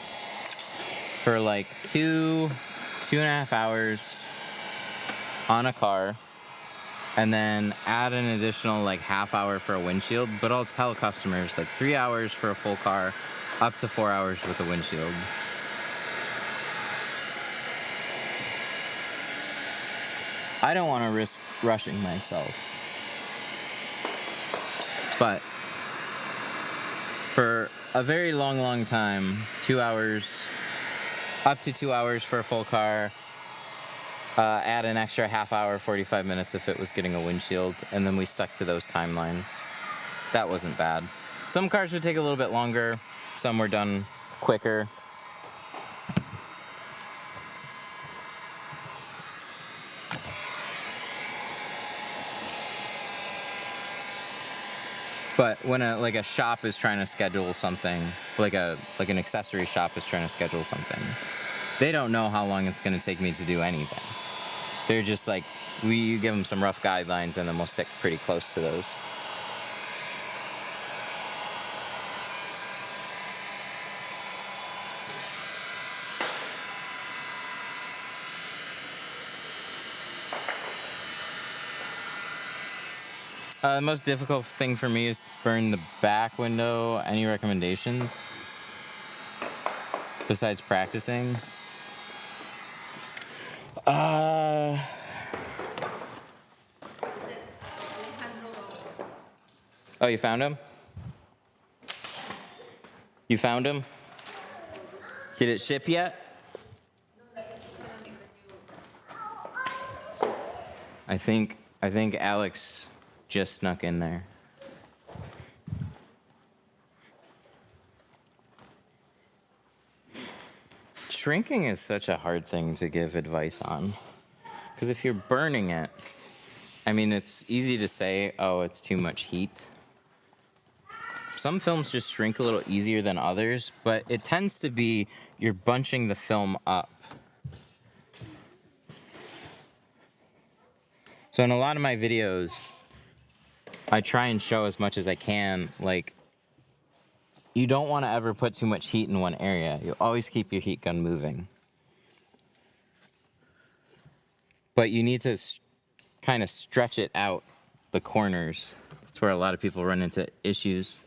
for like 2.5 hours on a car, and then add an additional like half hour for a windshield. But I'll tell customers like 3 hours for a full car, up to 4 hours with a windshield. I don't want to risk rushing myself. But for a very long time, 2 hours, up to 2 hours for a full car, add an extra half hour, 45 minutes if it was getting a windshield, and then we stuck to those timelines. That wasn't bad. Some cars would take a little bit longer, some were done quicker. But when a shop is trying to schedule something, like an accessory shop is trying to schedule something, they don't know how long it's going to take me to do anything. They're just like, you give them some rough guidelines and then we'll stick pretty close to those. The most difficult thing for me is to burn the back window. Any recommendations besides practicing? Oh, You found him? You found him? Did it ship yet? I think Alex just snuck in there. Shrinking is such a hard thing to give advice on. Because if you're burning it, I mean, it's easy to say, oh, it's too much heat. Some films just shrink a little easier than others, but it tends to be you're bunching the film up. So in a lot of my videos, I try and show as much as I can, like, you don't want to ever put too much heat in one area. You always keep your heat gun moving. But you need to kind of stretch it out, the corners. That's where a lot of people run into issues.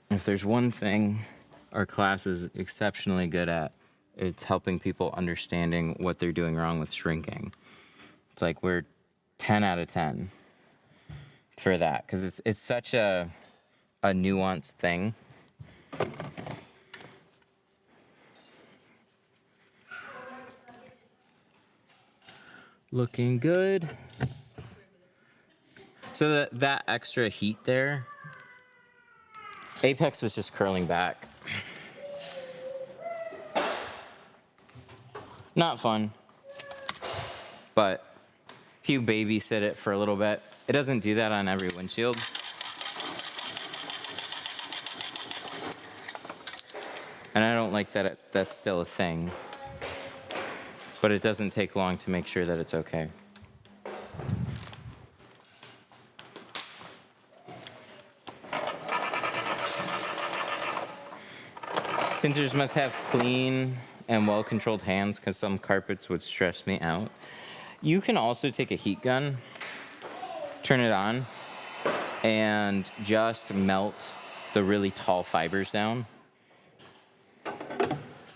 If there's one thing our class is exceptionally good at, it's helping people understanding what they're doing wrong with shrinking. It's like we're 10 out of 10 for that, because it's such a nuanced thing. Looking good. So that extra heat there, Apex was just curling back. Not fun, but if you babysit it for a little bit, it doesn't do that on every windshield. And I don't like that that's still a thing, but it doesn't take long to make sure that it's okay. Tinters must have clean and well-controlled hands because some carpets would stress me out. You can also take a heat gun, turn it on, and just melt the really tall fibers down.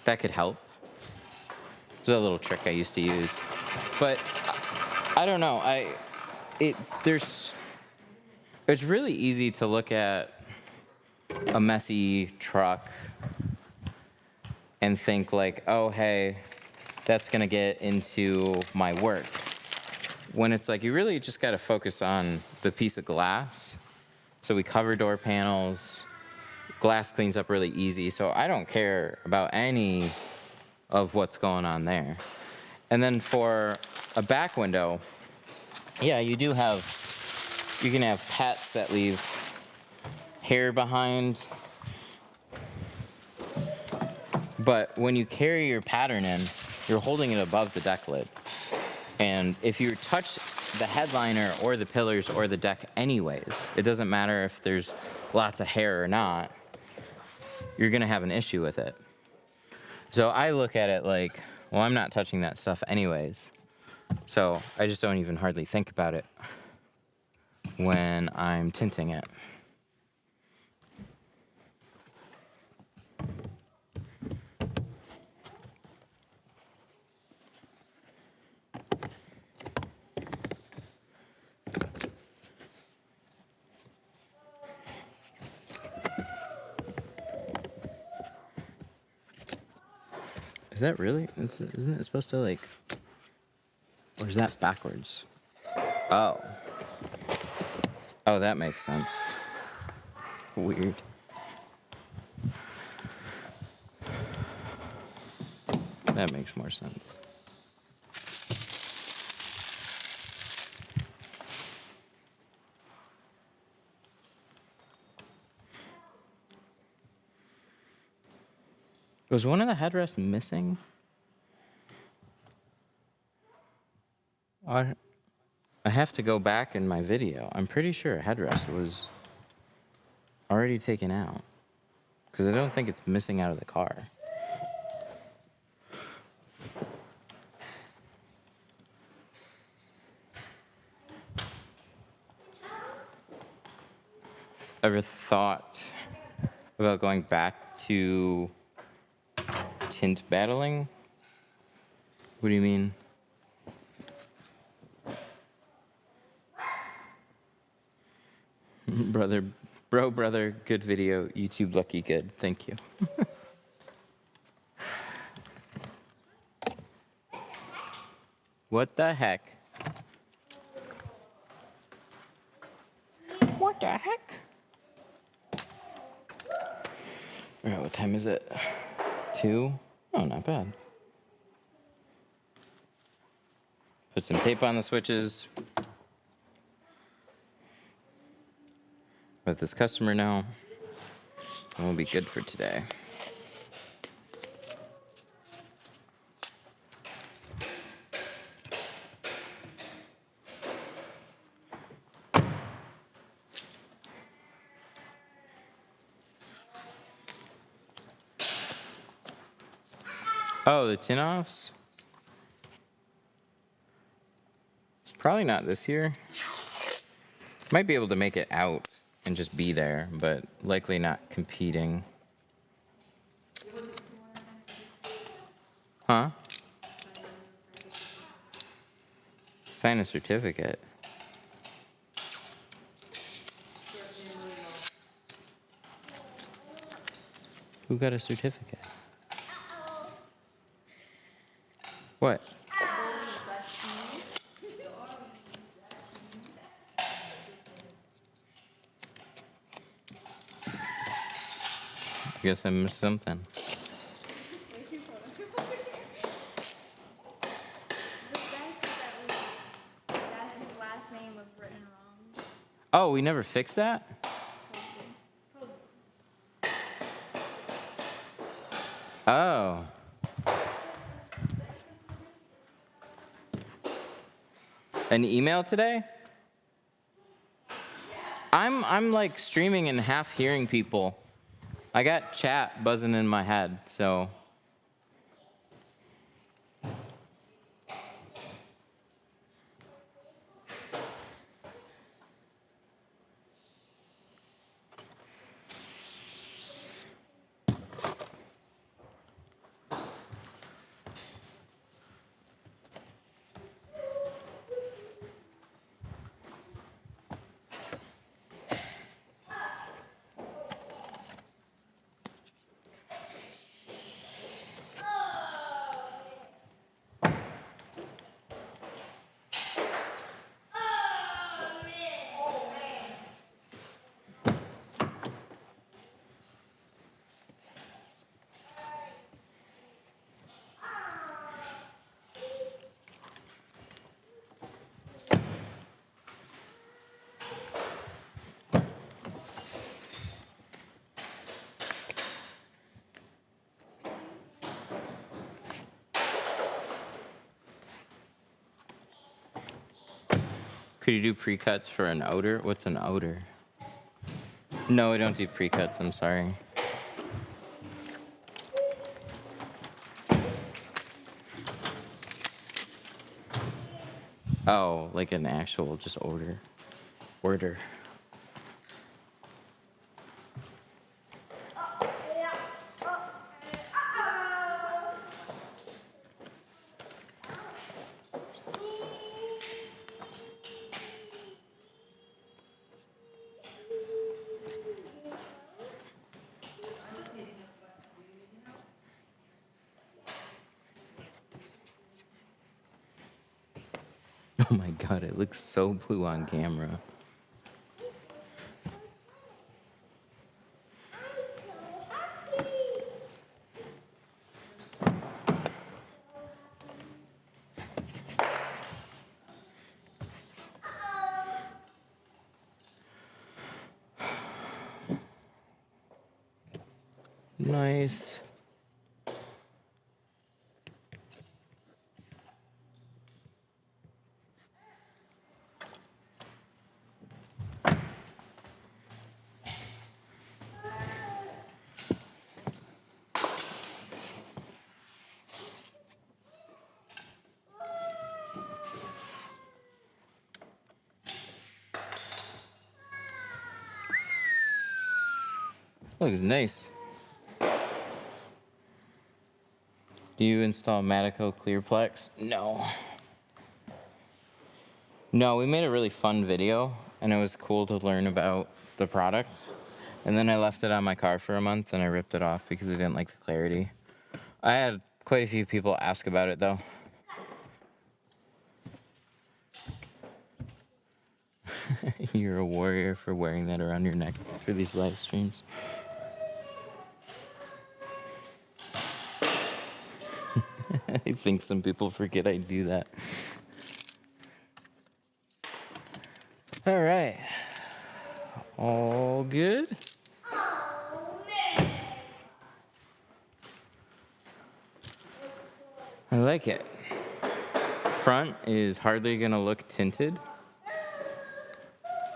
That could help. It's a little trick I used to use. But I don't know. It's really easy to look at a messy truck and think like, oh, hey, that's gonna get into my work. When it's like, you really just gotta focus on the piece of glass. So we cover door panels, glass cleans up really easy, so I don't care about any of what's going on there. And then for a back window, yeah, you can have pets that leave hair behind. But when you carry your pattern in, you're holding it above the deck lid. And if you touch the headliner or the pillars or the deck anyways, it doesn't matter if there's lots of hair or not, you're gonna have an issue with it. So I look at it like, well, I'm not touching that stuff anyways. So I just don't even hardly think about it when I'm tinting it. Is that really? Isn't it supposed to like, or is that backwards? Oh. Oh, that makes sense. Weird. That makes more sense. Was one of the headrests missing? I have to go back in my video. I'm pretty sure a headrest was already taken out, because I don't think it's missing out of the car. Ever thought about going back to tint battling? What do you mean? Brother, good video. YouTube lucky good. Thank you. What the heck? What the heck? All right, what time is it? 2? Oh, not bad. Put some tape on the switches. Let this customer know, and we'll be good for today. Oh, the tin offs? Probably not this year. Might be able to make it out and just be there, but likely not competing. Huh? Sign a certificate. Who got a certificate? What? I guess I missed something. His last name was written wrong. Oh, we never fixed that? Oh. An email today? I'm like streaming and half hearing people. I got chat buzzing in my head, so. Could you do pre-cuts for an outer? What's an outer? No, we don't do pre-cuts, I'm sorry. Oh, like an actual just order. Order. Oh my god, it looks so blue on camera. Nice. Looks nice. Do you install Matico Clearplex? No. No, we made a really fun video, and it was cool to learn about the product. And then I left it on my car for a month, and I ripped it off because I didn't like the clarity. I had quite a few people ask about it, though. You're a warrior for wearing that around your neck for these live streams. I think some people forget I do that. All right. All good? I like it. Front is hardly gonna look tinted.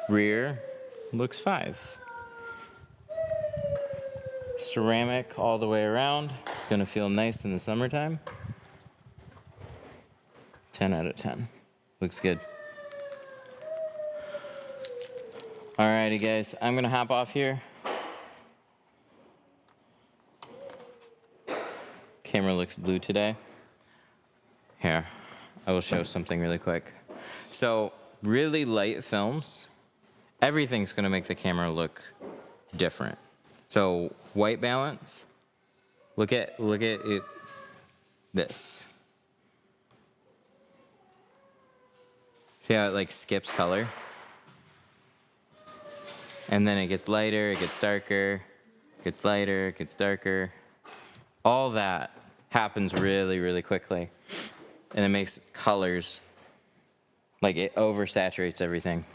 Rear looks 5. Ceramic all the way around. It's gonna feel nice in the summertime. 10 out of 10. Looks good. Alrighty guys, I'm gonna hop off here. Camera looks blue today. Here, I will show something really quick. So, really light films, everything's gonna make the camera look different. So, white balance, look at it, this. See how it like skips color? And then it gets lighter, it gets darker, it gets lighter, it gets darker. All that happens really, really quickly. And it makes colors, like it oversaturates everything.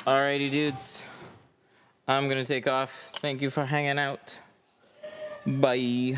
Alrighty dudes, I'm gonna take off. Thank you for hanging out. Bye.